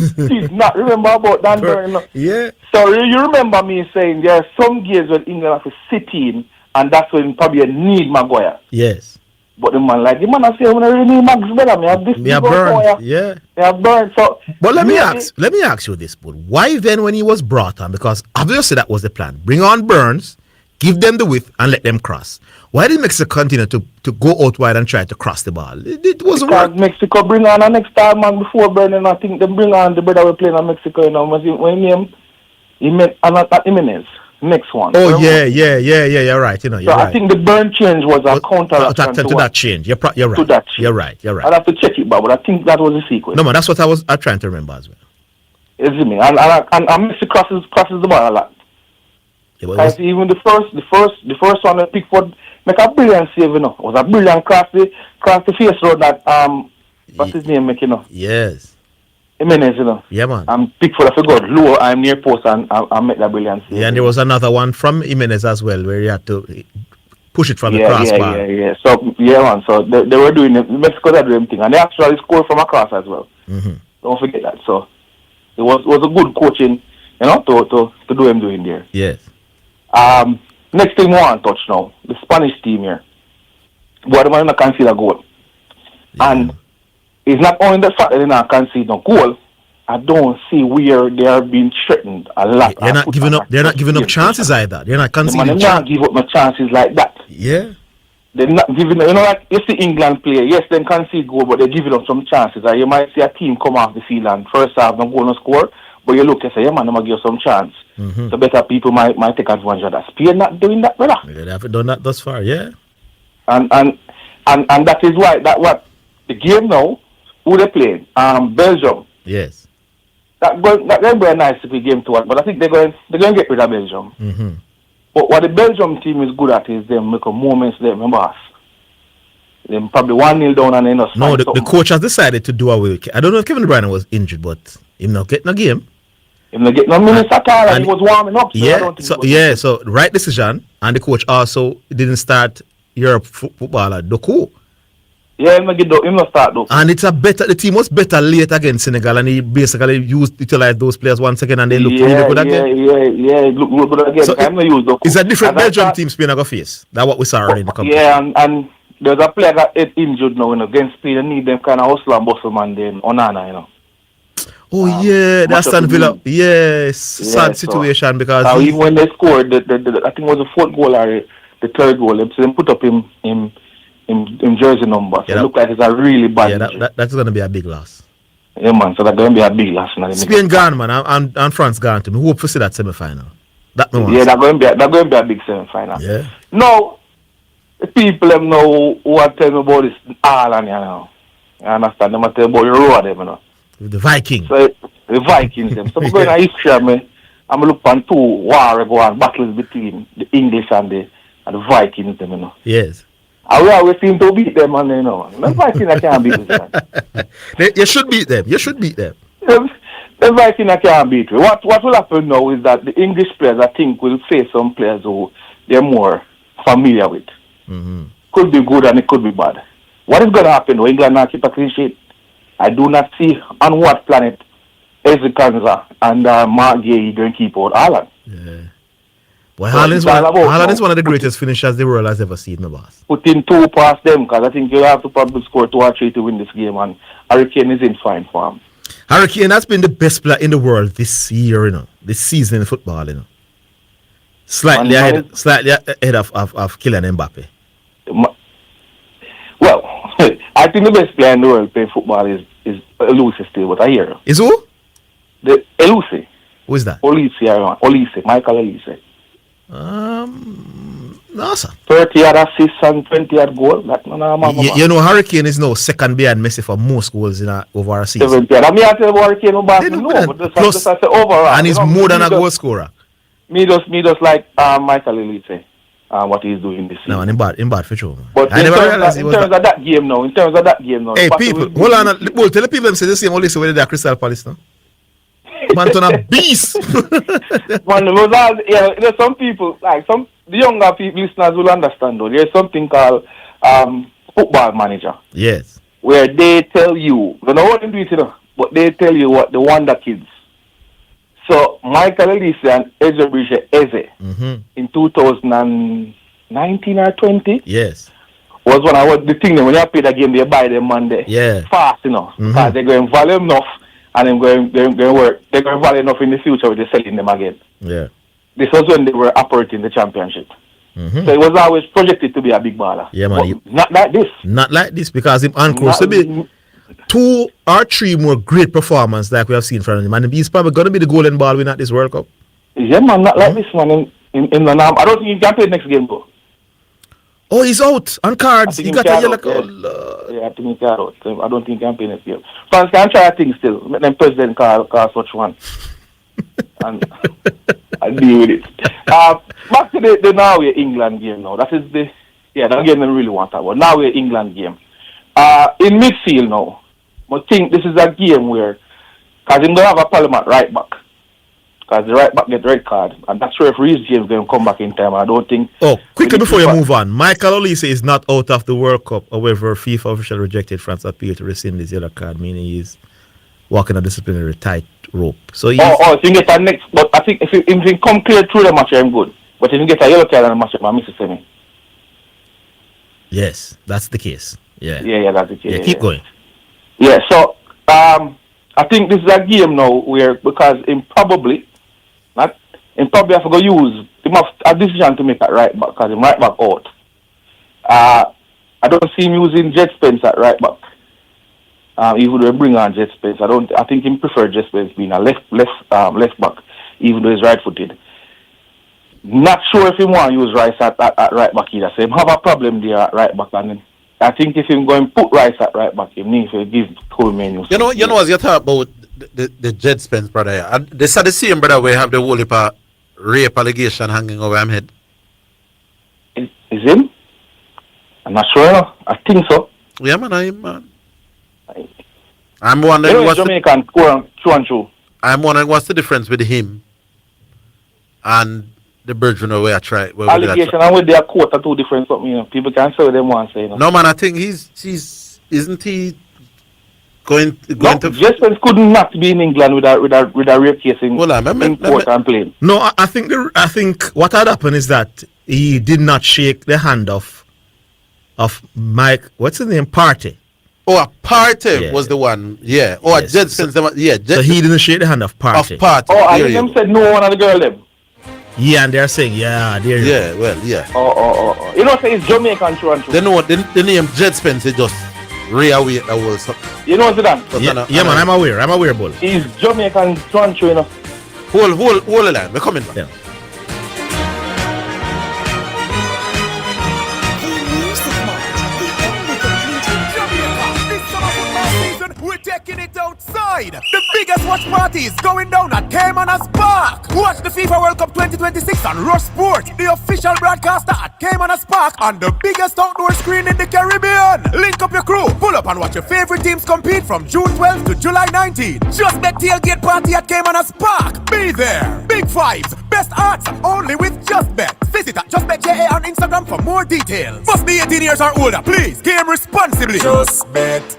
Not remember about Dan Burn. Yeah. So you remember me saying there are some games when England have to sit in, and that's when probably need Maguire. Yes. But the man I say I'm gonna really need Max better. Me have this. Me have Burns. Yeah. Me have Burns. So. But let me ask you this, but why then when he was brought on? Because obviously that was the plan. Bring on Burns, give them the width, and let them cross. Why did Mexico continue to go out wide and try to cross the ball? It wasn't because work. Mexico bring on a next time man before Burning. I think they bring on the brother we playing in Mexico. You know, when he met Jimenez. Next one. Oh yeah. You're right. You know, you're so right. I think the Burn change was a counter to that change. You're right. To that change. You're right. I'd have to check it, but I think that was the sequence. No man, that's what I'm trying to remember as well. You see me? And Mexico crosses the ball a lot. Yeah, even the first one that Pickford make a brilliant save, you know. It was a brilliant cross the face road that what's his name make, you know. Yes. Jimenez, you know. Yeah man. Pickford I forgot low, I'm near post and make that brilliant save. Yeah, and there was another one from Jimenez as well where he had to push it from the crossbar. Yeah. So man, so they were doing it. Mexico had doing thing and they actually scored from across as well. Mm-hmm. Don't forget that. So it was a good coaching, you know, to do him doing there. Yes. Next thing we want to touch now, the Spanish team here. But they not concede a goal. Yeah. And it's not only the fact that they not concede no goal, I don't see where they are being threatened a lot. They're not giving up chances either. They're not conceding. They not give up no chances like that. Yeah. They're not giving, you know, like you see England play, yes, they concede goal, but they're giving up some chances. You might see a team come off the field and first half, no goal, no score, but you look and say, yeah, man, I'm going to give you some chance. Mm-hmm. So better people might take advantage of that. Spain not doing that, brother. They haven't done that thus far, yeah. And that is why, what the game now, who they playing? Belgium. Yes. That going to be a nice game to watch, but I think they're going to get rid of Belgium. Mm-hmm. But what the Belgium team is good at is them make a moments them, remember us. Them probably 1-0 down and then no, the coach has decided to do away with. I don't know if Kevin De Bruyne was injured, but him not getting a game. Him not getting no minutes at all, and he was warming up. So right decision, and the coach also didn't start Europe football at Doku. Yeah, him not start though. And the team was better late against Senegal, and he basically utilized those players once again, and they looked really good again. Yeah, it looked good again. So I'm not used Doku. It's a different Belgium team Spain are going to face. That's what we saw already in the competition. Yeah, and there's a player that is injured now, you know, against Spain. They need them kind of hustle and bustle man then, Onana, you know. Oh yeah, that's Aston Villa. Yes, sad situation because even when they scored, I think it was the fourth goal or the third goal, they put up him jersey number. So it looked like it's a really bad. Yeah, that's going to be a big loss. Yeah, man. So that's going to be a big loss. Spain gone, man, and France gone to me. Hope to see that semi-final. That's going to be a big semi-final. Yeah. No, the people them know who are telling me about this Ireland, you know. You understand? They are telling about the road, them, you know. The Vikings. So the Vikings, them. So I'm going to history, I'm look on two war battles between the English and the Vikings, them, you know. Yes. I will always seem to beat them, and you know. The Vikings I can't beat them. You should beat them. The Vikings I can't beat them. What will happen now is that the English players, I think, will face some players who they're more familiar with. Mm-hmm. Could be good and it could be bad. What is going to happen? England now keep a clean sheet. I do not see on what planet Ezra Kanza and Mark Gay going to keep out Ireland. Yeah. Well, Haaland is one of the greatest finishers the world has ever seen, my boss. Put in 2 past them because I think you'll have to probably score 2 or 3 to win this game, and Harry Kane is in fine form. Harry Kane has been the best player in the world this year, you know, this season in football, you know. Slightly ahead of Kylian Mbappe. Well, I think the best player in the world playing football is Eluse still, but I hear him. Is who? The Eluse. Who is that? Olise, Michael Olise. No, sir. 30 odd assists and 20 odd goals. You know, Harry Kane is now second behind Messi for most goals in over a season. 70 odd. I mean, I tell you Harry Kane but just overall. And he's more than a goal scorer. Me just like Michael Olise. What he's doing this season. No, and in bad for sure. But in terms of that game now. Hey, people, hold on. Well, tell the people them say the same Olise when they're Crystal Palace now. Man, turn a beast. Man, there's some people, like some the younger people, listeners will understand though. There's something called football manager. Yes. Where they tell you, they don't know what to do it, you know, but they tell you what the wonder kids. So Michael Elise and Ezebrisha Eze in 2019 or 20. Yes. Was when I was the thing when you play the game, they buy them Monday. Yeah. Fast, you know. Because they're going to value enough and they're going to work. They're going to value enough in the future with selling them again. Yeah. This was when they were operating the championship. So it was always projected to be a big baller. Yeah, man. Not like this. Not like this because him on course to be 2 or 3 more great performances like we have seen from him. And he's probably going to be the golden ball winner at this World Cup. Yeah, man. Not like this one in the NAM. I don't think he can play next game though. Oh, he's out on cards. He got a yellow card. Yeah, I think he's out. I don't think he can play next game. France can try a thing still. Let them president call such one. And I'll deal with it. Back to the Norway England game now. That is the game I really want to talk about. Norway England game. In midfield now, I think this is a game where, because he's going to have a problem at right back. Because the right back get red card. And that's where if Reece James going to come back in time. I don't think. Oh, quickly before you move on. Michael Olise is not out of the World Cup. However, FIFA official rejected France's appeal to rescind his yellow card, meaning he's walking a disciplinary tightrope. So he's... if you get a next, but I think if you come clear through the match, I'm good. But if you get a yellow card in the match, I miss the semi. Yes, that's the case. Yeah. Yeah, that's the case. Yeah, keep going. Yeah, so I think this is a game now where because in probably have to go use a decision to make at right back because him right back out. I don't see him using Jet Spence at right back. Even though he bring on Jet Spence, I think he prefer Jet Spence being a left back, even though he's right footed. Not sure if he want to use Rice at right back either. So he have a problem there at right back, and then I think if him going put Rice at right back, he needs to give Coleman. You know, as you talk about the Jet Spence brother, and this are the same brother where have the whole heap of rape allegation hanging over him head. Is him? I'm not sure. No. I think so. Yeah, man. I'm wondering what's Jamaican true. I'm wondering what's the difference with him and the Virgin where I try. Allegation and with their quote are two different something. You know, people can say what they want to say. You know? No, man. I think he's isn't he going to? Jesper could not be in England with a rape case in court and playing. No, I think what had happened is that he did not shake the hand of Mike. What's his name? Partey. Oh, a Partey was the one. Yeah. Oh, yes. Jet Spence. Yeah. So he didn't shake the hand of Partey. Oh, I think them said no one of the girl them. Yeah, and they're saying, yeah, there you go. Well, yeah. Oh. You know, say it's Jamaican true and true. They know what the name Jet Spence is just reaway the whole stuff. You know Zidane? Yeah, man, I'm aware, bull. He's Jamaican true and true, you know. Hold the line, we're coming back. Yeah. We're taking it outside. The biggest watch party is going down at Cayman's Park. Watch the FIFA World Cup 2026 on Rush Sport, the official broadcaster at Cayman's Park on the biggest outdoor screen in the Caribbean. Link up your crew, pull up and watch your favorite teams compete from June 12th to July 19th. Just that tailgate party at Cayman's Park. Be there. Big vibes, best odds, only with Just Bet. Visit at JustBetJA on Instagram for more details. Must be 18 years or older. Please game responsibly. Just Bet.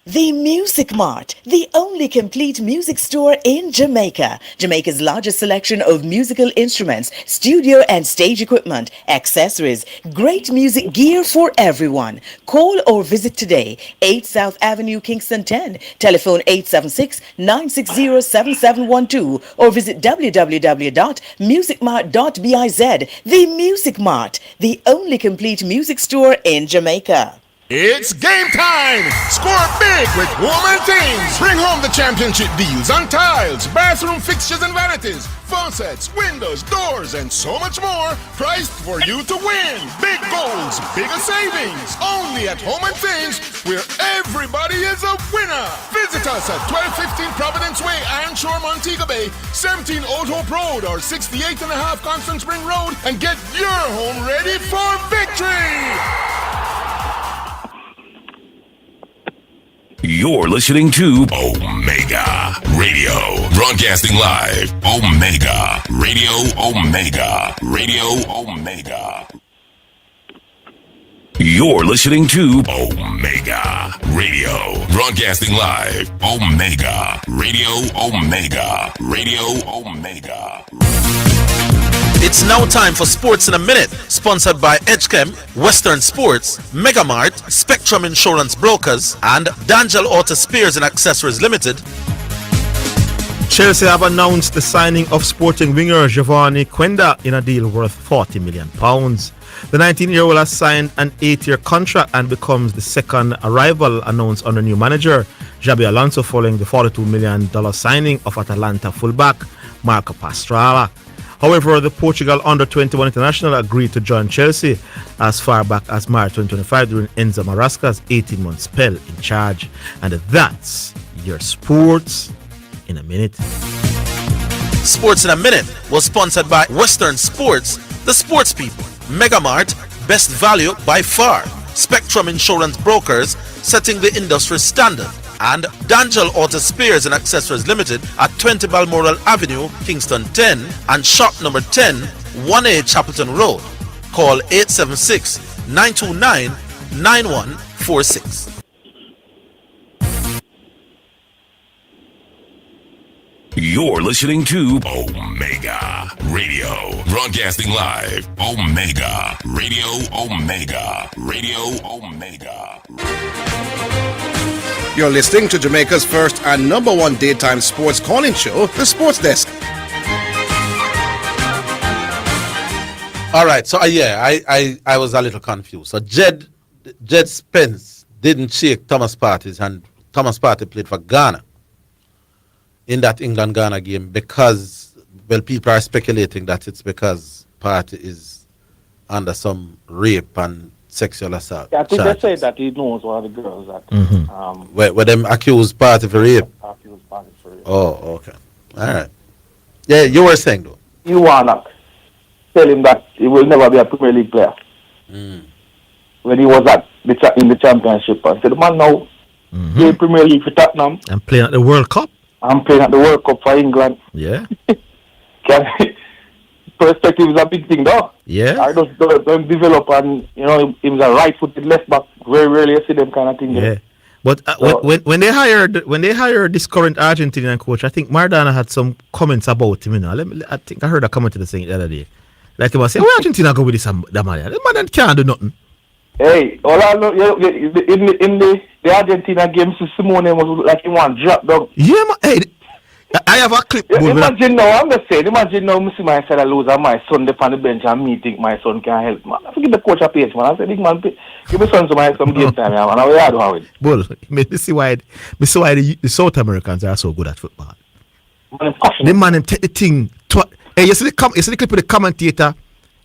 The Music Mart, the only complete music store in Jamaica. Jamaica's largest selection of musical instruments, studio and stage equipment, accessories, great music gear for everyone. Call or visit today. 8 South Avenue, Kingston 10. Telephone 876-960-7712 or visit www.musicmart.biz. The Music Mart, the only complete music store in Jamaica. It's game time! Score big with Woman Things! Bring home the championship deals on tiles, bathroom fixtures and vanities, faucets, windows, doors, and so much more, priced for you to win! Big goals, bigger savings, only at Home and Things, where everybody is a winner! Visit us at 1215 Providence Way, Iron Shore, Montego Bay, 17 Old Hope Road, or 68.5 Constant Spring Road, and get your home ready for victory! You're listening to Omega Radio. Broadcasting live. Omega Radio. Omega Radio. Omega. You're listening to Omega Radio. Broadcasting live. Omega Radio. Omega Radio. Omega. It's now time for Sports in a Minute, sponsored by Edgechem, Western Sports, Megamart, Spectrum Insurance Brokers, and D'Angelo Auto Spares and Accessories Limited. Chelsea have announced the signing of Sporting winger Giovanni Quenda in a deal worth £40 million. The 19-year-old has signed an 8-year contract and becomes the second arrival announced under new manager Xabi Alonso following the $42 million signing of Atalanta fullback Marco Pastrana. However, the Portugal under-21 international agreed to join Chelsea as far back as March 2025 during Enzo Maresca's 18-month spell in charge. And that's your Sports in a Minute. Sports in a Minute was sponsored by Western Sports, the sports people, Megamart, best value by far, Spectrum Insurance Brokers, setting the industry standard, and D'Angelo Auto Spares and Accessories Limited at 20 Balmoral Avenue, Kingston 10, and shop number 10, 1A Chapelton Road. Call 876-929-9146. You're listening to Omega Radio. Broadcasting live. Omega Radio. Omega Radio. Omega. You're listening to Jamaica's first and number one daytime sports calling show, The Sports Desk. All right, so I was a little confused. So Jed Spence didn't shake Thomas Partey's hand. Thomas Partey played for Ghana in that England-Ghana game because, well, people are speculating that it's because Partey is under some rape and sexual assault. Yeah, I think they say that he knows one of the girls that where them accused Partey for rape. Accused Partey for rape. Oh, okay. All right. Yeah, you were saying though. You wanna tell him that he will never be a Premier League player. When he was in the championship, I said, man, now play Premier League for Tottenham. And playing at the World Cup. I'm playing at the World Cup for England. Yeah. Perspective is a big thing, though. Yeah. I just don't develop, and he was a right-footed left back. Very rarely you see them kind of thing. Yeah. But when they hired this current Argentinian coach, I think Maradona had some comments about him. I think I heard a comment to the thing the other day. Like he was saying, "Where Argentina go with this man? The man can't do nothing." Hey, all I know, in the Argentina game, Simone was like he want drop dog. Yeah, man. Hey, I have a clip. Imagine now, I'm just saying, imagine now, I see my son lose and my son on the bench and me think my son can help, man. I forget the coach a pace, man. I said, man, give me some game time, man. I will do it. Bull, me see why the South Americans are so good at football. The man take the thing. Hey, you see the clip of the commentator?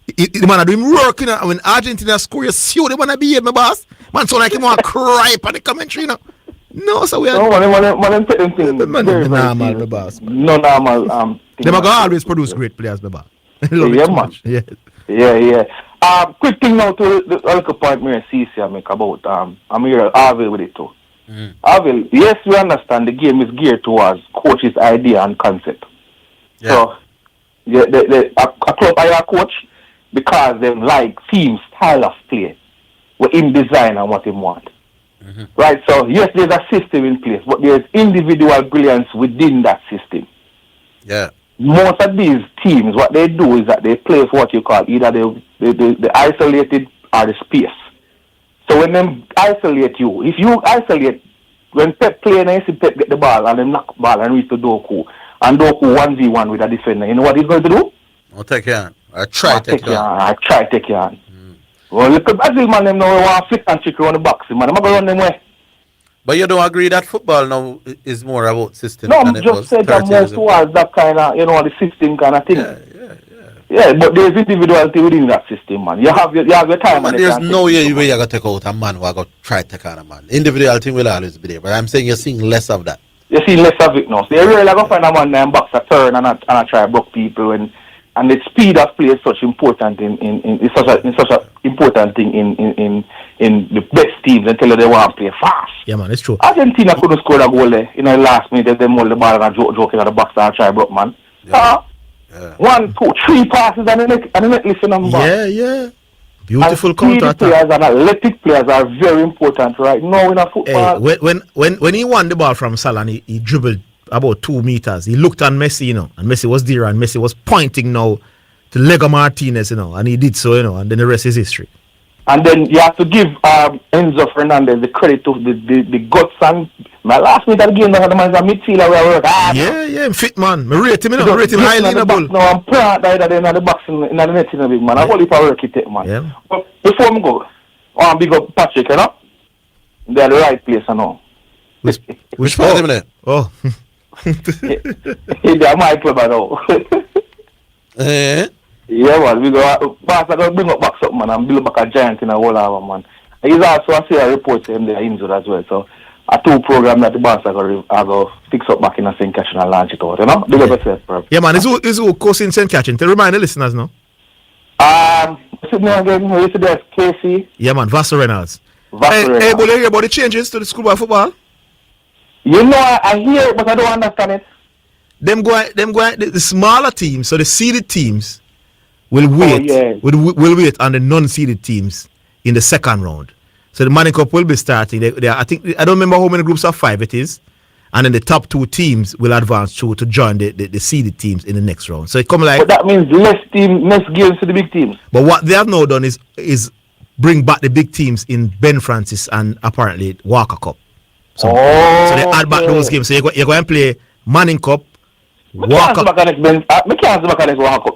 The man are doing work, you know. When Argentina score, you see how the man behave, my boss. Man, so like him want to cry on the commentary, you know. No, so we are. No, man, take them things. Normal, my boss. No normal. They are always produce great players, my boss. Yeah, man. Yeah. Yeah. Quick thing now to the other point me and CC make about I'm here Orville with it too. Orville, yes, we understand the game is geared towards coach's idea and concept. Yeah. So a club hire a coach because they like team style of play, what him design and what him want. Right, so yes, there's a system in place, but there's individual brilliance within that system. Yeah. Most of these teams, what they do is that they play for what you call either the isolated or the space. So when them isolate you, if you isolate, when Pep play and you see Pep get the ball and then knock ball and reach to Doku, and Doku 1v1 with a defender, you know what he's going to do? I'll take your hand. I try to take your hand. I try to take your hand. Well, look at Brazil, man, them now want to flip and trick around the box, man. I'm going to run them way. But you don't agree that football now is more about system? No, I'm just saying that more towards that kind of, the system kind of thing. Yeah, but there's individuality within that system, man. You have your time. Man, there's no way you're going to take out a man who are going to try to take on a man. Individuality will always be there, but I'm saying you're seeing less of that. You're seeing less of it now. So you're really going to find a man and box a turn and I try to block people and the speed of play is such important in such an important thing in the best teams and tell you they want to play fast. Yeah, man, it's true. Argentina couldn't score a goal there in the last minute. They hold the ball and joke in the box and try broke, man. Yeah. 1, 2, 3 passes and the net listen number. Yeah. Beautiful counter attack. Players and athletic players are very important right now in a football. Hey, when he won the ball from Salah and he dribbled about 2 meters, he looked at Messi, and Messi was there and Messi was pointing now to Lego Martinez, and he did so, and then the rest is history. And then you have to give Enzo Fernandez the credit to the guts and my last minute of the game, the man's a midfielder where I work hard. Yeah, fit man. I rate him, I rate him highly in the ball. No, I'm proud that in the box in the net in the big man. I only for work it, man. Yeah. But before I go, I want to big up Patrick, They're the right place, Which part of him there? Oh. They're my club, I know. Yeah, man, we go. Boss, I gotta bring up back something, man, and build back a giant in a whole hour, man. He's also, I see a report to him, they're injured as well. So, a 2 program that the boss I go fix up back in a St. Catherine and launch it out, Big up yourself, bro. Yeah, man, it's who course in St. Catherine. To remind the listeners now. Sit me again, you see there's Casey. Yeah, man, Vassar Reynolds. Hey, but you hear about the changes to the schoolboy football? You know, I hear it, but I don't understand it. Them go, the smaller teams, so the seeded teams, will wait. Will wait on the non-seeded teams in the second round. So the Manning Cup will be starting. I don't remember how many groups of 5 it is, and then the top 2 teams will advance through to join the seeded teams in the next round. So it come like. But that means less games to the big teams. But what they have now done is bring back the big teams in Ben Francis and apparently Walker Cup. So they add back those games. So you're going to play Manning Cup. Walker Cup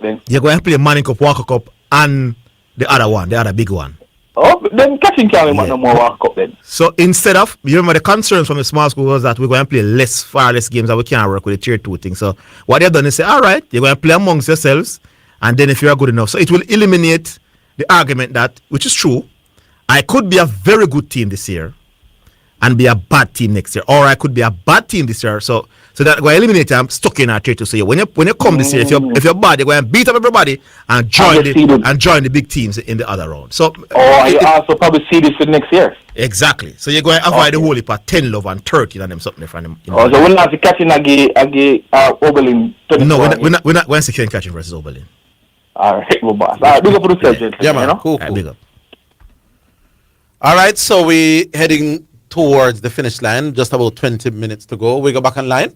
then. You're going to play Manning Cup, Walker Cup, and the other one, the other big one. Oh, then catching can't no more Walker Cup then. So instead of, you remember the concerns from the small school was that we're going to play far less games and we can't work with the tier 2 thing. So what they've done is say, all right, you're going to play amongst yourselves, and then if you are good enough. So it will eliminate the argument that, which is true, I could be a very good team this year and be a bad team next year, or I could be a bad team this year. So that going to eliminate I'm stuck in our tier 2. So when you come this year, if you're bad, you're going to beat up everybody and join the big teams in the other round. So you also probably see this for next year. Exactly. So you're going to avoid the whole heap of 10 love and 13 and them something from them. So we're not catching Oberlin. No, we're not going to see catching versus Oberlin. All right, well, boss. All right, big up for the surgeon. Yeah, man. Cool. Big up. All right, so we heading towards the finish line. Just about 20 minutes to go. We go back online.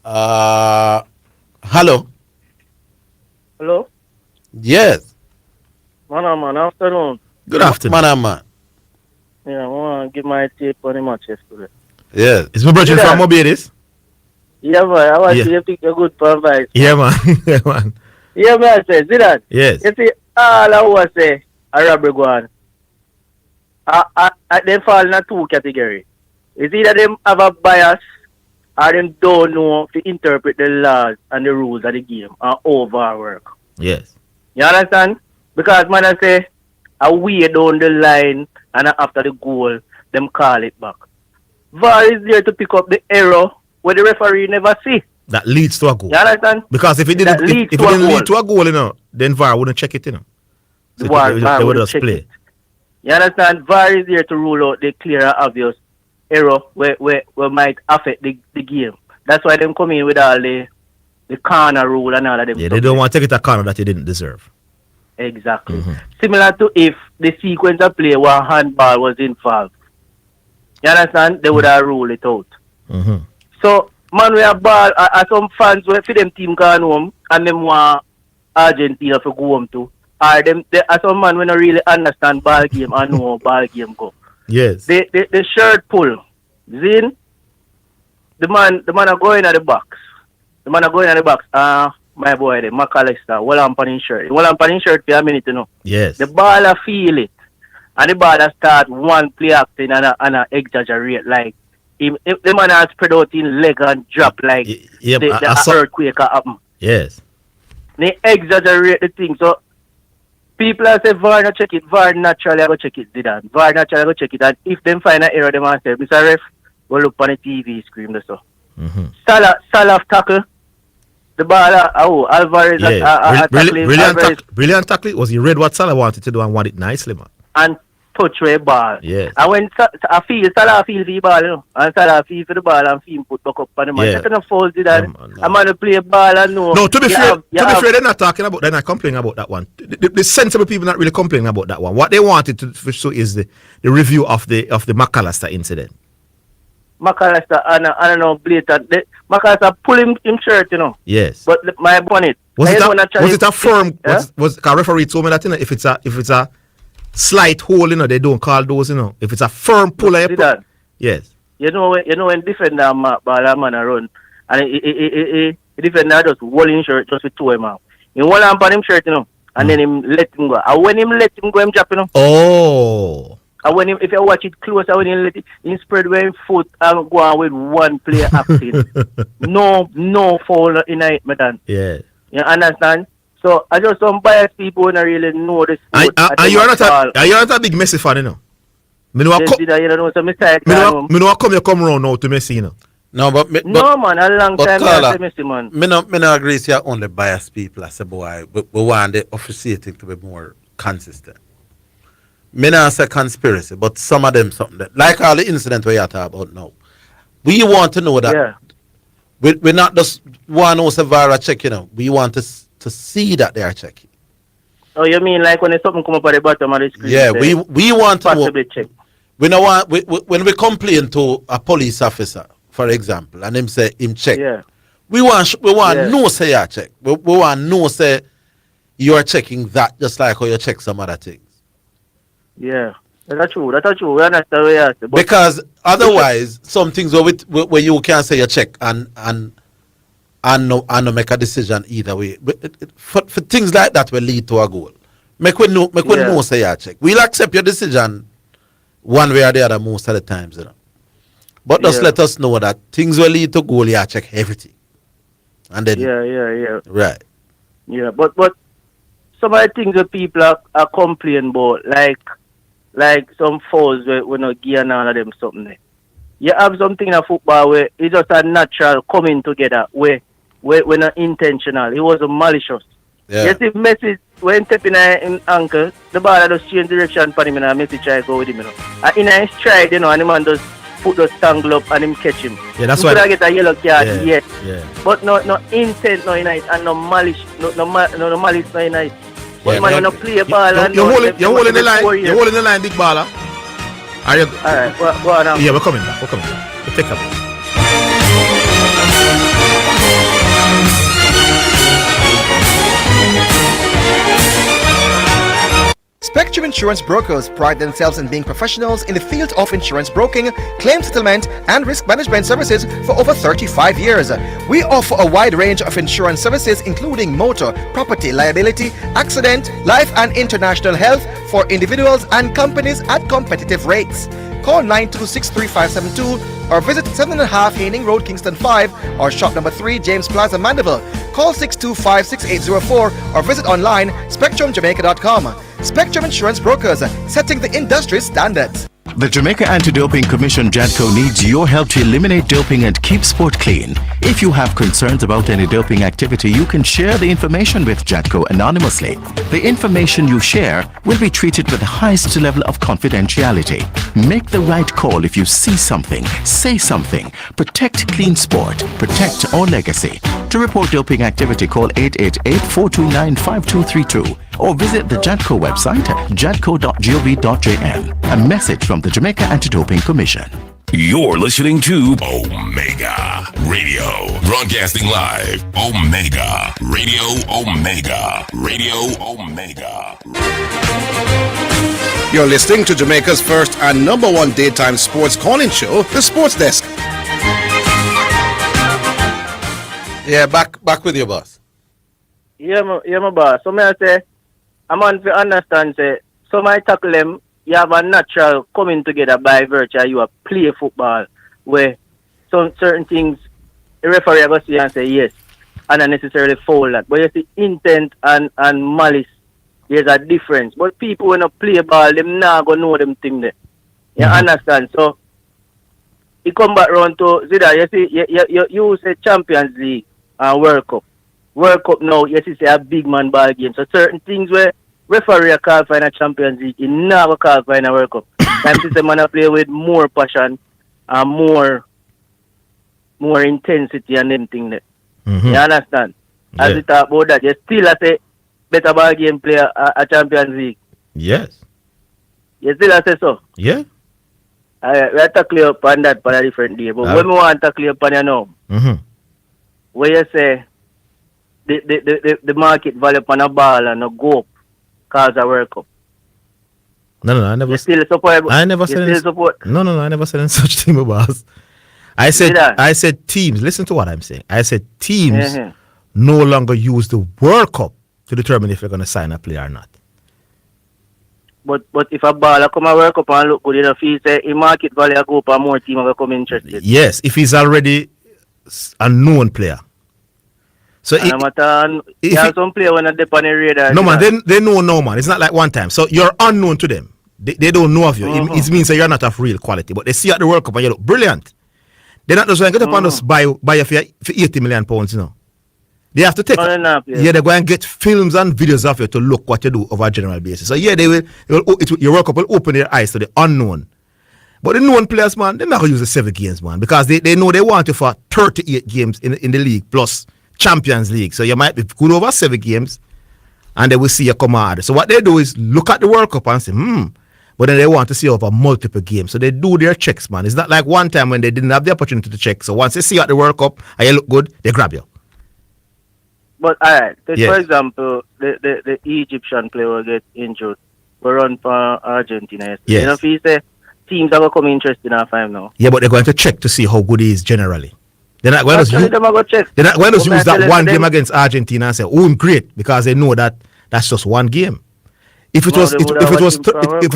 Hello. Hello. Yes. Man, afternoon. Good afternoon. Man. Yeah, I want to give my take on the match yesterday. Yes. Is my brother from Mobilis? Yeah, man. I want to pick a good advice. Yeah, man. Yeah, man. Yeah, man. I say, Zidane. Yes. You see, all I want to say, a robbery go on. They fall in 2 categories. It's either them have a bias or them don't know to interpret the laws and the rules of the game and overwork. Yes. You understand? Because man, I say, a way down the line and after the goal, them call it back. VAR is there to pick up the error where the referee never see. That leads to a goal. You understand? Because if it didn't lead to a goal, then VAR wouldn't check it, So they would just play. It. You understand? VAR is there to rule out the clear and obvious error where might affect the game. That's why them come in with all the corner rule and all of them. Yeah, they don't want to take it a corner that they didn't deserve. Exactly. Similar to if the sequence of play where handball was involved. You understand? They would have ruled it out. So, man, we have ball, some fans where for them team gone home and them want Argentina to go home too. Or them, some man when don't really understand ball game and know how ball game go. Yes. The shirt pull. Zin, the man are going at the box. My boy, the McAllister, well on panning shirt. Well on panning shirt for a minute, Yes. The ball feel it. And the ball start one play acting and exaggerate. Like, if the man has spread out in leg and drop like the earthquake happen. Yes. They exaggerate the thing. So, people say, VAR not check it. VAR naturally I go check it, Zidane. VAR naturally I go check it. And if them find an error, they might say, Mr. Ref, go look on the TV screen. So. Salah tackle. The ball, Alvarez. Brilliant tackle. Was he read what Salah wanted to do and want it nicely, man? and touch with the ball. Yes. And when I feel Salah feel for the ball, you know, and Salah feel for the ball and feel put back up on the man. Yeah. That's not fault that a man to play ball and know. No, to be fair, they're not talking about. They're not complaining about that one. The sensible people not really complaining about that one. What they wanted to show is the review of the McAllister incident. McAllister, I don't know, blatant. McAllister pull him shirt, you know. Yes. But my bonnet. Was it a firm? Yeah? Was a referee told me that, you know, if it's a slight hole, you know, they don't call those, you know. If it's a firm pull, yes. You know when defender ball a man a run and the defender just hold him shirt just with two him out. He hold on him shirt, you know, and then him let him go. And when him let him go, him drop, you know. Oh. And when him, if you watch it closer, when he let it, he spread with him foot and go on with one player acting. no foul in it, madam. Yeah. You understand? So I just some biased people don't really know this. And you're not a big Messi fan, you know. Me know come you come round now to Messi, you know. No, but no man, a long time Carla, Messi, man. Me no agree with you only biased people. I say, boy, we want the officiating to be more consistent. Me not say conspiracy, but some of them something that, like all the incident we are talking about now. We want to know that we're not just one who's a Vara check, you know. We want to see that they are checking. Oh, you mean like when something come up at the bottom of the screen? Yeah, we want to know. Check. We know what when we complain to a police officer, for example, and him say him check. Yeah. We want no say you check. We want no say you are checking that just like how you check some other things. Yeah. That's true. We understand what you are saying. Because otherwise, some things where you can't say you check and no make a decision either way. For things like that will lead to a goal. Make we know say you check. We'll accept your decision one way or the other most of the times, you know. But just let us know that things will lead to goal, you check everything. And then right. Yeah, but some of the things that people are complaining about, like some fouls we not give all of them something there. You have something in football where it's just a natural coming together where not intentional. It wasn't malicious. Yeah. You see Messi when tapping in ankle, the ball just change direction for him and Messi try to go with him, you know. And in his stride, you know, and the man just put the tangle up and him catch him. Yeah, that's why I get a yellow card, Yeah. But no intent no in it and no malice no malice no in it. But man, when you play a ball and you're holding the line. You're holding the line, big baller. Are you? Alright, go on now. Yeah, we're coming back. We'll take a break. Spectrum Insurance Brokers pride themselves in being professionals in the field of insurance broking, claim settlement, and risk management services for over 35 years. We offer a wide range of insurance services including motor, property, liability, accident, life and international health for individuals and companies at competitive rates. Call 926-3572 or visit 7.5 Haining Road, Kingston 5 or shop number 3 James Plaza, Mandeville. Call 625-6804 or visit online spectrumjamaica.com. Spectrum Insurance Brokers, setting the industry standards. The Jamaica Anti-Doping Commission JADCO needs your help to eliminate doping and keep sport clean. If you have concerns about any doping activity, you can share the information with JADCO anonymously. The information you share will be treated with the highest level of confidentiality. Make the right call if you see something, say something. Protect clean sport. Protect our legacy. To report doping activity, call 888-429-5232 or visit the JADCO website at jadco.gov.jm. A message from the Jamaica Anti-Doping Commission. You're listening to Omega Radio, broadcasting live. Omega Radio, Omega Radio, Omega. You're listening to Jamaica's first and number one daytime sports calling show, The Sports Desk. Yeah, back with you, boss. Yeah, my boss. So I say, a man to understand, say, some I tackle them, you have a natural coming together by virtue you play football, where some certain things, the referee will see and say yes, and not necessarily foul that. But you see, intent and malice, there's a difference. But people when you play ball, them not going to know them thing there. You understand? So, it come back round to Zidane, you see, you say Champions League and World Cup. World Cup now, yes, it's a big man ball game. So certain things where referee a call for in a Champions League, he never call for in a World Cup. Time to say man play with more passion and more intensity and anything there. You understand? As we talk about that, you still a say better ball game player a Champions League. Yes. You still a say so? Yeah. We have to clear up on that for a different day. But when we want to clear up on you now, where you say the market value on a ball and a go up cause a World Cup. No, I never. You still support? I never you said. Still support? No, I never said any such thing, boss. I said teams. Listen to what I'm saying. I said teams no longer use the World Cup to determine if they're going to sign a player or not. But if a baller come a World Cup and look good enough, he say in market value go up and more team will come interested. Yes, if he's already a known player. So some player when they on the radar. No man, they know no man. It's not like one time. So you're unknown to them. They don't know of you. It means that you're not of real quality. But they see at the World Cup and you look brilliant. They're not just going to get up and just buy you for 80 million pounds, you know. They have to take they're going to get films and videos of you to look what you do over a general basis. So yeah, your World Cup will open their eyes to the unknown. But the known players, man, they're not going to use the 7 games, man, because they know they want you for 38 games in the league plus Champions League. So you might be good over 7 games and they will see you come out. So what they do is look at the World Cup and say, but then they want to see over multiple games. So they do their checks, man. It's not like one time when they didn't have the opportunity to check. So once they see you at the World Cup and you look good, they grab you. But all right, for example, the Egyptian player will get injured. We run for Argentina yesterday. Yes. You know, if he say teams are going to come interested in our time now. Yeah, but they're going to check to see how good he is generally. They're not going to use that one game against Argentina and say, "Oh, I'm great," because they know that that's just one game. If it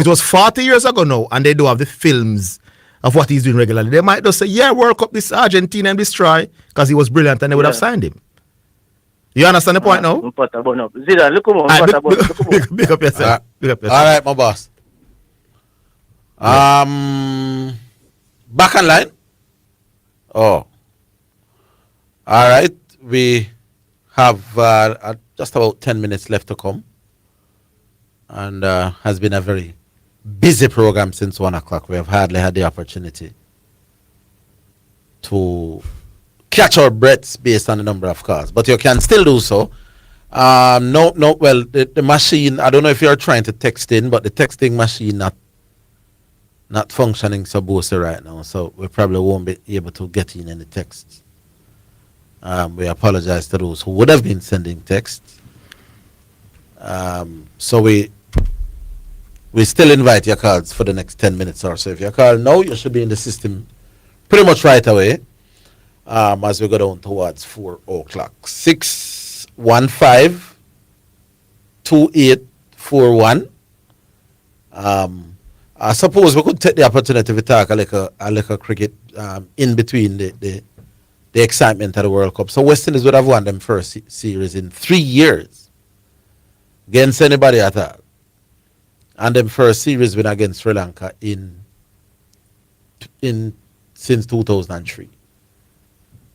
was 40 years ago now, and they do have the films of what he's doing regularly, they might just say, "Yeah, World Cup this Argentina and destroy," because he was brilliant, and they would have signed him. You understand the point now? Zidane, look big up yourself. All right, my boss. Back on line. Oh. All right. We have just about 10 minutes left to come. And has been a very busy program since 1 o'clock. We have hardly had the opportunity to catch our breaths based on the number of calls, but you can still do so. The machine, I don't know if you're trying to text in, but the texting machine not functioning so boosted right now, so we probably won't be able to get in any texts. We apologize to those who would have been sending texts. So we still invite your calls for the next 10 minutes or so. If you call now, you should be in the system pretty much right away. As we go down towards 4 o'clock. 615-2841. I suppose we could take the opportunity to talk a little cricket in between the excitement of the World Cup. So West Indies would have won them first series in 3 years against anybody at all. And them first series win against Sri Lanka since 2003.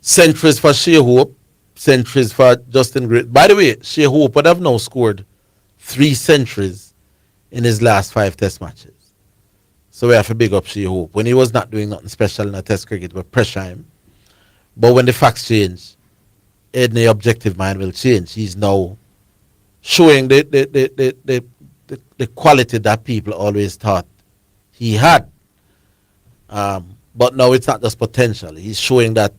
Centuries for Shea Hope, centuries for Justin Gray. By the way, Shea Hope would have now scored 3 centuries in his last 5 test matches. So we have to big up Shea Hope. When he was not doing nothing special in a test cricket, we pressure him. But when the facts change, any objective mind will change. He's now showing the quality that people always thought he had. But now it's not just potential. He's showing that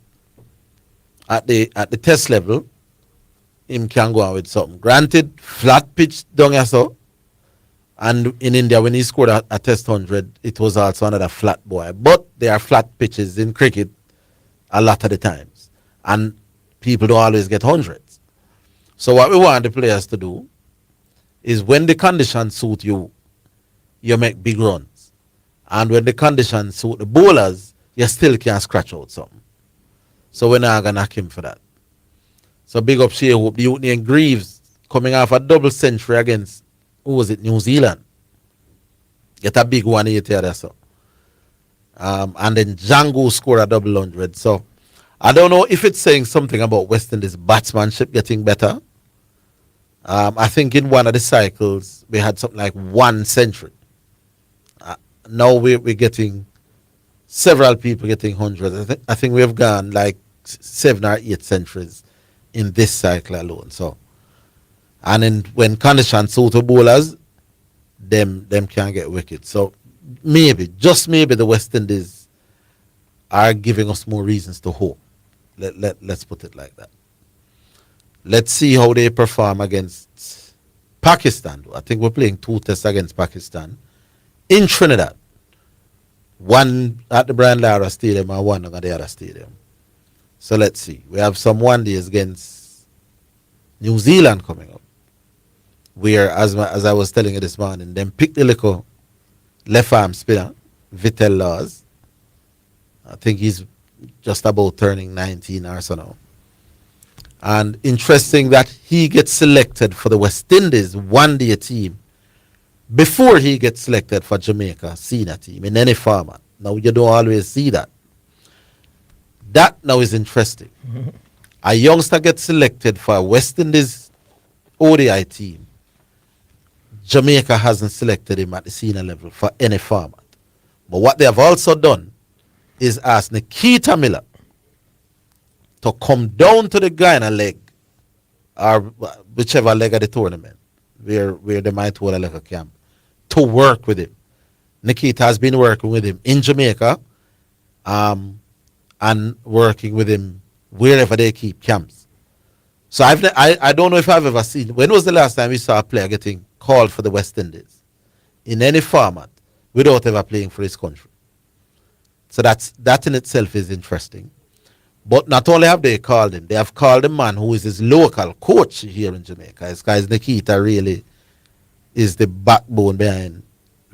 at the test level, him can go on with something. Granted, flat pitch down here so. And in India, when he scored a test 100, it was also another flat boy. But there are flat pitches in cricket a lot of the times. And people don't always get hundreds. So what we want the players to do is when the conditions suit you, you make big runs. And when the conditions suit the bowlers, you still can scratch out something. So we're not going to knock him for that. So big up Shea Hope. The Youth named Greaves coming off a double century against, who was it, New Zealand. Get a big 180 there. So. And then Django scored a double 100. So I don't know if it's saying something about West Indies batsmanship getting better. I think in one of the cycles we had something like 1 century. Now we're getting several people getting hundreds. I think we have gone like 7 or 8 centuries in this cycle alone. So, and then when conditions suit the bowlers, them can get wicked. So maybe, just maybe, the West Indies are giving us more reasons to hope. Let's put it like that. Let's see how they perform against Pakistan. I think we're playing 2 tests against Pakistan in Trinidad. One at the Brian Lara Stadium and one at the other stadium. So let's see. We have some one days against New Zealand coming up, where, as I was telling you this morning, them pick the little left arm spinner, Vittel Laws. I think he's just about turning 19 or so now. And interesting that he gets selected for the West Indies one-day team before he gets selected for Jamaica senior team in any format. Now, you don't always see that. That now is interesting. Mm-hmm. A youngster gets selected for a West Indies ODI team. Jamaica hasn't selected him at the senior level for any format. But what they have also done is ask Nikita Miller to come down to the Guyana leg, or whichever leg of the tournament, where they might hold a little camp, to work with him. Nikita has been working with him in Jamaica, and working with him wherever they keep camps. So I don't know if I've ever seen, when was the last time we saw a player getting called for the West Indies in any format without ever playing for his country? So that in itself is interesting. But not only have they called him, they have called the man who is his local coach here in Jamaica. This guy's Nikita really is the backbone behind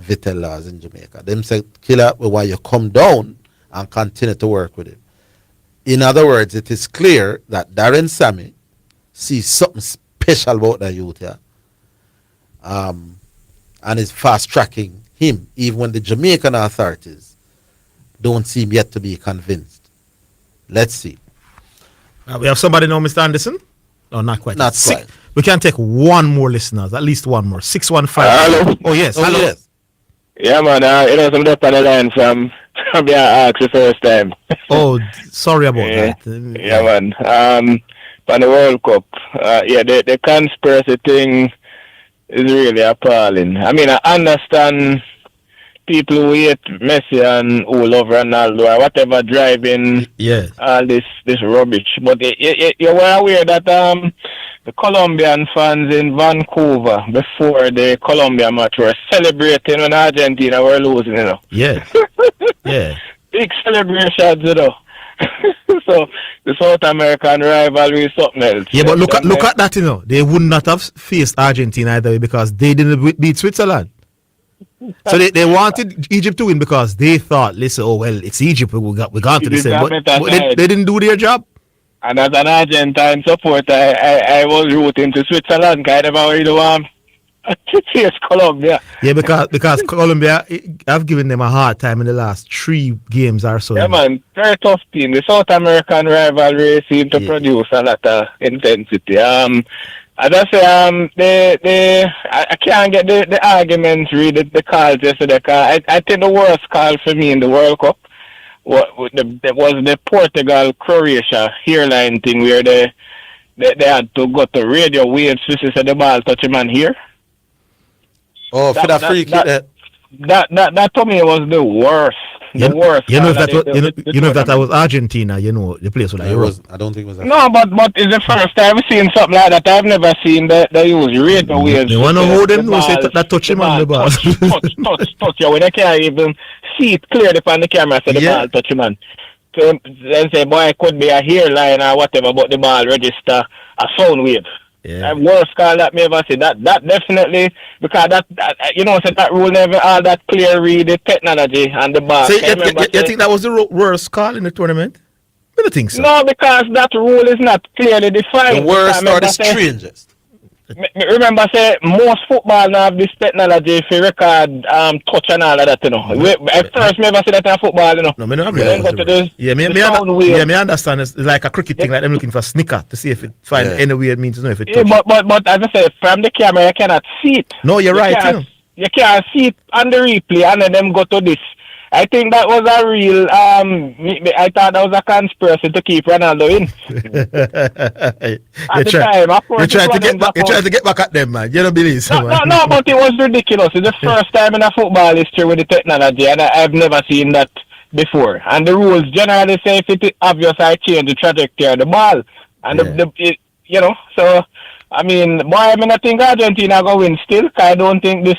Vittel Laws in Jamaica. Them say, Killer, we want you come down and continue to work with him. In other words, it is clear that Darren Sammy sees something special about that youth here. And is fast-tracking him, even when the Jamaican authorities don't seem yet to be convinced. Let's see. We have somebody now, Mr. Anderson? No, not quite. Not quite. We can take one more listeners, at least one more. 615. Hello. Oh, yes. Oh, hello. yes. Yeah, man. I'm up on the line from being asked the first time. Oh, sorry about that. Yeah, man. On the World Cup, the conspiracy thing is really appalling. I mean, I understand people who hate Messi and who love Ronaldo or whatever driving all this rubbish. But you were aware that the Colombian fans in Vancouver before the Colombia match were celebrating when Argentina were losing, you know. Yeah. Yeah. Big celebrations, you know. So the South American rivalry is something else. Yeah, but look at that, you know. They would not have faced Argentina either way because they didn't beat Switzerland. So they wanted Egypt to win because they thought, listen, oh well, it's Egypt, we got to the same. But they didn't do their job. And as an Argentine supporter, I was rooting to Switzerland. I never really want to face Colombia. Yeah, because Colombia have given them a hard time in the last 3 games or so. Yeah, man, very tough team. The South American rivalry seemed to produce a lot of intensity. As I say, I can't get the arguments really, the calls yesterday. I think the worst call for me in the World Cup was the Portugal-Croatia hairline thing where they had to go to radio waves to say the ball touch him on here. Oh, for that free kick. That to me was the worst. The worst. You know if that was Argentina, you know the place would have. I don't think it was. No, but it's the first time I've seen something like that. I've never seen they use radio waves. They want to hold them. No, say that touch him on the ball. Touch. Yeah, when they can't even see it clearly from the camera, so the ball touch him on. So then say, boy, it could be a hairline or whatever, but the ball register a sound wave. Yeah. Worst call that me ever see. That definitely, because that you know, so that rule never all that clear read the technology and the ball. So you think that was the worst call in the tournament? I don't think so. No, because that rule is not clearly defined. The worst or the strangest? Remember, say most football now have this technology for record touch and all of that, you know. At first, me never see that in football, you know. No, me not really. Me understand. It's like a cricket thing, like them looking for snicker to see if it find anywhere it means to know if it touch. But as I say, from the camera, you cannot see it. No, you're right. You can't see it on the replay, and then them go to this. I think that was a real. I thought that was a conspiracy to keep Ronaldo in. You try to get back at them, man. You don't believe so, man. No, but it was ridiculous. It's the first time in a football history with the technology, and I've never seen that before. And the rules generally say if it is obvious, I change the trajectory of the ball, and you know. So I mean, boy, I mean, I think Argentina go win still. I don't think this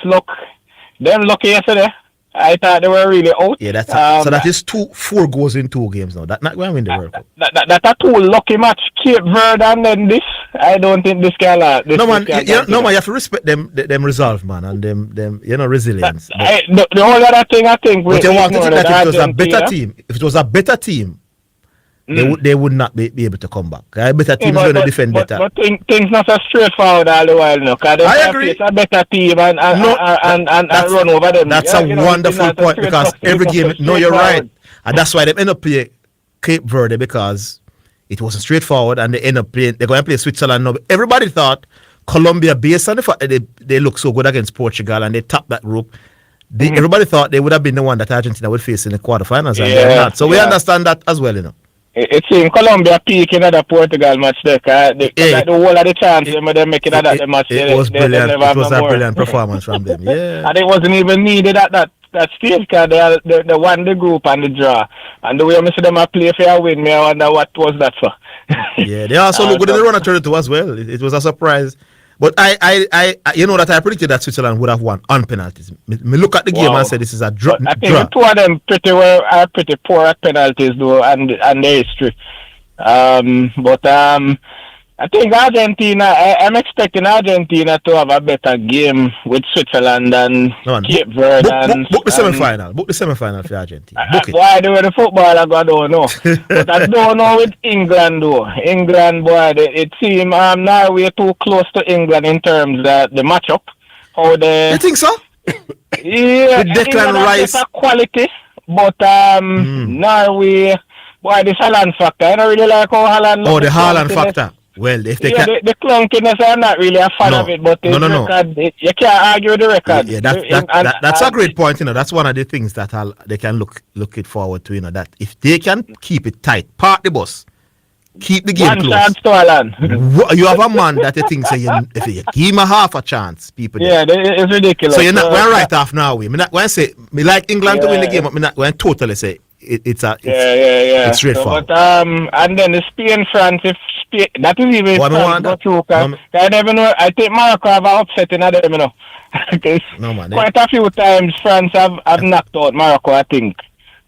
them lucky yesterday. I thought they were really out. Yeah, so that is 4 goals in 2 games now. That's not going to win the World Cup. That's a 2 lucky match. Cape Verde and then this. I don't think this can last. No, man, you have to respect them resolve, man, and them resilience. The only other thing I think... But you want to think that if it was a better team, if it was a better team, they would not be able to come back. A better team is going to defend better. But things not so straightforward all the while now. I agree. It's a better team and run over them. That's a wonderful point because every game, no, you're right. And that's why they end up playing Cape Verde because it wasn't straightforward and they end up playing, they're going to play Switzerland now. Everybody thought Colombia, based on the fact that they look so good against Portugal and they tapped that group, everybody thought they would have been the one that Argentina would face in the quarterfinals and they're not. So we understand that as well, you know. It's in Colombia peaking at the Portugal match there. The whole of the chance they make it at that match. It was brilliant. It was a brilliant performance from them. Yeah. And it wasn't even needed at that stage because they won the group and the draw. And the way I see them play for a win, I wonder what was that for. Yeah, they also look good in the run of 32 as well. It was a surprise. But I you know that I predicted that Switzerland would have won on penalties. Me look at the game and say this is a draw. I think the 2 of them are pretty poor at penalties though, and the history. But I think Argentina. I'm expecting Argentina to have a better game with Switzerland and Cape Verde. Book the semi-final. Book the semi-final for Argentina. Book it. Why do the football I don't know. But I don't know with England though. England, boy, it seems now we're too close to England in terms of the matchup. You think so? Yeah, with Declan Rice, a quality, but now boy, this Haaland factor. I don't really like how Haaland. Oh, the Haaland factor. Well, if they the clunkiness, I'm not really a fan of it, but record, you can't argue the record. Yeah, that's a great point. You know, that's one of the things that they can look it forward to. You know, that if they can keep it tight, park the bus, keep the game close. You have a man that you think if you give him a half a chance, people. Yeah, it's ridiculous. So you're not going right off now. I'm not going to say me like England to win the game, but I'm not going to totally say it's straightforward. But and then the Spain France, if Spain, that is even I never know. I think Morocco have an upset in them, you know. Quite a few times France have knocked out Morocco, I think.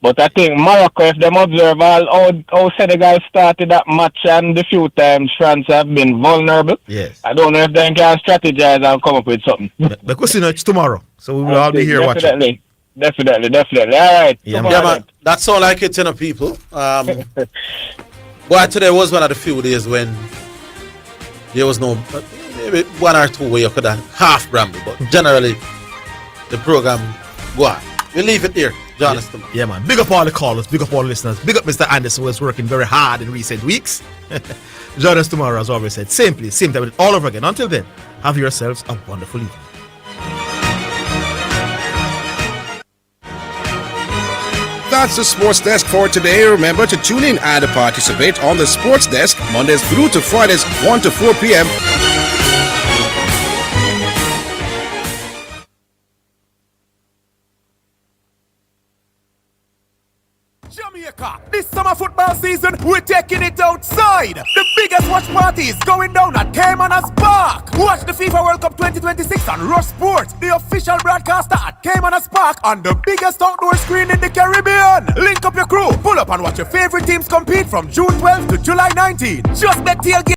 But I think Morocco, if them observe how Senegal started that match and the few times France have been vulnerable. Yes. I don't know if they can strategize and come up with something. Because it's tomorrow, so we will all be here watching. Definitely. All right. Yeah, man. That's all like it, you know, people. Boy, today was one of the few days when there was no, maybe 1 or 2 where you could have half bramble, but generally the program go on. We leave it here. Join us tomorrow. Yeah, man. Big up all the callers, big up all the listeners, big up Mr. Anderson, who was working very hard in recent weeks. Join us tomorrow, as always said. Same place, same time, all over again. Until then, have yourselves a wonderful evening. That's the Sports Desk for today. Remember to tune in and participate on the Sports Desk Mondays through to Fridays 1 to 4 p.m. Jamaica, this summer football season, we're taking it outside. The biggest watch party is going down at Cayman's Park. Watch the FIFA World Cup 2026 on Rush Sports, the official broadcaster at Cayman's Park on the biggest outdoor screen in the Caribbean. Link up your crew, pull up and watch your favorite teams compete from June 12th to July 19th. Just bet tailgate.